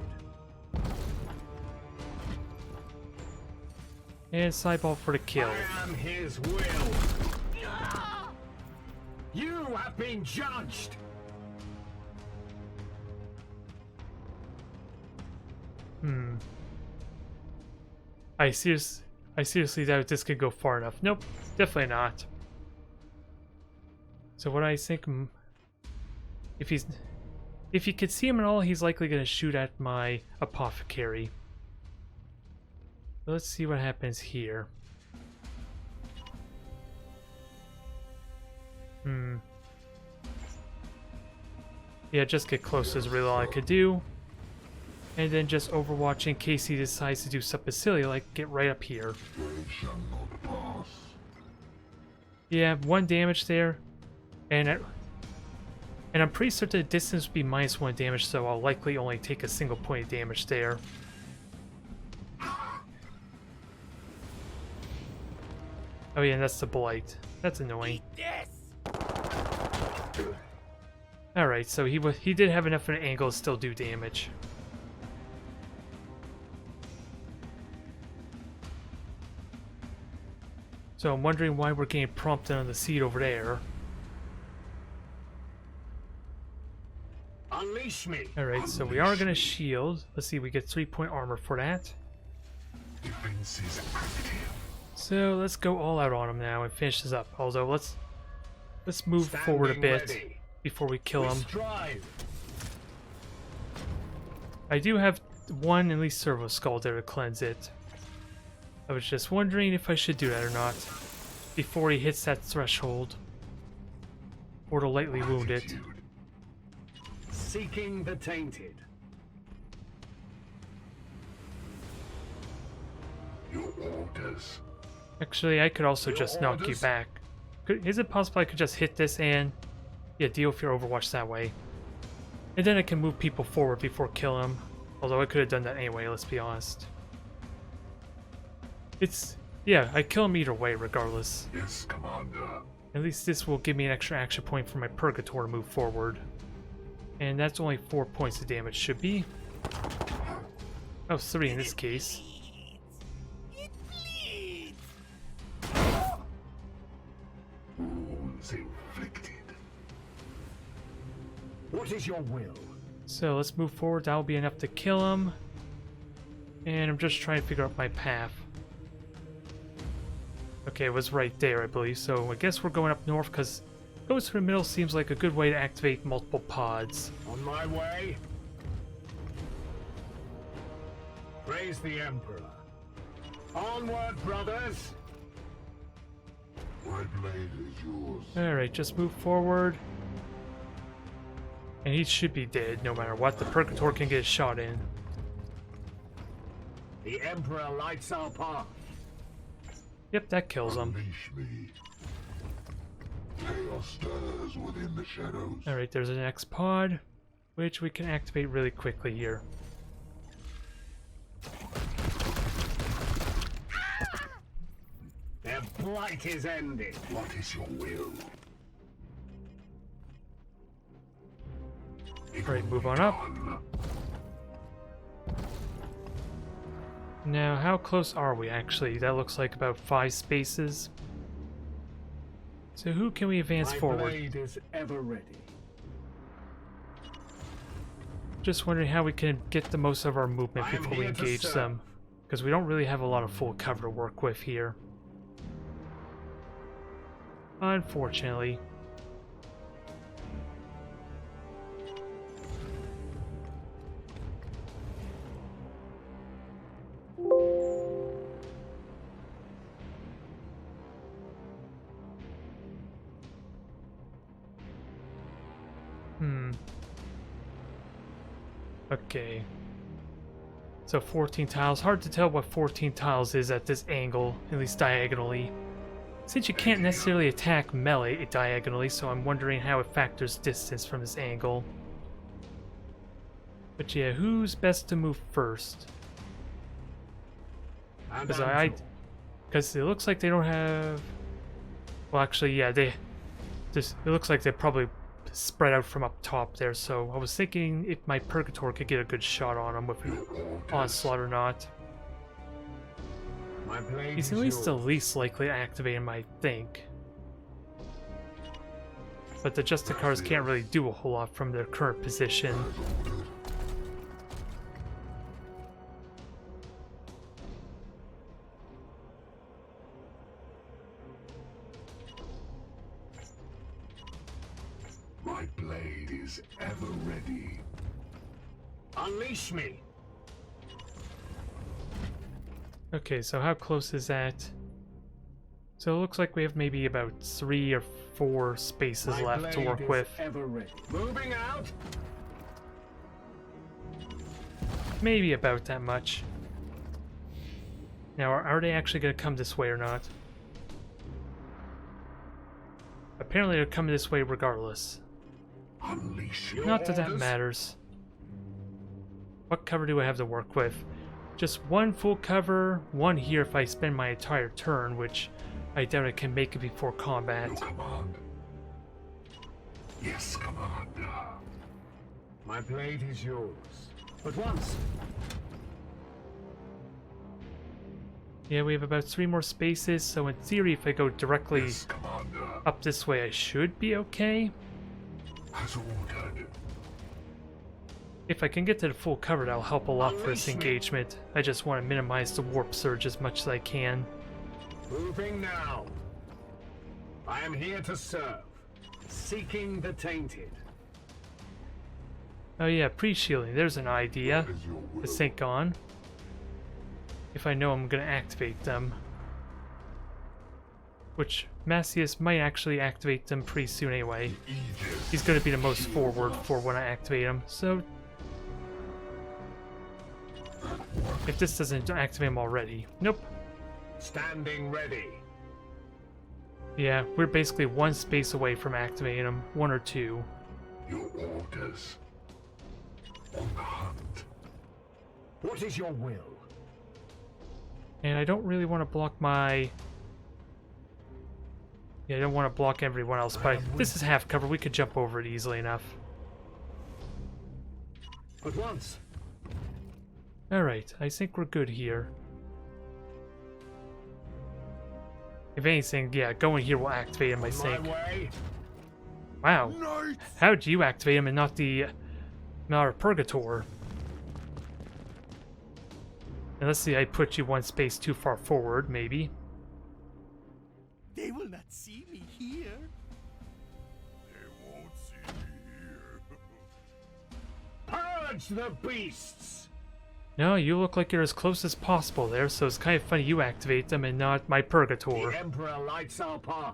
Speaker 1: And Cybolt for the kill.
Speaker 2: I am his will. You have been judged!
Speaker 1: I seriously doubt this could go far enough. Nope, definitely not. So what I think, if you could see him at all, he's likely going to shoot at my apothecary. Let's see what happens here. Yeah, just get close is really all I could do. And then just overwatch in case he decides to do something silly, like get right up here. Yeah, 1 damage there. And I'm pretty certain the distance would be -1 damage, so I'll likely only take a single point of damage there. Oh yeah, and that's the blight. That's annoying. Alright, so he did have enough of an angle to still do damage. So I'm wondering why we're getting prompted on the seat over there.
Speaker 2: Unleash me!
Speaker 1: Alright, so we are gonna shield. Let's see, we get 3-point armor for that.
Speaker 3: Defenses active.
Speaker 1: So let's go all out on him now and finish this up. Although let's move forward a bit
Speaker 2: ready.
Speaker 1: before we kill him.
Speaker 2: Strive.
Speaker 1: I do have 1 at least servo skull there to cleanse it. I was just wondering if I should do that or not before he hits that threshold, or to lightly wound it.
Speaker 2: Seeking the tainted.
Speaker 3: Your orders.
Speaker 1: Actually, I could also
Speaker 2: Your
Speaker 1: just knock you
Speaker 2: orders?
Speaker 1: back. Is it possible I could just hit this and yeah, deal with your Overwatch that way? And then I can move people forward before kill him. Although I could have done that anyway, let's be honest. Yeah, I kill him either way regardless.
Speaker 3: Yes, Commander.
Speaker 1: At least this will give me an extra action point for my Purgator to move forward. And that's only 4 points of damage, should be. Oh, 3 in this case.
Speaker 8: It bleeds!
Speaker 3: Wounds inflicted.
Speaker 2: What is your will?
Speaker 1: So let's move forward, that'll be enough to kill him. And I'm just trying to figure out my path. Okay, it was right there, I believe, so I guess we're going up north because going through the middle seems like a good way to activate multiple pods.
Speaker 2: On my way. Praise the Emperor. Onward, brothers!
Speaker 3: My blade is yours.
Speaker 1: Alright, just move forward. And he should be dead no matter what. The Purgator can get a shot in.
Speaker 2: The Emperor lights our path.
Speaker 1: Yep, that kills him.
Speaker 3: Unleash me. Chaos stirs within the shadows.
Speaker 1: Alright, there's an next pod, which we can activate really quickly here.
Speaker 2: Their blight is ended.
Speaker 3: What is your will?
Speaker 1: Alright, move on up. Now, how close are we actually? That looks like about 5 spaces. So who can we advance
Speaker 2: My
Speaker 1: forward?
Speaker 2: blade is ever ready.
Speaker 1: Just wondering how we can get the most of our movement
Speaker 2: I am
Speaker 1: before we
Speaker 2: here to
Speaker 1: engage
Speaker 2: serve.
Speaker 1: them. Because we don't really have a lot of full cover to work with here. Unfortunately. Okay. So 14 tiles. Hard to tell what 14 tiles is at this angle, at least diagonally. Since you can't necessarily attack melee diagonally, so I'm wondering how it factors distance from this angle. But yeah, who's best to move first?
Speaker 2: And
Speaker 1: Because it looks like they don't have... Well, actually, yeah, it looks like they're probably spread out from up top there, so I was thinking if my Purgator could get a good shot on him with an onslaught or not.
Speaker 2: My blade
Speaker 1: He's
Speaker 2: is
Speaker 1: at least the
Speaker 2: yours.
Speaker 1: least likely to activate him, I think. but the Justicars can't really do a whole lot from their current position.
Speaker 3: My blade is ever ready.
Speaker 2: Unleash me!
Speaker 1: Okay, so how close is that? So it looks like we have maybe about 3 or 4 spaces
Speaker 2: My
Speaker 1: left to
Speaker 2: blade
Speaker 1: work
Speaker 2: is
Speaker 1: with.
Speaker 2: ever ready. Moving out!
Speaker 1: Maybe about that much. Now, are they actually going to come this way or not? Apparently they're coming this way regardless.
Speaker 3: Unleash your
Speaker 1: Not that that
Speaker 3: orders.
Speaker 1: matters. What cover do I have to work with? Just one full cover, one here if I spend my entire turn, which I doubt I can make it before combat.
Speaker 3: Your command. Yes, Commander.
Speaker 2: My blade is yours. But once.
Speaker 1: Yeah, we have about 3 more spaces, so in theory if I go directly
Speaker 3: Yes, Commander.
Speaker 1: up this way I should be okay.
Speaker 3: As ordered.
Speaker 1: If I can get to the full cover, that'll help a lot for this
Speaker 2: Unleash me.
Speaker 1: engagement. I just want to minimize the warp surge as much as I can.
Speaker 2: Moving now. I am here to serve. Seeking the tainted.
Speaker 1: Oh yeah, pre-shielding, there's an idea.
Speaker 3: Is your will.
Speaker 1: To sync on. If I know I'm going to activate them. Which Macias might actually activate them pretty soon anyway.
Speaker 3: Aegis.
Speaker 1: He's going to be the most forward for when I activate him, so... If this doesn't activate him already. Nope.
Speaker 2: Standing ready.
Speaker 1: Yeah, we're basically 1 space away from activating him. 1 or 2.
Speaker 3: Your orders. On the hunt.
Speaker 2: What is your will?
Speaker 1: And I don't really want to block my... Yeah, I don't want to block everyone else, but this is half cover. We could jump over it easily enough.
Speaker 2: But once.
Speaker 1: Alright, I think we're good here. If anything, yeah, going here will activate him, I
Speaker 2: My
Speaker 1: think.
Speaker 2: way.
Speaker 1: Wow. How'd you activate him and not the... not our Purgator? And let's see, I put you 1 space too far forward, maybe.
Speaker 8: They will not see me here.
Speaker 3: They won't see me here.
Speaker 2: Purge the beasts.
Speaker 1: No, you look like you're as close as possible there, so it's kind of funny you activate them and not my Purgator.
Speaker 2: The Emperor lights our path.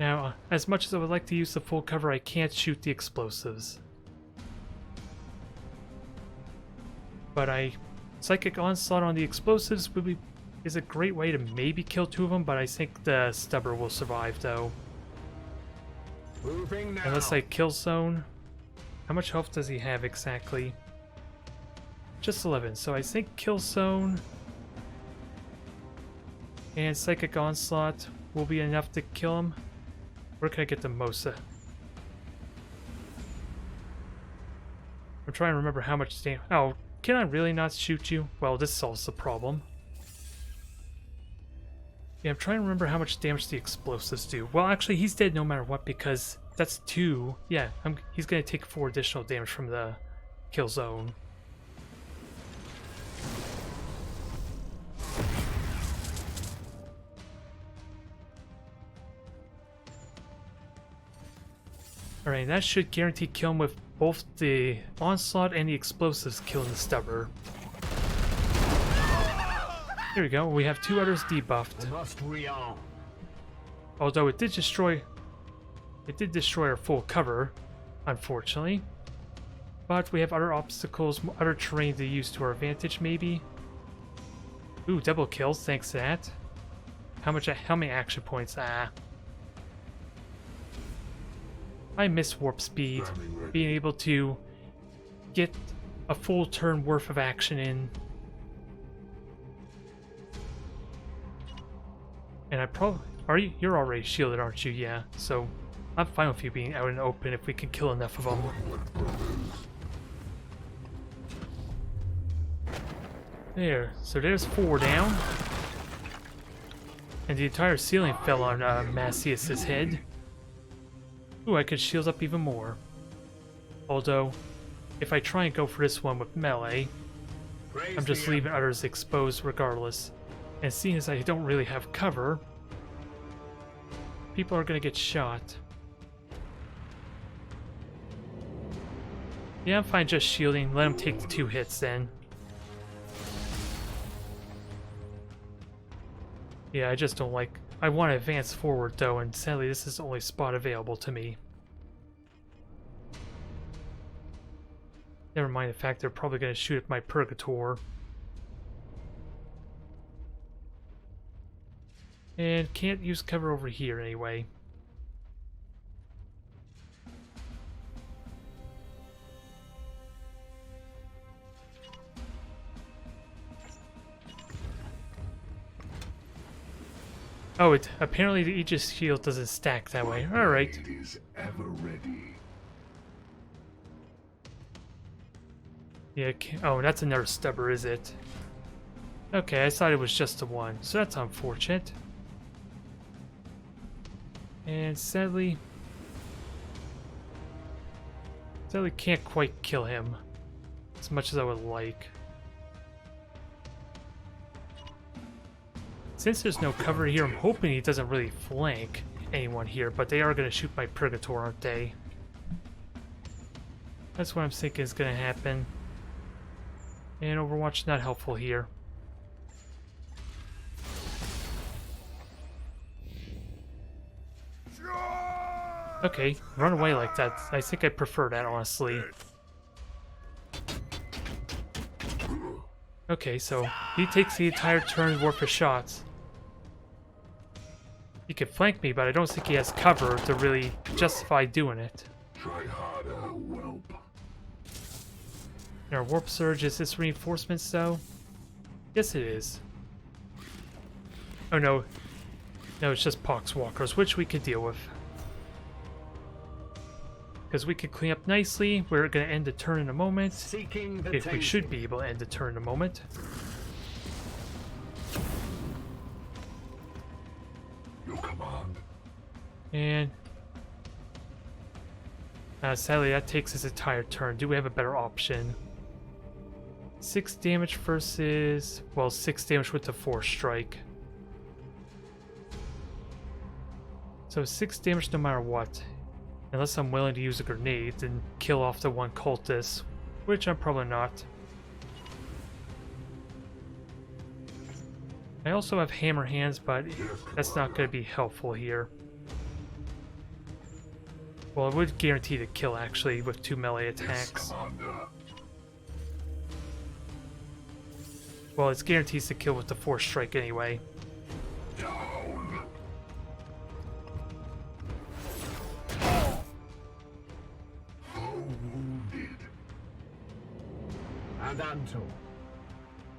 Speaker 1: Now, as much as I would like to use the full cover, I can't shoot the explosives. But Psychic Onslaught on the explosives is a great way to maybe kill 2 of them, but I think the Stubber will survive, though.
Speaker 2: Moving now.
Speaker 1: Unless I kill Zone. How much health does he have exactly? Just 11, so I think Kill Zone and Psychic Onslaught will be enough to kill him. Where can I get the Mosa? I'm trying to remember how much damage. Oh, can I really not shoot you? Well, this solves the problem. Yeah, I'm trying to remember how much damage the explosives do. Well, actually, he's dead no matter what because that's 2. Yeah, he's going to take 4 additional damage from the kill zone. Alright, that should guarantee kill him with both the Onslaught and the explosives killing the Stubber. Here we go, we have 2 others debuffed.
Speaker 2: I must rearm.
Speaker 1: Although it did destroy our full cover, unfortunately. But we have other obstacles, other terrain to use to our advantage, maybe. Ooh, double kills, thanks to that. How many action points? I miss warp speed, being able to get a full turn worth of action in. And I probably... You're already shielded, aren't you? Yeah, so I'm fine with you being out in the open if we can kill enough of them. There, so there's 4 down. And the entire ceiling fell on Macias's head. Ooh, I could shield up even more. Although, if I try and go for this one with melee, I'm just leaving others exposed regardless. And seeing as I don't really have cover, people are gonna get shot. Yeah, I'm fine just shielding. Let him take the 2 hits then. Yeah, I just don't like... I want to advance forward though, and sadly this is the only spot available to me. Never mind the fact they're probably going to shoot at my Purgator. And can't use cover over here anyway. Oh, it apparently the Aegis shield doesn't stack that way. Alright.
Speaker 3: It is ever ready.
Speaker 1: Yeah, oh, that's another stubber, is it? Okay, I thought it was just the one, so that's unfortunate. And sadly can't quite kill him as much as I would like. Since there's no cover here, I'm hoping he doesn't really flank anyone here, but they are going to shoot my Purgator, aren't they? That's what I'm thinking is going to happen. And Overwatch not helpful here. Okay, run away like that. I think I prefer that, honestly. Okay, so he takes the entire turn worth of shots. He can flank me, but I don't think he has cover to really justify doing it.
Speaker 3: Try harder, whelp.
Speaker 1: And our Warp Surge, is this reinforcements though? Yes it is. Oh no. No, it's just Poxwalkers, which we could deal with. Because we could clean up nicely. We're going to end the turn in a moment. If we should be able to end the turn in a moment.
Speaker 3: Your command.
Speaker 1: And sadly that takes his entire turn. Do we have a better option? 6 damage versus... well, 6 damage with the Force Strike. So 6 damage no matter what. Unless I'm willing to use a grenade and kill off the one cultist, which I'm probably not. I also have hammer hands, but that's not going to be helpful here. Well, it would guarantee the kill actually with 2 melee attacks. Well, it guarantees the kill with the Force Strike anyway.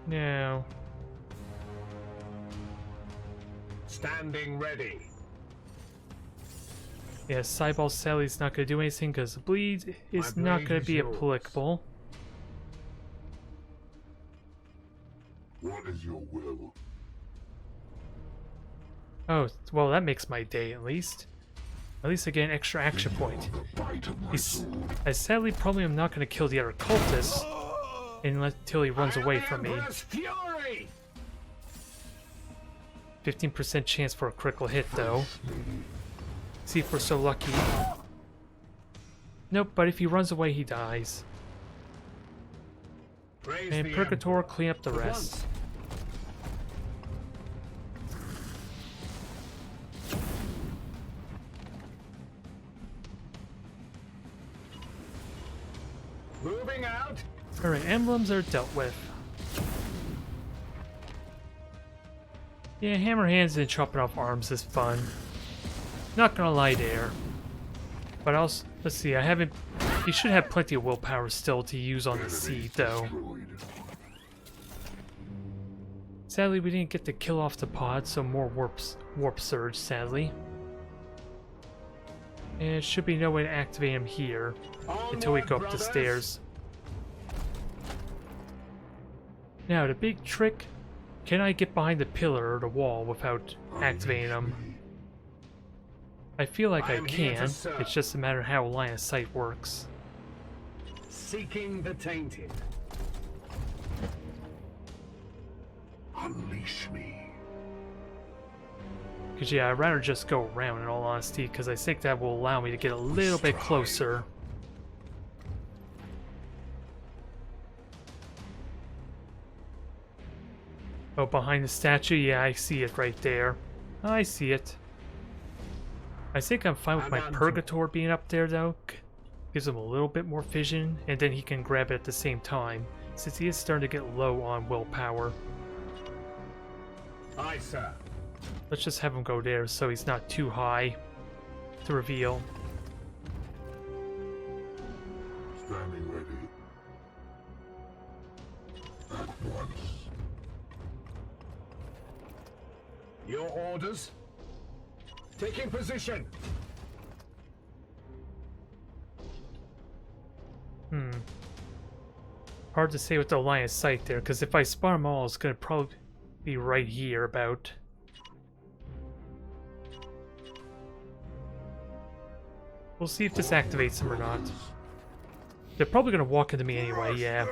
Speaker 1: No.
Speaker 2: Standing ready.
Speaker 1: Yeah, Cyball Sally's not going to do anything because the bleed is not going to be applicable.
Speaker 3: What is your will?
Speaker 1: Oh, well, that makes my day at least. At least I get an extra action point. I sadly probably am not going to kill the other cultists until he runs away from me. 15% chance for a critical hit though. See if we're so lucky. Nope, but if he runs away he dies. And Purgator clean up the rest.
Speaker 2: Moving out.
Speaker 1: Alright, emblems are dealt with. Yeah, hammer hands and chopping off arms is fun. Not gonna lie there. But also, let's see, I haven't... You should have plenty of willpower still to use on the seed, though. Sadly, we didn't get to kill off the pod, so more warp surge, sadly. And it should be no way to activate him here until we go up the stairs. Now, the big trick, can I get behind the pillar or the wall without activating them? I feel like I
Speaker 2: am here to
Speaker 1: can.
Speaker 2: serve.
Speaker 1: It's just a matter of how line of sight works.
Speaker 2: Seeking the tainted.
Speaker 3: Unleash me.
Speaker 1: Because yeah, I'd rather just go around in all honesty, because I think that will allow me to get a little bit closer. Oh, behind the statue? Yeah, I see it right there. I see it. I think I'm fine with my Purgator being up there though. Gives him a little bit more vision, and then he can grab it at the same time, since he is starting to get low on willpower.
Speaker 2: Aye, sir.
Speaker 1: Let's just have him go there so he's not too high to reveal.
Speaker 3: Standing ready. At once.
Speaker 2: Your orders? Taking position.
Speaker 1: Hard to say with the line of sight there, because if I spawn them all, it's going to probably be right here about. We'll see if this activates them or not. They're probably going to walk into me anyway, yeah.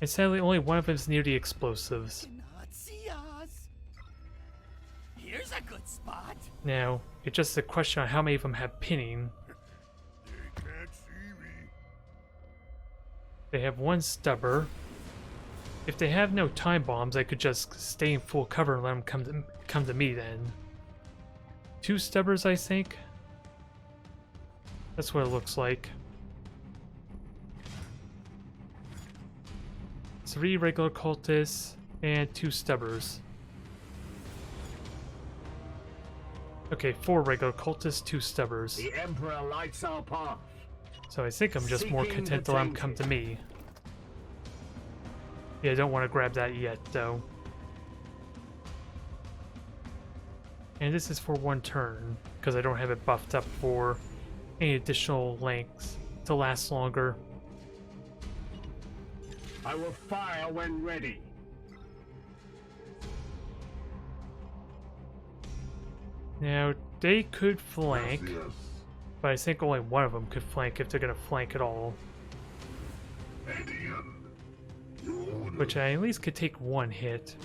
Speaker 1: And sadly, only one of them is near the explosives.
Speaker 8: Cannot see us. Here's a good spot.
Speaker 1: Now, it's just a question on how many of them have pinning.
Speaker 3: They can't see me.
Speaker 1: They have one stubber. If they have no time bombs, I could just stay in full cover and let them come to me then. 2 stubbers, I think. That's what it looks like. 3 regular cultists and 2 stubbers. Okay, 4 regular cultists, 2 stubbers.
Speaker 2: The Emperor lights our path.
Speaker 1: So I think I'm just more content to let them come to me. Yeah, I don't want to grab that yet, though. And this is for 1 turn, because I don't have it buffed up for any additional lengths to last longer.
Speaker 2: I will fire when ready.
Speaker 1: Now, they could flank,
Speaker 3: Yes.
Speaker 1: but I think only one of them could flank if they're going to flank at all.
Speaker 3: Edian. Your orders.
Speaker 1: Which I at least could take 1 hit.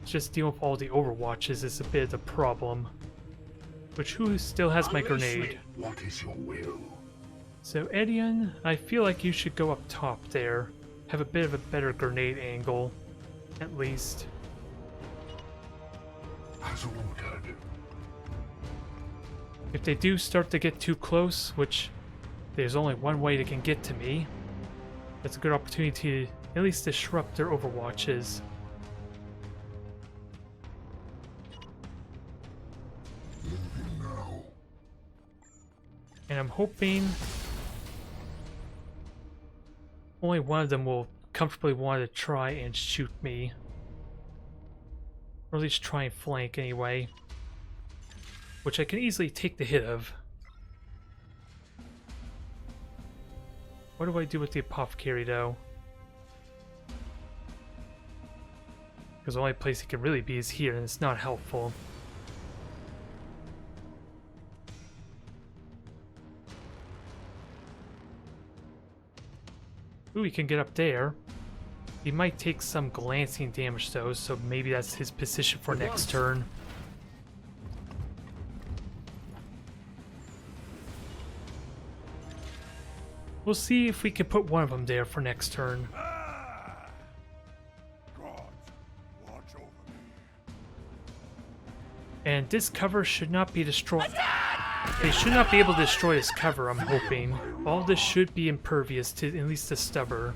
Speaker 1: Just dealing with all the overwatches is a bit of the problem. Which who still has my
Speaker 2: Unleash me.
Speaker 1: grenade?
Speaker 3: What is your will?
Speaker 1: So Edian, I feel like you should go up top there. Have a bit of a better grenade angle, at least.
Speaker 3: As ordered.
Speaker 1: If they do start to get too close, which there's only one way they can get to me, that's a good opportunity to at least disrupt their overwatches.
Speaker 3: Moving now.
Speaker 1: And I'm hoping only one of them will comfortably want to try and shoot me. Or at least try and flank anyway. Which I can easily take the hit of. What do I do with the apothecary though? Because the only place he can really be is here and it's not helpful. Ooh, he can get up there. He might take some glancing damage though, so maybe that's his position for next turn. We'll see if we can put one of them there for next turn.
Speaker 3: Gods, watch over me.
Speaker 1: And this cover should not be destroyed. They should not be able to destroy this cover, I'm hoping. All this should be impervious to at least the stubber.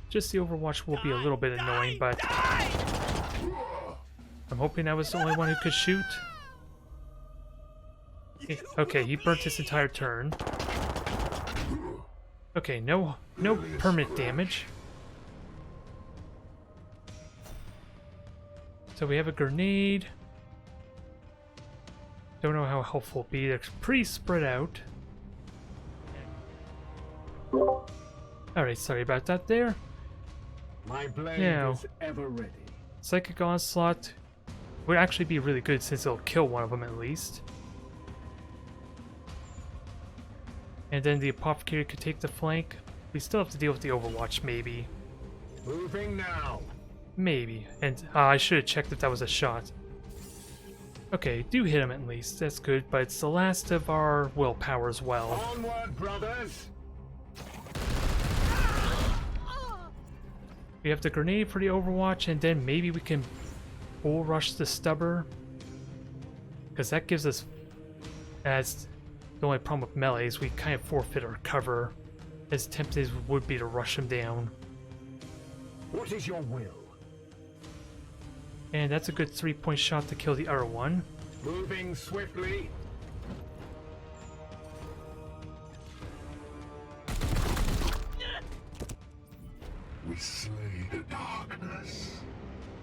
Speaker 1: Just the Overwatch will be a little bit annoying, but I'm hoping I was the only one who could shoot. Okay, he burnt his entire turn. Okay, no permanent damage. So we have a grenade. Don't know how helpful it'll be. They're pretty spread out. Alright, sorry about that there.
Speaker 2: My blade
Speaker 1: Yeah.
Speaker 2: is ever ready.
Speaker 1: Psychic Onslaught would actually be really good since it'll kill one of them at least. And then the Apothecary could take the flank. We still have to deal with the Overwatch, maybe.
Speaker 2: Moving now.
Speaker 1: Maybe. And I should have checked if that was a shot. Okay, do hit him at least. That's good, but it's the last of our willpower as well.
Speaker 2: Onward, brothers.
Speaker 1: We have the grenade for the Overwatch, and then maybe we can bull rush the Stubber. Because that gives us... As the only problem with melee is we kind of forfeit our cover. As tempted as it would be to rush him down.
Speaker 2: What is your will?
Speaker 1: And that's a good 3-point shot to kill the other one.
Speaker 2: Moving swiftly.
Speaker 3: We slay the darkness.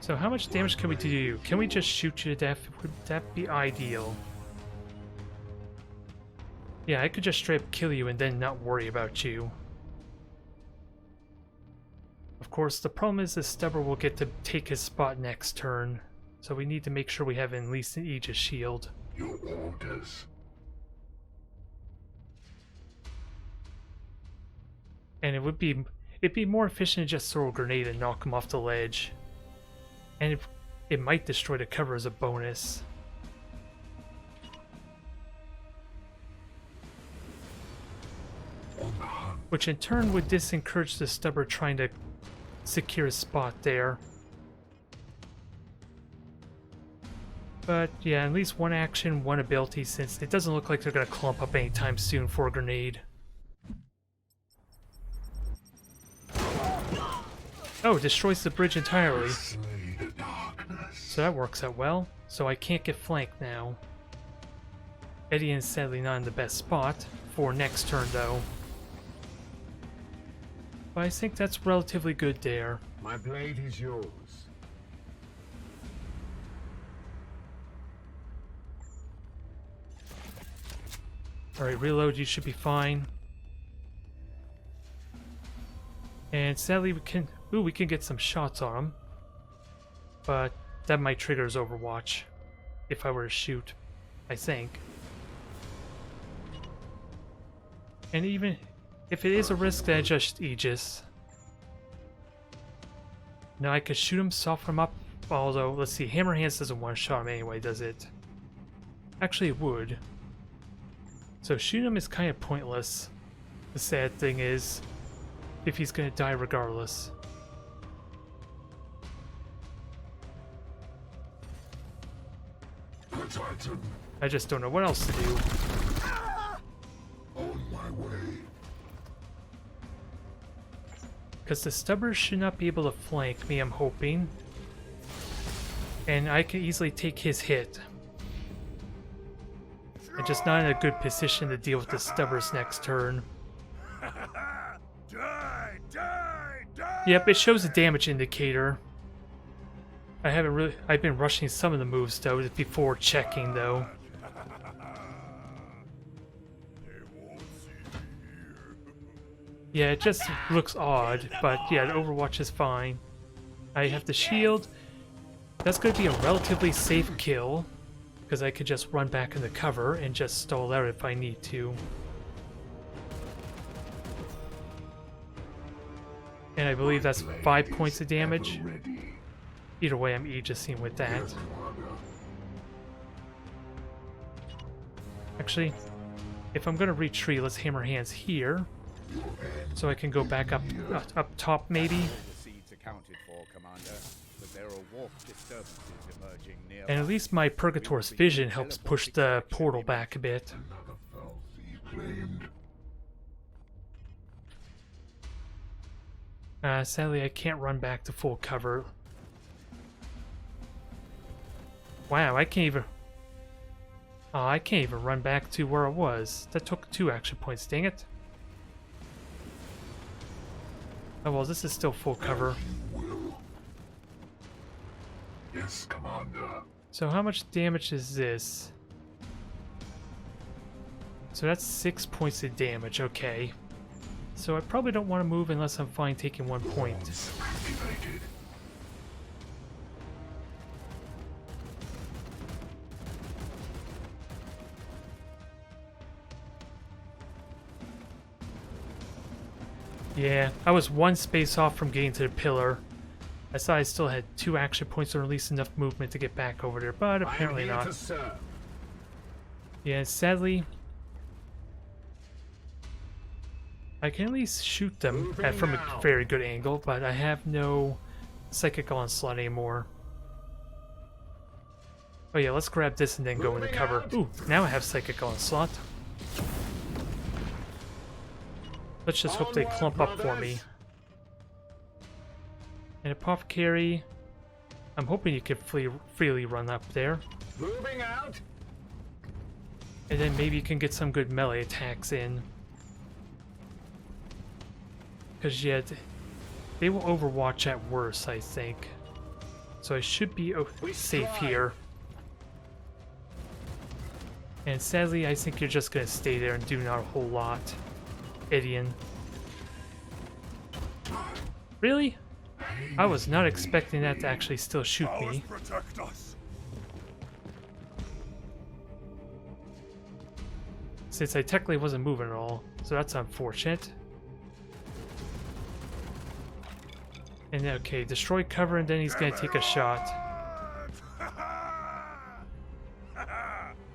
Speaker 1: So how much damage can we do to you? Can we just shoot you to death? Would that be ideal? Yeah, I could just straight up kill you and then not worry about you. Of course, the problem is the Stubber will get to take his spot next turn. So we need to make sure we have at least an Aegis shield.
Speaker 3: Your orders.
Speaker 1: And it'd be more efficient to just throw a grenade and knock him off the ledge. And it might destroy the cover as a bonus.
Speaker 3: On the hunt.
Speaker 1: Which in turn would disencourage the Stubber trying to secure a spot there. But yeah, at least one action, one ability, since it doesn't look like they're going to clump up anytime soon for a grenade. Oh, it destroys the bridge entirely.
Speaker 3: Slay the darkness.
Speaker 1: So that works out well. So I can't get flanked now. Eddie is sadly not in the best spot for next turn though. But I think that's relatively good there.
Speaker 2: My blade is yours.
Speaker 1: Alright, reload, you should be fine. And sadly we can... Ooh, we can get some shots on him. But that might trigger his Overwatch. If I were to shoot. I think. And even if it is a risk, then I just Aegis. Now I could shoot him, soften him up. Although, let's see, Hammer Hands doesn't one-shot him anyway, does it? Actually, it would. So shooting him is kind of pointless. The sad thing is, if he's gonna die regardless.
Speaker 3: The Titan.
Speaker 1: I just don't know what else to do.
Speaker 3: On my way.
Speaker 1: Because the Stubber should not be able to flank me, I'm hoping. And I can easily take his hit. I'm just not in a good position to deal with the Stubbers next turn.
Speaker 4: Die, die, die!
Speaker 1: Yep, it shows a damage indicator. I've been rushing some of the moves though before checking though. Yeah, it just looks odd, but yeah, the Overwatch is fine. I have the shield. That's going to be a relatively safe kill, because I could just run back in the cover and just stall out if I need to. And I believe that's 5 points of damage. Either way, I'm Aegising with that. Actually, if I'm going to retreat, let's Hammer Hands here. So I can go back up top, maybe.
Speaker 4: The seeds accounted for, Commander, but there are warp disturbances emerging near.
Speaker 1: And at least my Purgator's Vision helps push the portal back a bit.
Speaker 3: Another fell thief claimed.
Speaker 1: Sadly, I can't run back to full cover. Wow, I can't even... Oh, I can't even run back to where I was. That took 2 action points, dang it. Oh well, this is still full cover.
Speaker 3: You will. Yes, Commander.
Speaker 1: So how much damage is this? So that's 6 points of damage, okay. So I probably don't want to move unless I'm fine taking 1 point.
Speaker 3: Activated.
Speaker 1: Yeah, I was 1 space off from getting to the pillar. I thought I still had 2 action points or at least enough movement to get back over there, but apparently
Speaker 2: I'm here
Speaker 1: not.
Speaker 2: to serve.
Speaker 1: Yeah, sadly, I can at least shoot them from a very good angle, but I have no psychic onslaught anymore. Oh yeah, let's grab this and then go into cover. Ooh, now I have psychic onslaught. Let's just hope they clump up for me. And Apothecary, I'm hoping you can freely run up there.
Speaker 2: Moving out.
Speaker 1: And then maybe you can get some good melee attacks in. Because yeah, they will overwatch at worst, I think. So I should be safe here. And sadly, I think you're just going to stay there and do not a whole lot. Idion. Really? I was not expecting that to actually still shoot me.
Speaker 3: Protect us.
Speaker 1: Since I technically wasn't moving at all, so that's unfortunate. And okay, destroy cover and then he's gonna take a shot.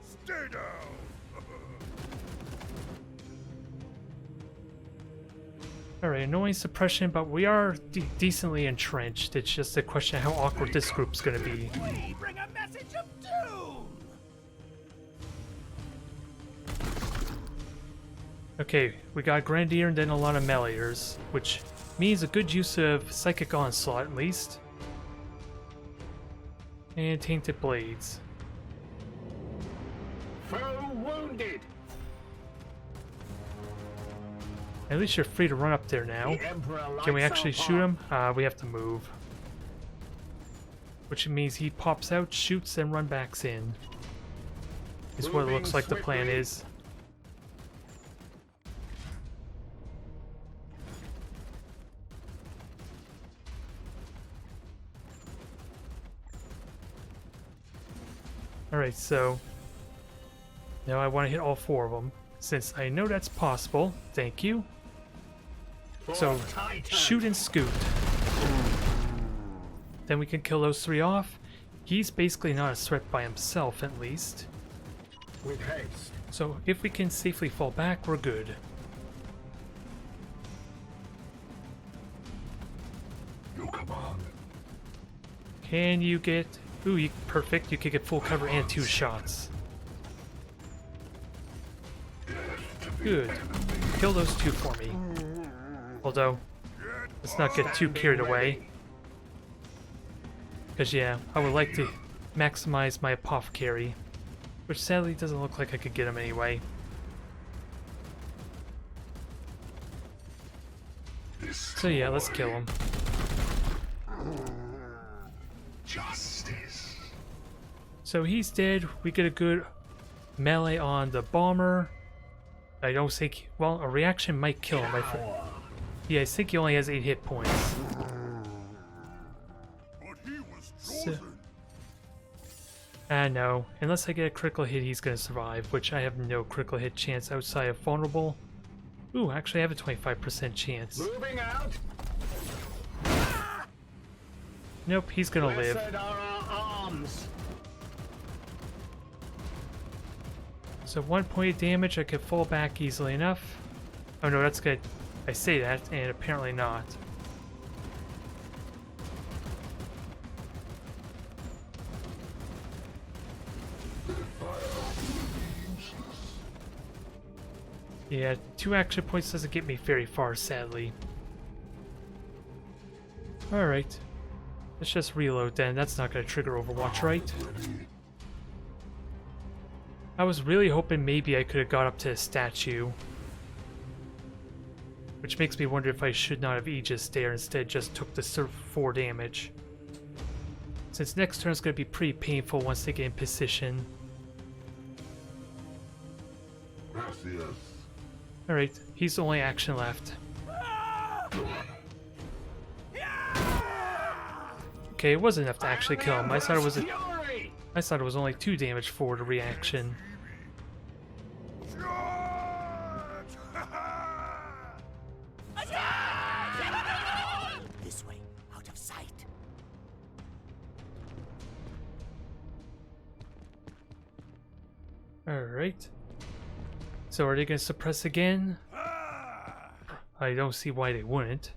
Speaker 3: Stay down.
Speaker 1: Alright, annoying suppression, but we are decently entrenched. It's just a question of how awkward this group's gonna be.
Speaker 8: We bring a message of doom!
Speaker 1: Okay, we got Grenadier and then a lot of meleeers, which means a good use of Psychic Onslaught at least. And Tainted Blades.
Speaker 2: Foe wounded.
Speaker 1: At least you're free to run up there now. Can we actually shoot him? We have to move. Which means he pops out, shoots, and run backs in. Is what it looks like the plan is. Alright, so now I want to hit all 4 of them, since I know that's possible. Thank you. So, shoot and scoot. Then we can kill those 3 off. He's basically not a threat by himself, at least.
Speaker 2: With haste.
Speaker 1: So, if we can safely fall back, we're good.
Speaker 3: Your command.
Speaker 1: Can you get... Ooh, perfect. You could get full cover and 2 shots. Good. Kill those 2 for me. Although, let's not get too carried away. Because yeah, I would like to maximize my Apothecary. Which sadly doesn't look like I could get him anyway. So yeah, let's kill him.
Speaker 3: Justice.
Speaker 1: So he's dead. We get a good melee on the bomber. I don't think... Well, a reaction might kill him. Yeah, I think he only has 8 hit points.
Speaker 3: But he was
Speaker 1: So,
Speaker 3: chosen.
Speaker 1: no. Unless I get a critical hit, he's going to survive, which I have no critical hit chance outside of vulnerable. Ooh, actually I have a 25% chance.
Speaker 2: Moving out.
Speaker 1: Nope, he's going to live.
Speaker 2: Blessed are our arms.
Speaker 1: So 1 point of damage, I could fall back easily enough. Oh no, that's good. I say that, and apparently not. Yeah, 2 action points doesn't get me very far, sadly. Alright. Let's just reload then. That's not going to trigger Overwatch, right? I was really hoping maybe I could have got up to a statue. Which makes me wonder if I should not have Aegis there, instead just took the 4 damage. Since next turn is going to be pretty painful once they get in position.
Speaker 3: Gracias.
Speaker 1: Alright, he's the only action left. Okay, it wasn't enough to actually kill him. I thought
Speaker 2: Fury!
Speaker 1: it was only 2 damage for the reaction.
Speaker 8: This way, out of sight.
Speaker 1: Alright. So are they going to suppress again? I don't see why they wouldn't.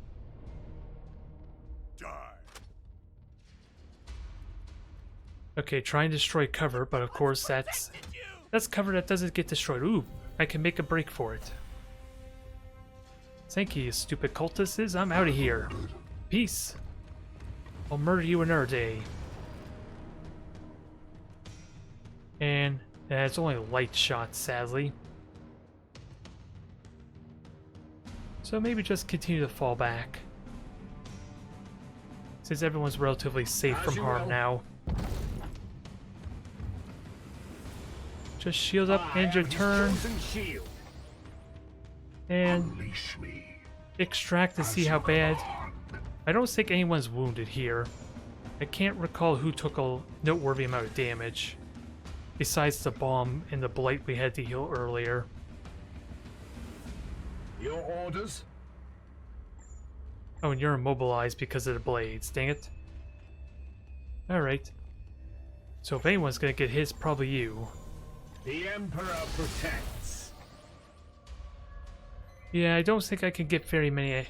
Speaker 1: Okay, try and destroy cover, but of course that's cover that doesn't get destroyed. Ooh, I can make a break for it. Thank you, stupid cultists. I'm out of here. Peace. I'll murder you another day. And it's only light shots, sadly. So maybe just continue to fall back. Since everyone's relatively safe from harm now. Just shield up, end your turn, and extract to see how bad. I don't think anyone's wounded here. I can't recall who took a noteworthy amount of damage, besides the bomb and the blight we had to heal earlier.
Speaker 2: Your orders?
Speaker 1: Oh, and you're immobilized because of the blades, dang it. Alright. So if anyone's gonna get hit, it's probably you.
Speaker 2: The Emperor protects.
Speaker 1: Yeah, I don't think I can get very many.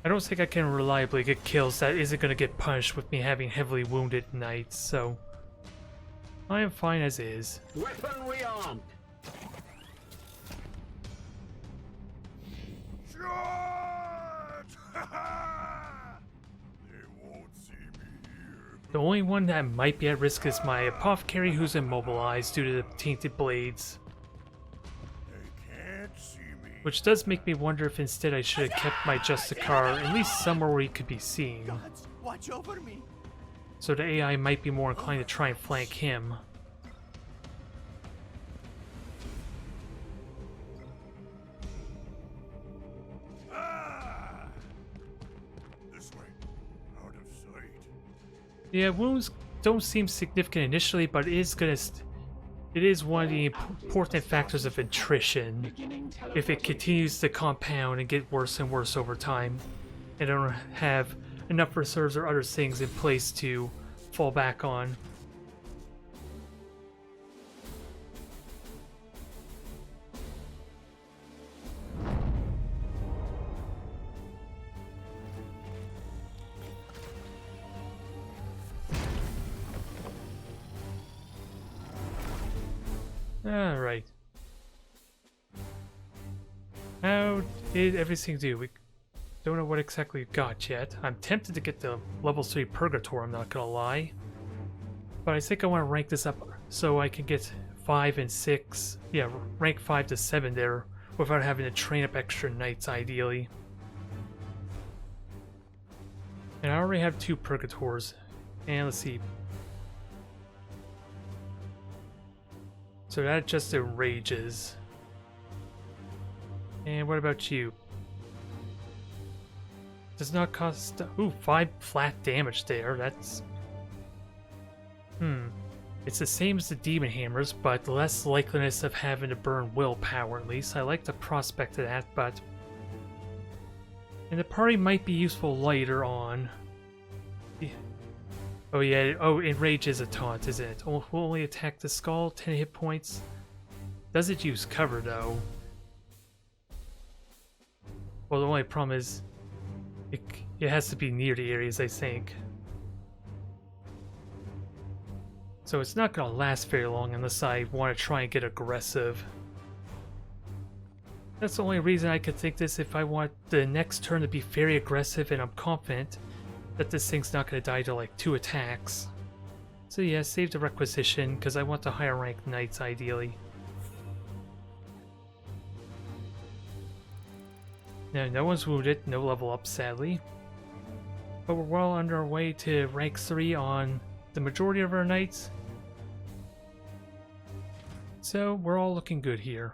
Speaker 1: I don't think I can reliably get kills that isn't going to get punished with me having heavily wounded knights, so I am fine as is.
Speaker 2: Weaponry armed.
Speaker 1: The only one that might be at risk is my apothecary, who's immobilized due to the tainted blades. Which does make me wonder if instead I should have kept my Justicar at least somewhere where he could be seen.
Speaker 8: Gods, watch over me.
Speaker 1: So the AI might be more inclined to try and flank him.
Speaker 3: This way, out of sight.
Speaker 1: Yeah, wounds don't seem significant initially, but it is one of the important factors of attrition. If it continues to compound and get worse and worse over time, and I don't have enough reserves or other things in place to fall back on. Alright. How did everything do? We don't know what exactly we got yet. I'm tempted to get the level 3 Purgator, I'm not gonna lie. But I think I want to rank this up so I can get 5 and 6. Yeah, rank 5 to 7 there without having to train up extra knights, ideally. And I already have 2 Purgators. And let's see. So that just enrages. And what about you? Does not cost... Ooh, 5 flat damage there. That's... It's the same as the Daemonhunters, but less likeliness of having to burn willpower at least. I like the prospect of that, but... And the party might be useful later on. Oh yeah, oh, Enrage is a taunt, isn't it? Will only attack the skull, 10 hit points. Does it use cover, though? Well, the only problem is... It has to be near the areas, I think. So it's not going to last very long unless I want to try and get aggressive. That's the only reason I could think this if I want the next turn to be very aggressive and I'm confident that this thing's not going to die to like 2 attacks. So yeah, save the requisition, because I want the higher ranked knights ideally. Now, no one's wounded, no level up sadly. But we're well on our way to rank 3 on the majority of our knights. So we're all looking good here.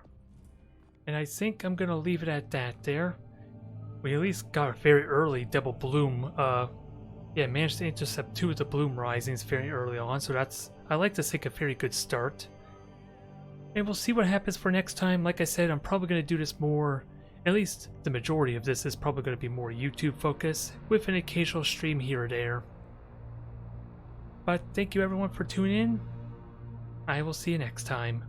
Speaker 1: And I think I'm going to leave it at that there. We at least got a very early double bloom. Yeah, managed to intercept 2 of the bloom risings very early on, so I like to think a very good start. And we'll see what happens for next time. Like I said, I'm probably going to do this more, at least the majority of this is probably going to be more YouTube focused, with an occasional stream here or there. But thank you everyone for tuning in. I will see you next time.